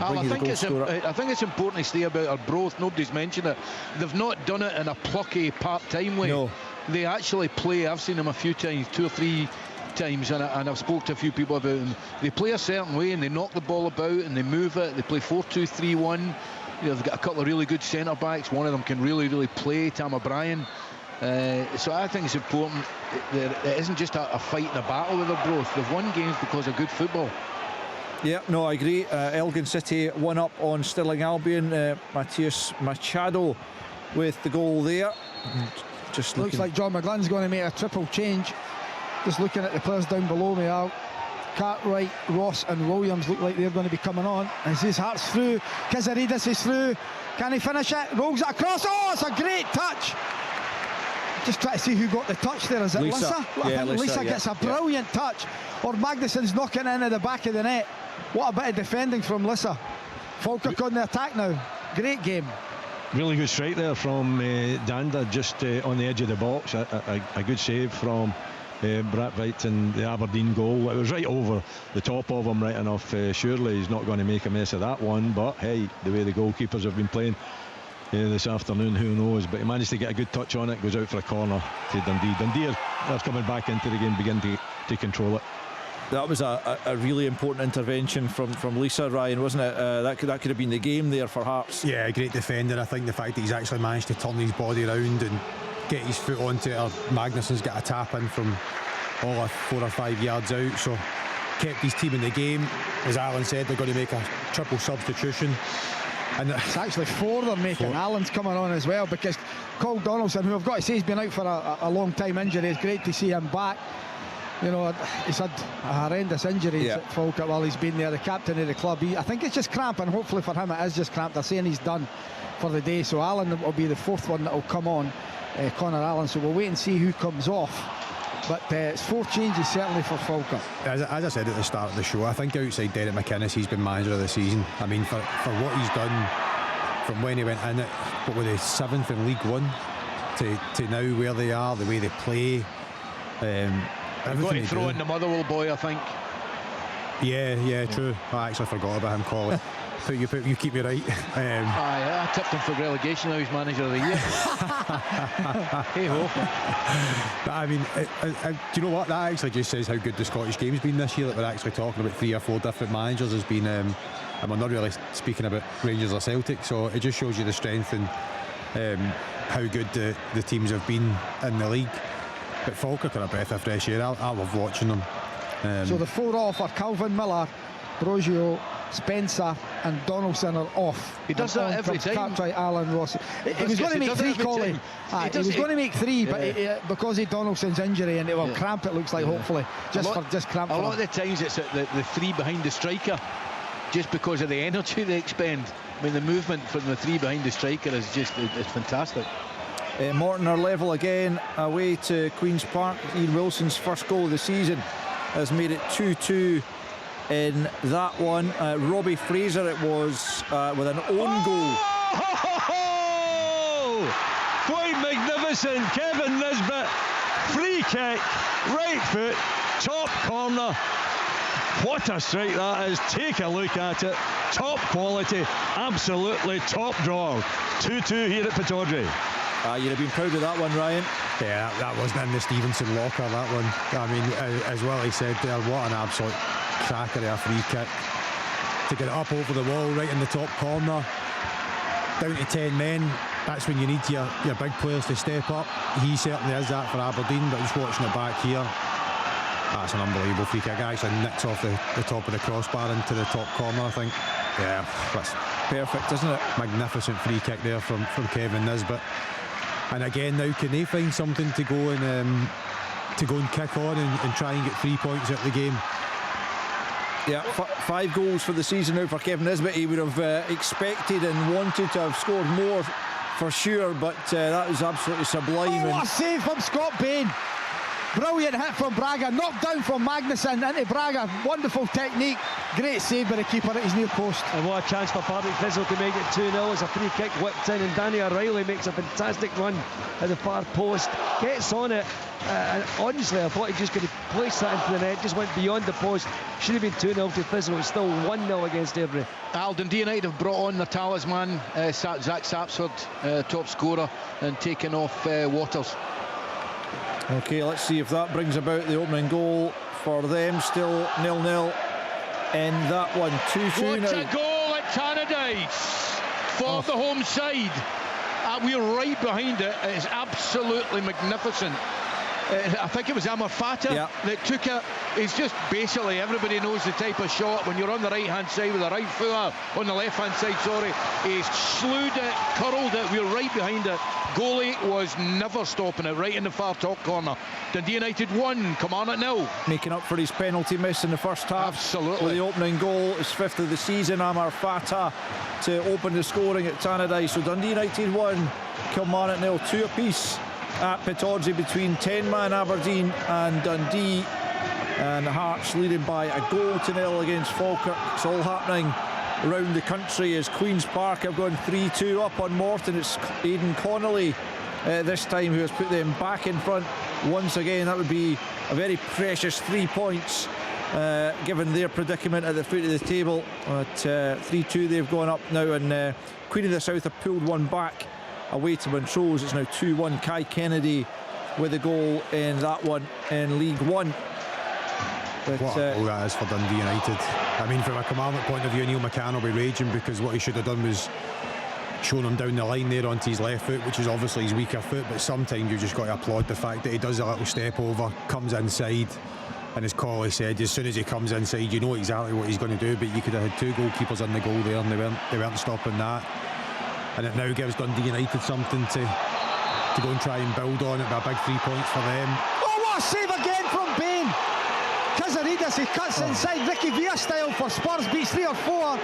S9: I think it's important to say about Arbroath. Nobody's mentioned it. They've not done it in a plucky part-time way.
S3: No.
S9: They actually play. I've seen them a few times, 2 or 3 times, and I've spoke to a few people about them. They play a certain way, and they knock the ball about, and they move it. They play 4-2-3-1. They've got a couple of really good centre backs. One of them can really play, Tam O'Brien. So I think it's important that it isn't just a fight and a battle with Arbroath. They've won games because of good football.
S3: Yeah, no, I agree. Elgin City 1 up on Stirling Albion. Matthias Machado with the goal there. Just
S7: looks like John McGlynn's going to make a triple change. Just looking at the players down below me, Cartwright, Ross and Williams look like they're going to be coming on. As his heart's through, Kizaridis is through. Can he finish it? Rolls it across. Oh, it's a great touch. Just try to see who got the touch there. Is it Lissa?
S3: Yeah,
S7: I think Lissa gets a brilliant touch. Or Magnuson's knocking it into the back of the net. What a bit of defending from Lissa. Falkirk on the attack now. Great game.
S8: Really good strike there from Danda, just on the edge of the box. A good save from Brathwaite, and the Aberdeen goal. It was right over the top of him, right enough. Surely he's not going to make a mess of that one, but hey, the way the goalkeepers have been playing this afternoon, who knows. But he managed to get a good touch on it. Goes out for a corner to Dundee. Dundee are coming back into the game, begin to control it.
S3: That was a really important intervention from Lisa, Ryan, wasn't it? That could have been the game there for Hearts.
S6: Yeah, great defender. I think the fact that he's actually managed to turn his body around and get his foot onto it. Magnuson's got a tap in from all 4 or 5 yards out, so kept his team in the game. As Alan said, they're going to make a triple substitution, and it's
S7: actually 4 they're making. Alan's coming on as well, because Cole Donaldson, who I've got to say has been out for a long time injury, it's great to see him back. He's had a horrendous injuries at Falkirk while he's been there, the captain of the club. I think it's just cramp, and hopefully for him it is just cramp. They're saying he's done for the day, so Allen will be the 4th one that will come on, Connor Allen. So we'll wait and see who comes off. But it's 4 changes certainly for Falkirk.
S6: As I said at the start of the show, I think outside Derek McInnes, he's been manager of the season. I mean, for what he's done from when he went in it, but with the 7th in League One to now where they are, the way they play.
S9: I've got to throw in the Motherwell boy, I think.
S6: Yeah, true. I actually forgot about him, Colin. You keep me right.
S9: I tipped him for relegation. Now he's manager of the year. Hey ho.
S6: But I mean, do you know what? That actually just says how good the Scottish game's been this year. That we're actually talking about 3 or 4 different managers has been. And we're not really speaking about Rangers or Celtic. So it just shows you the strength and how good the teams have been in the league. But Falkirk are a breath of fresh air. I love watching them.
S7: So the 4 off are Calvin Miller, Brogio, Spencer and Donaldson are off.
S9: He does that every time.
S7: Cartwright, Alan, Ross. He was going to make 3, Colin. He was going to make 3, but because of Donaldson's injury, and it will cramp, it looks like, hopefully. Just cramp.
S9: A lot of the times it's the 3 behind the striker. just because of the energy they expend. I mean, the movement from the three behind the striker is just it's fantastic.
S3: Morton are level again away to Queen's Park. Ian Wilson's first goal of the season has made it 2-2 in that one. Robbie Fraser it was with an own goal.
S8: Quite magnificent. Kevin Nisbet, free kick, right foot, top corner. What a strike that is. Take a look at it. Top quality, absolutely top draw. 2-2 here at Pittodrie.
S3: You'd have been proud of that one, Ryan.
S6: Yeah, that wasn't in the Stevenson locker, that one. I mean, as well he said there, what an absolute cracker of a free kick. To get it up over the wall, right in the top corner, down to 10 men, that's when you need your big players to step up. He certainly is that for Aberdeen, but just watching it back here, that's an unbelievable free kick. Actually nicked off the top of the crossbar into the top corner, I think. Yeah, that's
S3: perfect, isn't it?
S6: Magnificent free kick there from Kevin Nisbet. And again, now can they find something to go and kick on and try and get 3 points out of the game?
S3: Yeah, 5 goals for the season now for Kevin Nisbet. He would have expected and wanted to have scored more for sure, but that was absolutely sublime.
S7: What a save from Scott Bain. Brilliant hit from Braga, knocked down from Magnuson into Braga. Wonderful technique, great save by the keeper at his near post.
S5: And what a chance for Partick Thistle to make it 2-0 as a free kick whipped in, and Danny O'Reilly makes a fantastic run at the far post, gets on it, and honestly I thought he just could have placed that into the net, just went beyond the post. Should have been 2-0 to Thistle. It's still 1-0 against Avery.
S9: Dundee United have brought on their talisman, Zach Sapsford, top scorer, and taken off Waters.
S3: Okay, let's see if that brings about the opening goal for them. Still 0-0 in that one. 2-2 now.
S9: What a goal at Tannadice for the home side. We're right behind it. It's absolutely magnificent. I think it was Amar Fata that took it. It's just basically, everybody knows the type of shot. When you're on the right hand side with the right foot on the left hand side, he's slewed it, curled it. We're right behind it. Goalie was never stopping it, right in the far top corner. Dundee United 1, Kilmarnock 0.
S3: Making up for his penalty miss in the first half.
S9: Absolutely.
S3: With the opening goal, his 5th of the season, Amar Fata to open the scoring at Tannadice. So Dundee United 1, Kilmarnock 0, 2 apiece at Pittodrie between 10-man Aberdeen and Dundee, and Hearts leading by a goal to 0 against Falkirk. It's all happening around the country as Queen's Park have gone 3-2 up on Morton. It's Aidan Connolly this time who has put them back in front once again. That would be a very precious 3 points given their predicament at the foot of the table. At 3-2 they've gone up now, and Queen of the South have pulled one back away to Montrose. It's now 2-1. Kai Kennedy with a goal in that one in League One. But,
S6: what a goal that is for Dundee United. I mean, from a Kilmarnock point of view, Neil McCann will be raging, because what he should have done was shown him down the line there onto his left foot, which is obviously his weaker foot. But sometimes you've just got to applaud the fact that he does a little step over, comes inside, and as Colley said, as soon as he comes inside, you know exactly what he's going to do. But you could have had 2 goalkeepers in the goal there, and they weren't stopping that. And it now gives Dundee United something to go and try and build on. It'll be a big 3 points for them.
S7: Oh, what a save again from Bain. Kazaridis, he cuts inside, Ricky Villa style for Spurs, beats 3 or 4,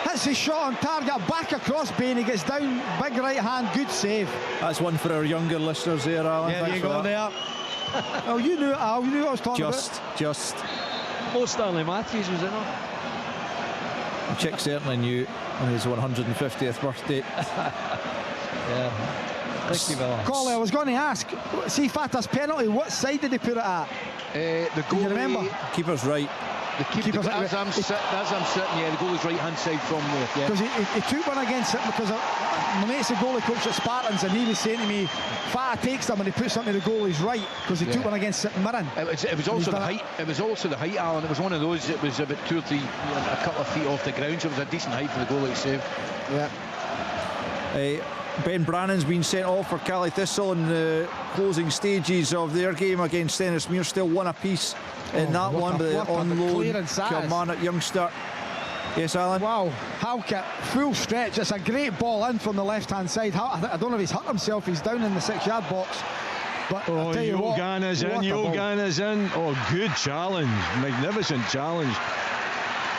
S7: hits his shot on target, back across Bain, he gets down, big right hand, good save.
S3: That's one for our younger listeners there, Alan.
S7: Yeah, there you go there. Oh, you knew it, Al, you knew what I was talking about.
S3: Just.
S5: Oh, Stanley Matthews, was it not?
S3: The chick certainly knew on his 150th birthday.
S5: Yeah.
S7: Collie, I was going to ask, see Fata's penalty, what side did he put it at?
S9: The goalie,
S7: you remember?
S3: Keeper's right.
S9: The keeper's right. As I'm sitting, yeah, the goalie's right hand side from there.
S7: Because he took one against it, because my mate's the goalie coach at Spartans, and he was saying to me, Fata takes them and he puts something to the goalie's right, because he took one against St Mirren.
S9: It was also the height. It was also the height, Alan. It was one of those. It was about 2 or 3, a couple of feet off the ground, so it was a decent height for the goalie to save.
S7: Yeah.
S3: Ben Brannan's been sent off for Cali Thistle in the closing stages of their game against Stennismuir. Still 1 apiece in that one, but on loan Kilmarnock youngster. Yes, Alan?
S7: Wow, Halkett, full stretch. It's a great ball in from the left-hand side. I don't know if he's hurt himself. He's down in the 6-yard box. But I'll tell you what,
S8: Yogan is in. Oh, good challenge. Magnificent challenge.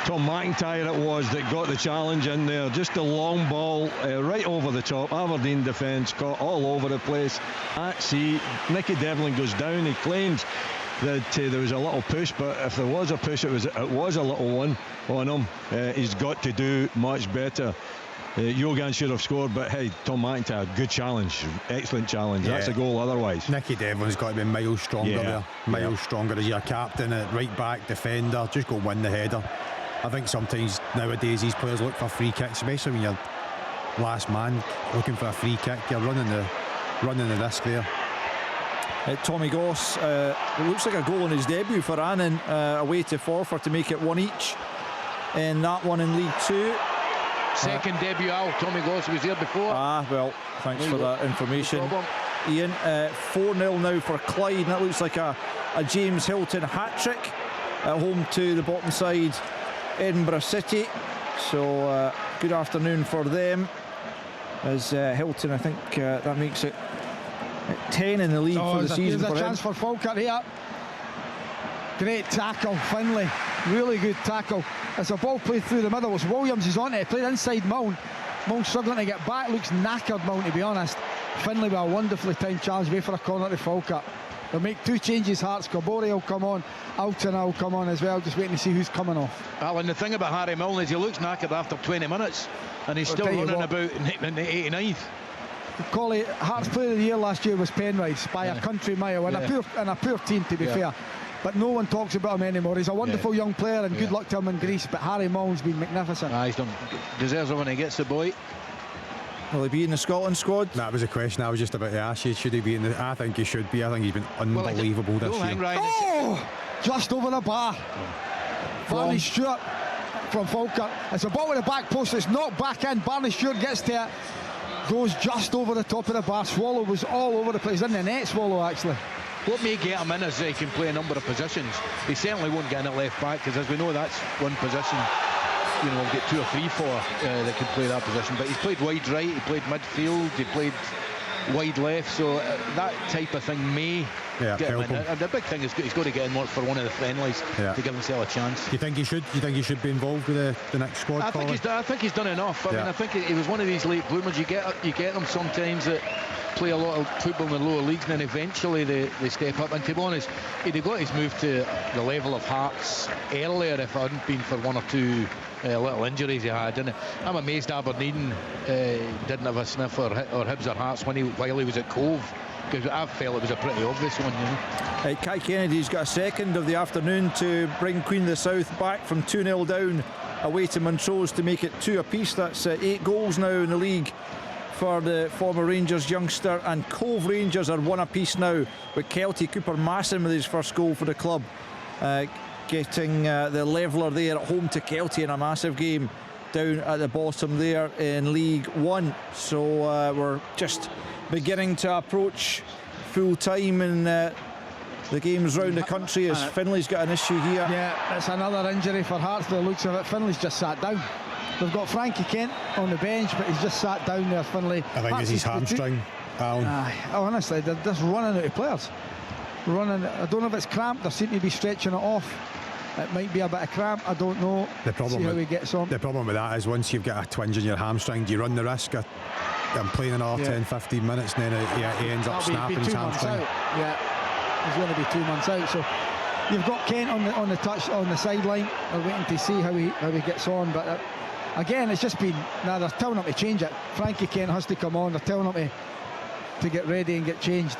S8: Tom McIntyre it was that got the challenge in there. Just a long ball right over the top. Aberdeen defence caught all over the place at sea. Nicky Devlin goes down. He claims that there was a little push, but if there was a push, it was a little one on him. He's got to do much better. Yogan should have scored, but hey, Tom McIntyre, good challenge, excellent challenge. That's a goal otherwise.
S6: Nicky Devlin's got to be miles stronger there. Miles stronger as your captain at right back, defender. Just go win the header. I think sometimes nowadays these players look for free kicks, especially when you're last man looking for a free kick. You're running the risk there.
S3: Tommy Goss, it looks like a goal in his debut for Annan, away to Forfar to make it 1 each in that one in League Two.
S9: Second debut, Al. Tommy Goss was here before.
S3: Well, thanks for that information, Ian. 4-0 now for Clyde, and that looks like a James Hilton hat-trick at home to the bottom side Edinburgh City. So good afternoon for them, as Hilton, I think that makes it 10 in the league for the season.
S7: There's a chance for Falkirk here. Great tackle, Finlay. Really good tackle. It's a ball played through the middle. It's Williams is on it. Played inside Milne. Milne struggling to get back. Looks knackered, Milne, to be honest. Finlay with a wonderfully timed challenge. Wait for a corner to Falkirk. They'll make 2 changes. Hearts. Kabore will come on. Alton will come on as well. Just waiting to see who's coming off.
S9: Alan, the thing about Harry Milne is he looks knackered after 20 minutes and he's still running about in the 89th.
S7: Collie, Hearts Player of the Year last year was Penrice by a country mile, and a poor team, to be fair. But no one talks about him anymore. He's a wonderful young player, and good luck to him in Greece. But Harry Milne's been magnificent.
S9: He's done, deserves it when he gets the boy.
S3: Will he be in the Scotland squad?
S6: That was a question I was just about to ask you. Should he be in the? I think he should be. I think he's been unbelievable this year.
S7: Just over the bar. Barney Stewart from Falkirk. It's a ball with the back post. It's not back in. Barney Stewart gets to it. Goes just over the top of the bar. Swallow was all over the place. In the net, Swallow, actually.
S9: What may get him in is he can play a number of positions. He certainly won't get in at left back, because as we know, that's one position we'll get 2 or 3 for that can play that position. But he's played wide right, he played midfield, he played wide left, so that type of thing may get him in. And the big thing is he's got to get in for one of the friendlies to give himself a chance.
S6: You think he should? You think he should be involved with the next squad?
S9: I think he's done enough. I mean, I think he was one of these late bloomers. You get them sometimes that play a lot of football in the lower leagues, and then eventually they step up. And to be honest, he'd have got his move to the level of Hearts earlier if it hadn't been for 1 or 2 little injuries he had. And I'm amazed Aberdeen didn't have a sniff, or Hibs or Hearts while he was at Cove, because I felt it was a pretty obvious one.
S3: Kai Kennedy's got a second of the afternoon to bring Queen of the South back from 2-0 down away to Montrose to make it 2 apiece. That's 8 goals now in the league for the former Rangers youngster, and Cove Rangers are 1 apiece now, with Kelty Cooper Masson with his first goal for the club, getting the leveller there at home to Kelty in a massive game down at the bottom there in League One. So we're just beginning to approach full time in the games round the country, as Finlay's got an issue here.
S7: Yeah, it's another injury for Hearts by the looks of it. Finlay's just sat down. They've got Frankie Kent on the bench, but he's just sat down there, Finlay.
S6: I think it's his hamstring, Alan.
S7: Honestly, they're just running out of players. I don't know if it's cramped. They seem to be stretching it off. It might be a bit of cramp, I don't know. See how he gets on.
S6: The problem with that is once you've got a twinge in your hamstring, do you run the risk of playing another 10-15 minutes, and then he ends up snapping his hamstring?
S7: He's going to be 2 months out. So you've got Kent on the touch on the sideline. They're waiting to see how he gets on. But again, it's just been they're telling him to change it. Frankie Kent has to come on. They're telling him to get ready and get changed.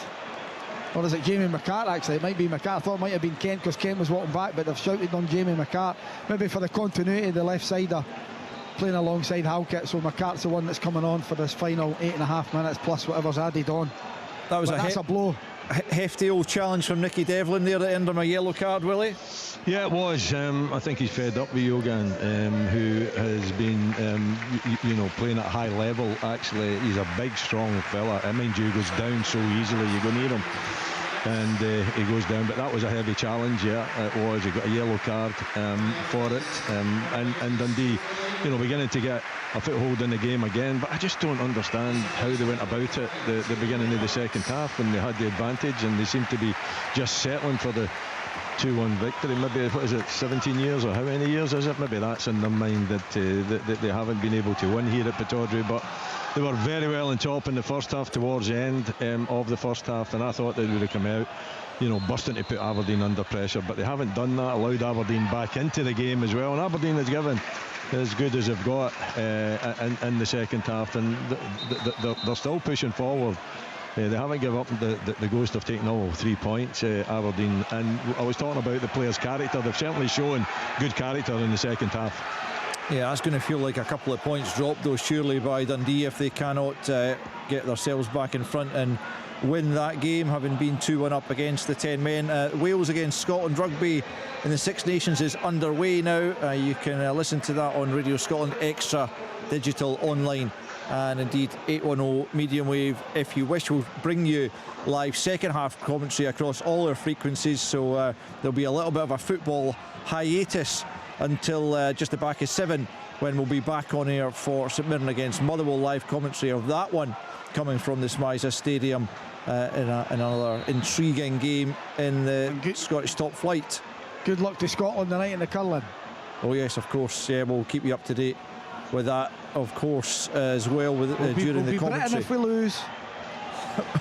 S7: Or is it Jamie McCart, actually? It might be McCart. I thought it might have been Kent, because Kent was walking back, but they've shouted on Jamie McCart. Maybe for the continuity of the left sider playing alongside Halkett. So McCart's the one that's coming on for this final 8.5 minutes plus whatever's added on. That's a blow.
S3: Hefty old challenge from Nicky Devlin there that ended on a yellow card, Willie.
S8: Yeah, it was. I think he's fed up with Yogan, who has been, playing at high level. Actually, he's a big, strong fella. I mean, he goes down so easily. You go near him, and he goes down. But that was a heavy challenge. Yeah, it was. He got a yellow card for it, and Dundee, beginning to get a foothold in the game again. But I just don't understand how they went about it the beginning of the second half when they had the advantage, and they seemed to be just settling for the 2-1 victory. Maybe, what is it, 17 years or how many years is it? Maybe that's in their mind that they haven't been able to win here at Pittodrie, but they were very well on top in the first half, towards the end of the first half, and I thought they would have come out, you know, bursting to put Aberdeen under pressure, but they haven't done that, allowed Aberdeen back into the game as well, and Aberdeen has given as good as they've got in the second half, and they're still pushing forward. They haven't given up the ghost of taking all 3 points, Aberdeen, and I was talking about the players' character. They've certainly shown good character in the second half.
S3: Yeah, that's going to feel like a couple of points dropped though, surely, by Dundee if they cannot get themselves back in front and win that game, having been 2-1 up against the 10 men. Wales against Scotland rugby in the Six Nations is underway now. You can listen to that on Radio Scotland Extra Digital Online, and indeed 810 medium wave if you wish. We'll bring you live second half commentary across all our frequencies, so there'll be a little bit of a football hiatus until just the back of 7, when we'll be back on air for St Mirren against Motherwell. Live commentary of that one coming from the Smythe Stadium in another intriguing game in the Scottish top flight.
S7: Good luck to Scotland tonight in the curling.
S3: Oh yes, of course. Yeah, we'll keep you up to date with that, of course, as well with during the commentary.
S7: Britain if we lose.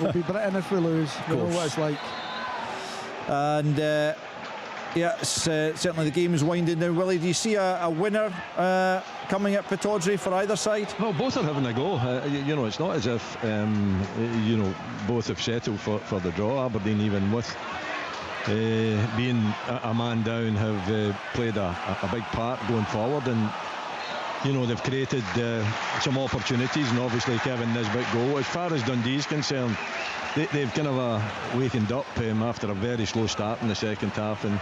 S7: We'll be Britain if we lose. We know what it's like.
S3: And yeah, certainly the game is winding down. Willie, do you see a winner coming at Pittodrie for either side?
S8: Well, both are having a go. You know, it's not as if you know, both have settled for the draw. Aberdeen, even with being a man down, have played a big part going forward, and you know, they've created some opportunities, and obviously Kevin Nisbet goal. As far as Dundee is concerned, they've kind of wakened up after a very slow start in the second half, and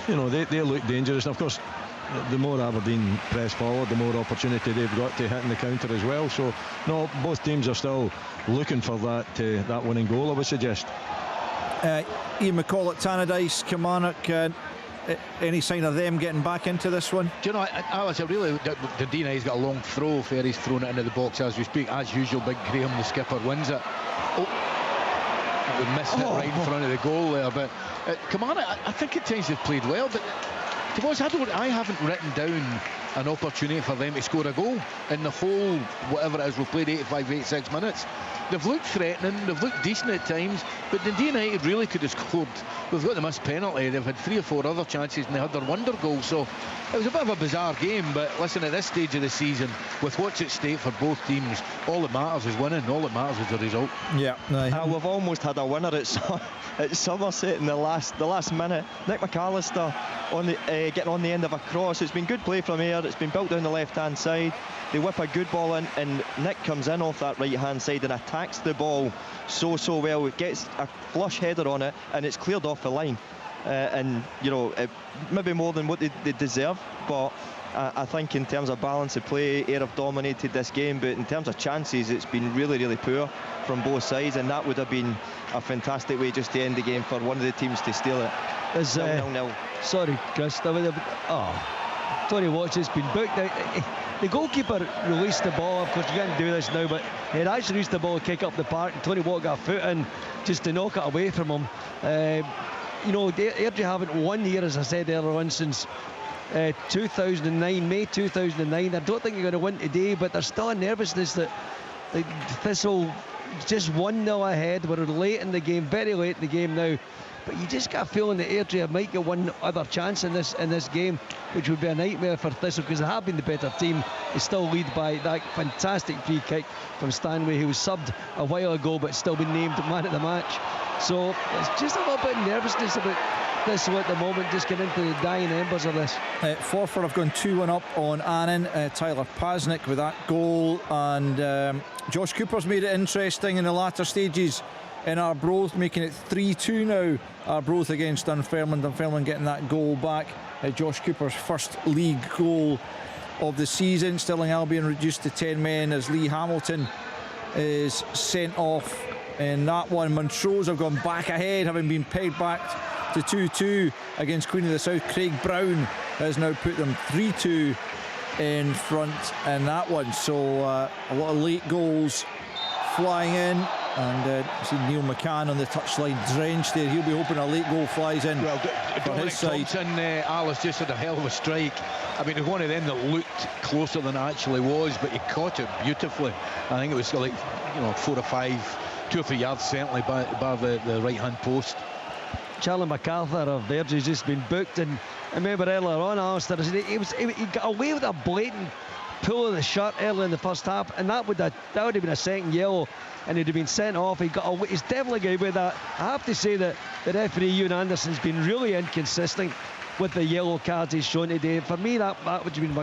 S8: you know, they look dangerous. And of course, the more Aberdeen press forward, the more opportunity they've got to hit in the counter as well. So no, both teams are still looking for that winning goal, I would suggest.
S3: Ian McCall at Tannadice, Kilmarnock, any sign of them getting back into this one?
S9: Do you know, Alice, Dundee United's got a long throw. Ferry's thrown it into the box as we speak. As usual, Big Graham, the skipper, wins it. We missed it right in front of the goal there. But Kilmarnock, I think at times they've played well, but to be honest, I haven't written down an opportunity for them to score a goal in the whole, whatever it is, we've played 85, 86 minutes. They've looked threatening, they've looked decent at times, but Dundee United really could have scored. We've got the missed penalty, they've had 3 or 4 other chances, and they had their wonder goal. So it was a bit of a bizarre game, but listen, at this stage of the season, with what's at stake for both teams, all that matters is winning, all that matters is the result.
S3: Yeah,
S4: we've almost had a winner at Somerset in the last minute. Nick McAllister on the getting on the end of a cross. It's been good play from here. It's been built down the left hand side. They whip a good ball in, and Nick comes in off that right hand side and attacks the ball so well. It gets a flush header on it, and it's cleared off the line. And you know, maybe more than what they deserve, but I think in terms of balance of play, Ayr have dominated this game, but in terms of chances, it's been really poor from both sides, and that would have been a fantastic way just to end the game for one of the teams to steal it. 0-0.
S5: Sorry, Chris. Tony Watts has been booked out. The goalkeeper released the ball. Of course, you can't do this now, but he had actually released the ball, kick up the park, and Tony Watt got a foot in just to knock it away from him. You know, Airdrie haven't won here, as I said earlier on, since 2009, May 2009. I don't think you're going to win today, but there's still a nervousness that the Thistle just 1-0 ahead. We're late in the game, very late in the game now. But you just got a feeling that Airdrie might get one other chance in this game, which would be a nightmare for Thistle, because they have been the better team. They still lead by that fantastic free kick from Stanley, who was subbed a while ago but still been named man of the match. So it's just a little bit of nervousness about Thistle at the moment, just getting into the dying embers of this.
S3: Forfar have gone 2-1 up on Annan. Tyler Pasnick with that goal, and Josh Cooper's made it interesting in the latter stages in Arbroath, making it 3-2 now. Arbroath against Dunfermline. Dunfermline getting that goal back. Josh Cooper's first league goal of the season. Stirling Albion reduced to 10 men as Lee Hamilton is sent off in that one. Montrose have gone back ahead, having been pegged back to 2-2 against Queen of the South. Craig Brown has now put them 3-2 in front in that one. So a lot of late goals flying in. And see Neil McCann on the touchline, drenched there. He'll be hoping a late goal flies in.
S9: Well,
S3: for
S9: Dominic
S3: his side.
S9: Thompson, Alice just had a hell of a strike. I mean, it was one of them that looked closer than it actually was, but he caught it beautifully. I think it was like 4 or 5, 2 or 3 yards certainly by the right hand post.
S5: Charlie MacArthur of theirs has just been booked, and I remember earlier on, Alistair, he got away with a blatant pull of the shirt early in the first half, and that would have been a second yellow, and he'd have been sent off. He got away. He's definitely got away with that. I have to say that the referee Ewan Anderson's been really inconsistent with the yellow cards he's shown today. For me, that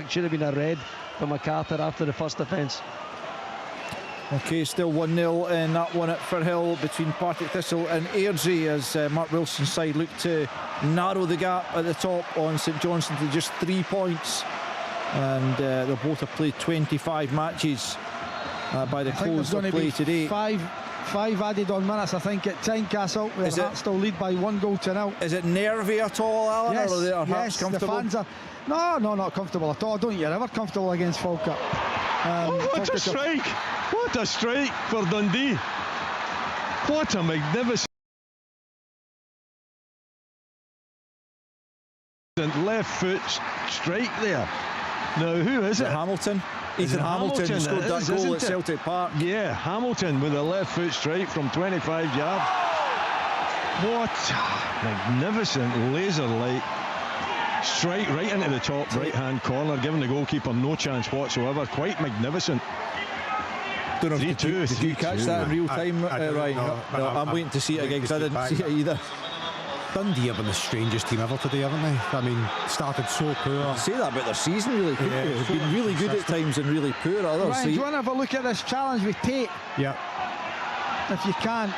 S5: should have been a red for MacArthur after the first offence.
S3: Okay, still 1-0 in that one at Firhill between Partick Thistle and Airdrie, as Mark Wilson's side look to narrow the gap at the top on St Johnstone to just 3 points. And they both have played 25 matches by the close of play today.
S7: Five added on minutes, I think, at Tynecastle, where Hearts still lead by 1-0.
S3: Is it nervy at all, Alan?
S7: Yes,
S3: or are Hearts comfortable?
S7: The fans are. No, not comfortable at all. I don't think you're ever comfortable against Falkirk.
S8: What a strike! What a strike for Dundee! What a magnificent left foot strike there. Now, who is it?
S3: Hamilton. Ethan Hamilton scored that goal at Celtic Park.
S8: Yeah, Hamilton with a left foot strike from 25 yards. What magnificent laser-like strike right into the top right-hand corner, giving the goalkeeper no chance whatsoever. Quite magnificent.
S3: Don't know if did you catch that in real time, Ryan? No, I'm waiting to see it again because I didn't see it either.
S6: Dundee have been the strangest team ever today, haven't they? I mean, started so poor.
S3: I say that about their season, really. Yeah, they've been really good at times and really poor at others.
S7: Ryan, do you want to have a look at this challenge with Tate?
S6: Yeah.
S7: If you can,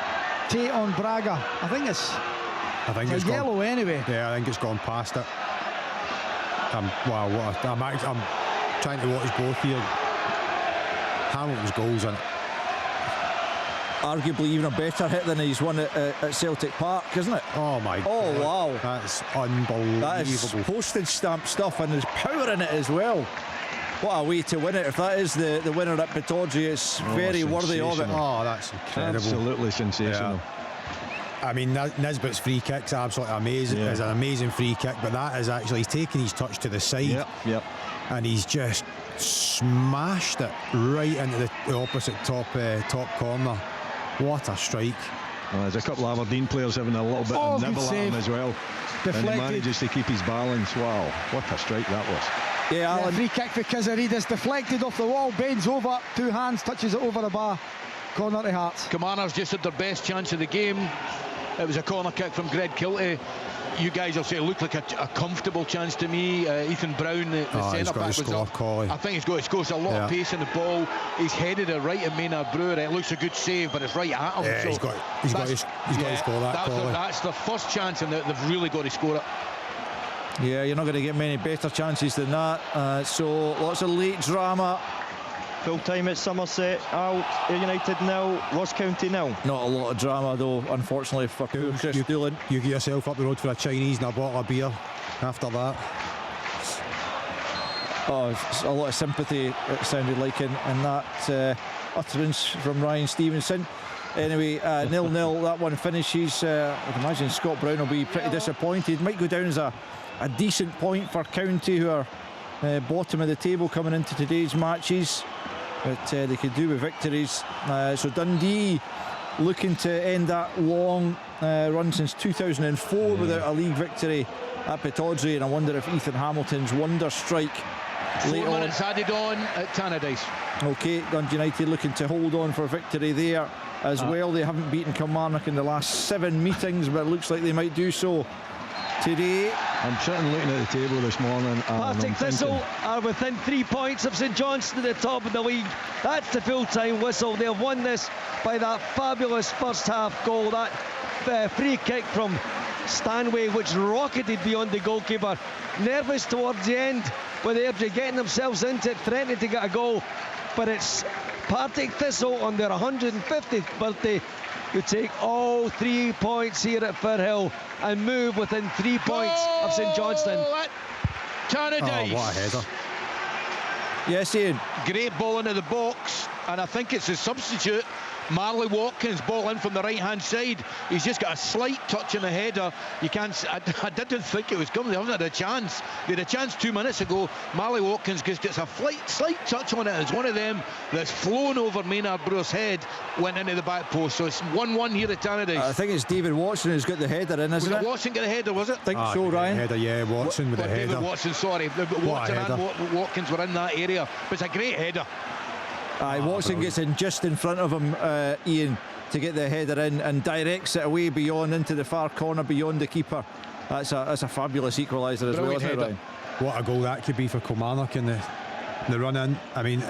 S7: Tate on Braga. I think it's yellow anyway.
S6: Yeah, I think it's gone past it. I'm trying to watch both here. Hamilton's goals in it.
S3: Arguably even a better hit than he's won at Celtic Park, isn't it?
S6: Oh my God.
S3: Oh wow.
S6: That's unbelievable.
S3: That is postage stamp stuff, and there's power in it as well. What a way to win it. If that is the winner at Pittodrie, it's very worthy of it.
S6: Oh, that's incredible.
S8: Absolutely sensational.
S6: Yeah. I mean, Nisbet's free kick's absolutely amazing. It's an amazing free kick, but that is actually, he's taken his touch to the side.
S8: Yep.
S6: And he's just smashed it right into the opposite top corner. What a strike.
S8: Well, there's a couple of Aberdeen players having a little bit of nibble at him as well.
S7: Deflected.
S8: And he manages to keep his balance. Wow, what a strike that was.
S3: Yeah, Alan.
S7: Free kick for Kizzaridis, deflected off the wall, bends over, 2 hands, touches it over the bar. Corner to Hearts.
S9: Commanders just had their best chance of the game. It was a corner kick from Greg Kilty. You guys will say it looked like a comfortable chance to me. Ethan Brown, the centre back, was up.
S6: Collie.
S9: I think he's got a lot of pace in the ball. He's headed it right at Maynard Brewer. It looks a good save, but it's right at him.
S6: Yeah,
S9: so
S6: he's got to score that.
S9: That's the first chance, and they've really got to score it.
S3: Yeah, you're not going to get many better chances than that. So lots of late drama.
S4: Full time at Somerset out, United 0, Ross County 0.
S3: Not a lot of drama though, unfortunately, for Chris Doolan.
S6: You get yourself up the road for a Chinese and a bottle of beer after that.
S3: Oh, a lot of sympathy, it sounded like in that utterance from Ryan Stevenson. Anyway, 0-0, that one finishes. I'd imagine Scott Brown will be pretty disappointed. Might go down as a decent point for County, who are bottom of the table coming into today's matches. But they could do with victories. So Dundee looking to end that long run since 2004 without a league victory at Pittodrie, and I wonder if Ethan Hamilton's wonder strike
S9: 4 minutes added on at Tannadice.
S3: Okay, Dundee United looking to hold on for victory there as well. They haven't beaten Kilmarnock in the last 7 meetings, but it looks like they might do so today.
S8: I'm sitting looking at the table this morning.
S5: Partick Thistle are within 3 points of St Johnstone at the top of the league. That's the full-time whistle. They've won this by that fabulous first half goal. That free kick from Stanway, which rocketed beyond the goalkeeper. Nervous towards the end with Airdrie getting themselves into it, threatening to get a goal. But it's Partick Thistle on their 150th birthday who take all 3 points here at Firhill and move within 3 points of St Johnstone.
S9: Tannadice.
S6: Oh, what a header.
S3: Yes, Ian.
S9: Great ball into the box, and I think it's a substitute Marley Watkins, ball in from the right hand side. He's just got a slight touch in the header. You can't. I didn't think it was coming. They haven't had a chance. They had a chance 2 minutes ago. Marley Watkins just gets a slight touch on it. It's one of them that's flown over Maynard Brewer's head, went into the back post. So it's 1-1 here at Tannadice.
S3: I think it's David Watson who's got the header in, isn't it?
S9: Watson got the header, was it?
S3: I think so, Ryan.
S6: Header, yeah, Watson with the header.
S9: David Watson, sorry. Watson and Watkins were in that area. But it's a great header.
S3: Watson gets in just in front of him, Ian, to get the header in and directs it away beyond into the far corner beyond the keeper. That's a fabulous equaliser as well, isn't it, Ryan?
S6: What a goal that could be for Kilmarnock in the run in. I mean,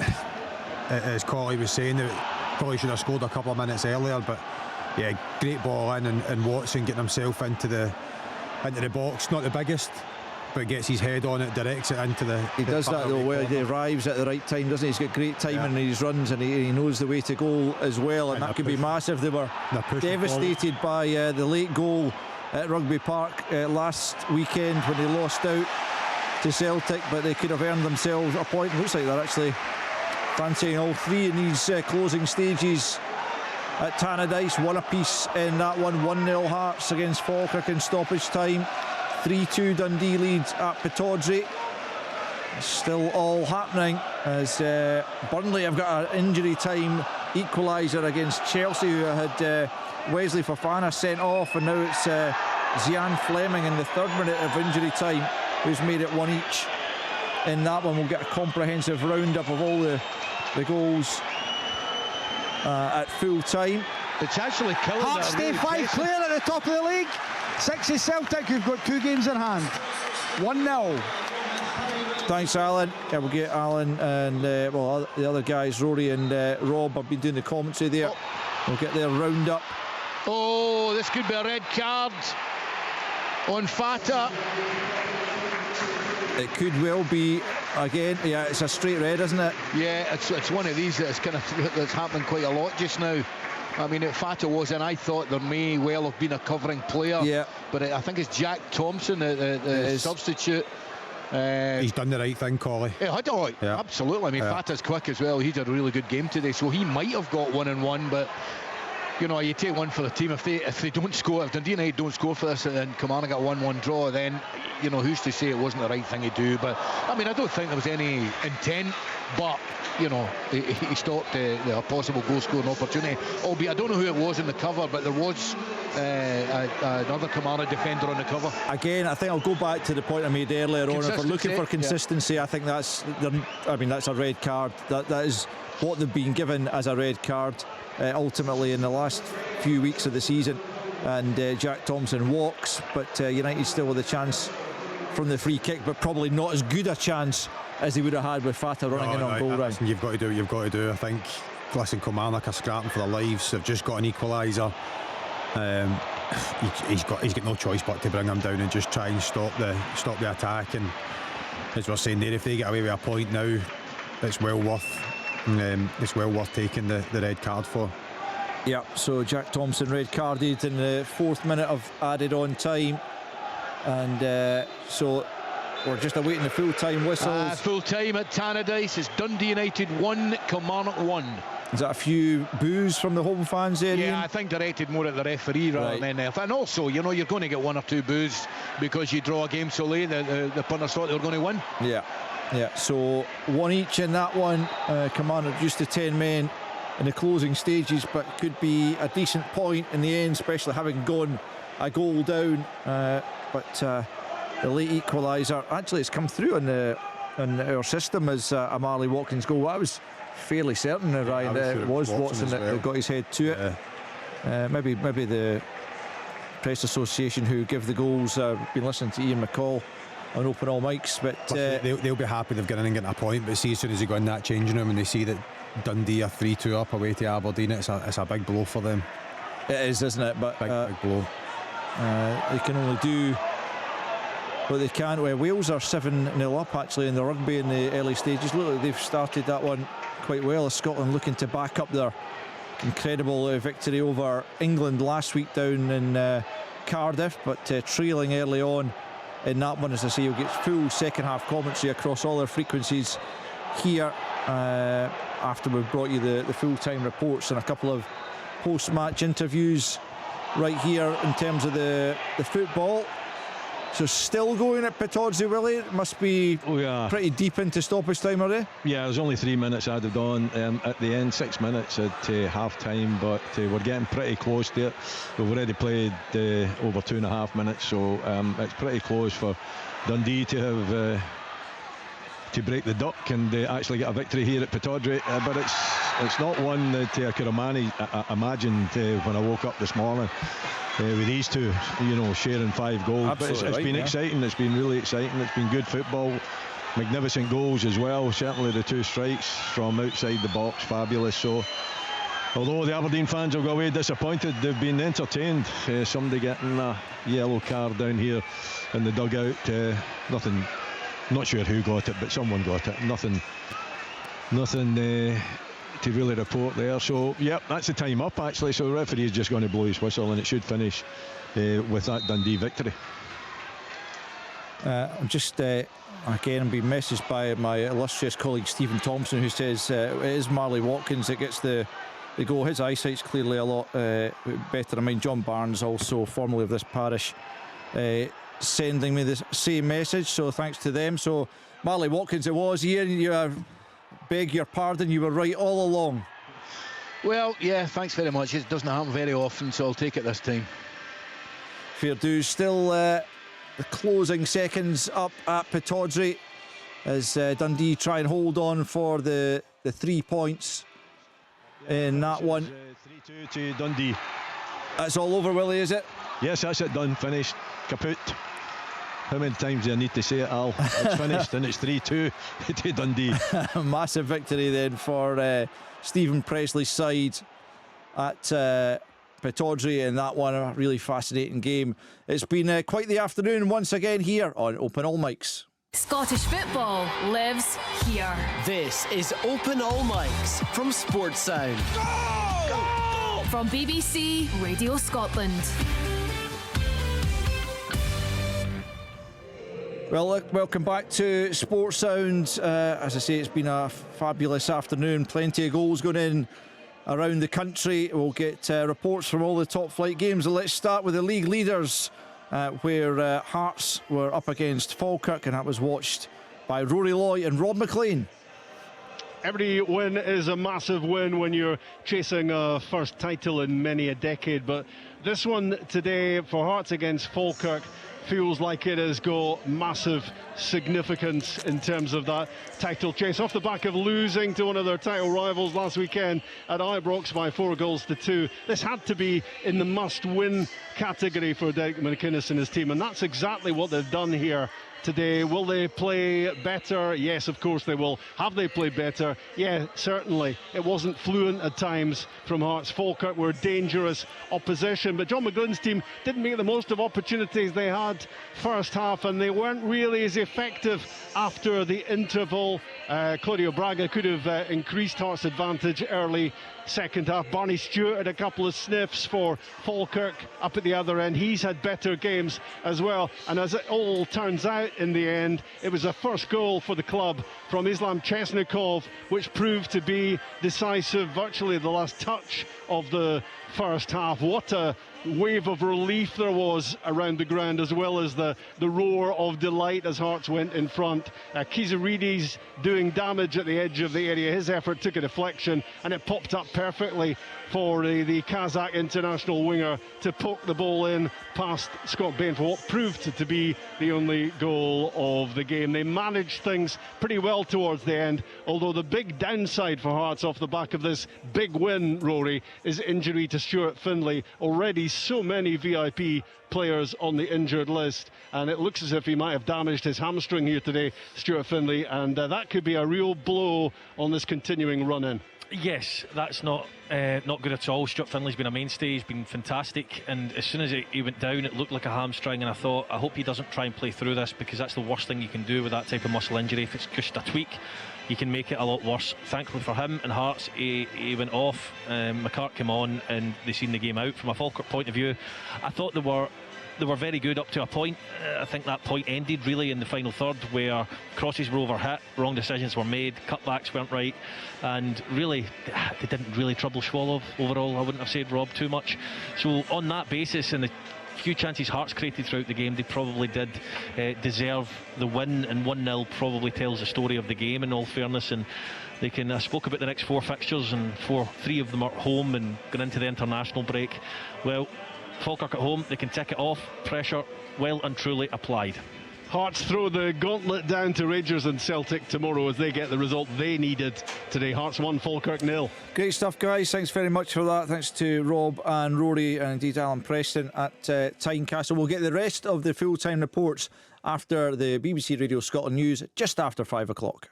S6: as Collie was saying, they probably should have scored a couple of minutes earlier, but yeah, great ball in, and Watson getting himself into the box. Not the biggest, but gets his head on it, directs it into the.
S3: He does that though well. He arrives at the right time, doesn't he? He's got great timing in his runs, and he knows the way to goal as well, and that could be massive. They were devastated by the late goal at Rugby Park last weekend when they lost out to Celtic, but they could have earned themselves a point. Looks like they're actually fancying all three in these closing stages at Tannadice. One apiece in that one. 1-0 Hearts against Falkirk in stoppage time. 3-2 Dundee leads at Pittodrie. Still all happening as Burnley have got an injury time equaliser against Chelsea, who had Wesley Fofana sent off, and now it's Zian Fleming in the 3rd minute of injury time who's made it one each. In that one we'll get a comprehensive roundup of all the goals at full time.
S9: It's actually killing.
S7: Hearts stay 5 clear at the top of the league. 6 is Celtic, who've got 2 games in hand. 1-0.
S3: Thanks, Alan. Yeah, we'll get Alan and the other guys, Rory and Rob, have been doing the commentary there. We'll get their roundup.
S9: Oh, this could be a red card on Fata.
S3: It could well be again. Yeah, it's a straight red, isn't it?
S9: Yeah, it's one of these that's happening quite a lot just now. I mean, Fata was, and I thought there may well have been a covering player.
S3: Yeah.
S9: But I think it's Jack Thompson, the substitute.
S6: He's done the right thing, Collie.
S9: Yeah, absolutely. I mean, Fata's quick as well. He's had a really good game today, so he might have got 1-1, but you know, you take one for the team. If they don't score, if Dundee United don't score for this and Kilmarnock got 1-1 draw, then you know, who's to say it wasn't the right thing to do? But I mean, I don't think there was any intent, but you know, he stopped a possible goal scoring opportunity. Albeit I don't know who it was in the cover, but there was another Kilmarnock defender on the cover.
S3: Again, I think I'll go back to the point I made earlier on. If we're looking for consistency, I think that's a red card. That is what they've been given as a red card ultimately in the last few weeks of the season. And Jack Thompson walks, but United still with a chance from the free kick, but probably not as good a chance as he would have had with Fata running in on goal. Right.
S6: You've got to do what you've got to do. I think Kilmarnock are scrapping for their lives. They've just got an equaliser. He's got no choice but to bring them down and just try and stop the attack. And as we're saying there, if they get away with a point now, it's well worth taking the red card for.
S3: Yeah, so Jack Thompson red carded in the 4th minute of added on time, and so we're just awaiting the full time whistles.
S9: Full time at Tannadice. It's Dundee United 1, Kilmarnock 1.
S3: Is that a few boos from the home fans there?
S9: Yeah,
S3: Ian?
S9: I think directed more at the referee rather than and also, you know, you're going to get 1 or 2 boos because you draw a game so late. The punters thought they were going to win.
S3: Yeah. So 1 each in that one. Kilmarnock reduced to 10 men in the closing stages, but could be a decent point in the end, especially having gone a goal down. But the late equaliser, actually it's come through on our system as a Marley Watkins goal. I was fairly certain, Ryan, that it was Watson that got his head to it. Maybe the press association who give the goals been listening to Ian McCall on Open All Mics, but
S6: they'll be happy they've got in and getting a point. But see, as soon as they go in that changing room and they see that Dundee are 3-2 up away to Aberdeen, it's a big blow for them.
S3: It is, isn't it? But
S6: big blow.
S3: They can only do what they can. Well, Wales are 7-0 up actually in the rugby in the early stages. Look like they've started that one quite well. Scotland looking to back up their incredible victory over England last week down in Cardiff, but trailing early on in that one. As I say, you'll get full second half commentary across all their frequencies here after we've brought you the full-time reports and a couple of post-match interviews right here in terms of the football. So still going at Pittodrie, Willie? It must be pretty deep into stoppage time, are they?
S8: Yeah, there's only 3 minutes added on at the end, 6 minutes at half-time, but we're getting pretty close there. We've already played over 2.5 minutes, so it's pretty close for Dundee to have to break the duck and actually get a victory here at Pittodrie, but it's not one that I could imagined when I woke up this morning. With these two, sharing 5 goals.
S3: Absolutely.
S8: But it's been exciting. It's been really exciting. It's been good football. Magnificent goals as well. Certainly the 2 strikes from outside the box, fabulous. So, although the Aberdeen fans will go away disappointed, they've been entertained. Somebody getting a yellow card down here in the dugout. Nothing. Not sure who got it, but someone got it. Nothing. To really report there. So that's the time up actually, so the referee is just going to blow his whistle and it should finish with that Dundee victory.
S3: I'm just again being messaged by my illustrious colleague Stephen Thompson, who says it is Marley Watkins that gets the goal. His eyesight's clearly a lot better. I mean, John Barnes, also formerly of this parish, sending me the same message, so thanks to them. So Marley Watkins it was. Ian, you beg your pardon, you were right all along.
S9: Well, yeah, thanks very much. It doesn't happen very often, so I'll take it this time.
S3: Fair dues. Still the closing seconds up at Pittodrie as Dundee try and hold on for the 3 points in that one.
S8: 3-2 to Dundee.
S3: That's all over, Willie, is it?
S8: Yes, that's it, done, finished, kaput. How many times do I need to say it, Al? It's finished and it's 3-2 to Dundee.
S3: Massive victory then for Stephen Presley's side at Pittodrie in that one. A really fascinating game. It's been quite the afternoon once again here on Open All Mics.
S1: Scottish football lives here.
S2: This is Open All Mics from Sports Sound.
S1: Goal! From BBC Radio Scotland.
S3: Well, look, welcome back to Sports Sound. As I say, it's been a fabulous afternoon. Plenty of goals going in around the country. We'll get reports from all the top flight games. Let's start with the league leaders, where Hearts were up against Falkirk, and that was watched by Rory Loy and Rob McLean.
S10: Every win is a massive win when you're chasing a first title in many a decade, but this one today for Hearts against Falkirk feels like it has got massive significance in terms of that title chase, off the back of losing to one of their title rivals last weekend at Ibrox by 4-2. This had to be in the must-win category for Derek McInnes and his team, and that's exactly what they've done here today. Will they play better? Yes, of course they will. Have they played better? Yeah, certainly. It wasn't fluent at times from Hearts. Falkirk were dangerous opposition, but John McGlynn's team didn't make the most of opportunities they had first half, and they weren't really as effective after the interval. Claudio Braga could have increased Hearts' advantage early second half. Barney Stewart had a couple of sniffs for Falkirk up at the other end. He's had better games as well, and as it all turns out in the end, it was a first goal for the club from Islam Chesnikov, which proved to be decisive, virtually the last touch of the first half. What a wave of relief there was around the ground, as well as the roar of delight as Hearts went in front. Kizaridis doing damage at the edge of the area. His effort took a deflection and it popped up perfectly for the Kazakh international winger to poke the ball in past Scott Bain for what proved to be the only goal of the game. They managed things pretty well towards the end, although the big downside for Hearts off the back of this big win, Rory, is injury to Stuart Findlay. Already so many VIP players on the injured list, and it looks as if he might have damaged his hamstring here today, Stuart Findlay, and that could be a real blow on this continuing run-in.
S11: Yes, that's not good at all. Stuart Findlay's been a mainstay, he's been fantastic, and as soon as he went down it looked like a hamstring, and I thought, I hope he doesn't try and play through this, because that's the worst thing you can do with that type of muscle injury. If it's just a tweak, you can make it a lot worse. Thankfully for him and Hearts, he went off. McCart came on and they seen the game out. From a Falkirk point of view, I thought they were they were very good up to a point. I think that point ended really in the final third, where crosses were overhit, wrong decisions were made, cutbacks weren't right, and really they didn't really trouble Swallow overall. I wouldn't have said Rob too much. So on that basis, and the few chances Hearts created throughout the game, they probably did deserve the win, and 1-0 probably tells the story of the game in all fairness. And they can, I spoke about the next 4 fixtures, and 3 of them are home and going into the international break. Well, Falkirk at home, they can tick it off. Pressure well and truly applied.
S10: Hearts throw the gauntlet down to Rangers and Celtic tomorrow as they get the result they needed today. Hearts 1, Falkirk 0.
S3: Great stuff, guys. Thanks very much for that. Thanks to Rob and Rory, and indeed Alan Preston at Tynecastle. We'll get the rest of the full-time reports after the BBC Radio Scotland news just after 5 o'clock.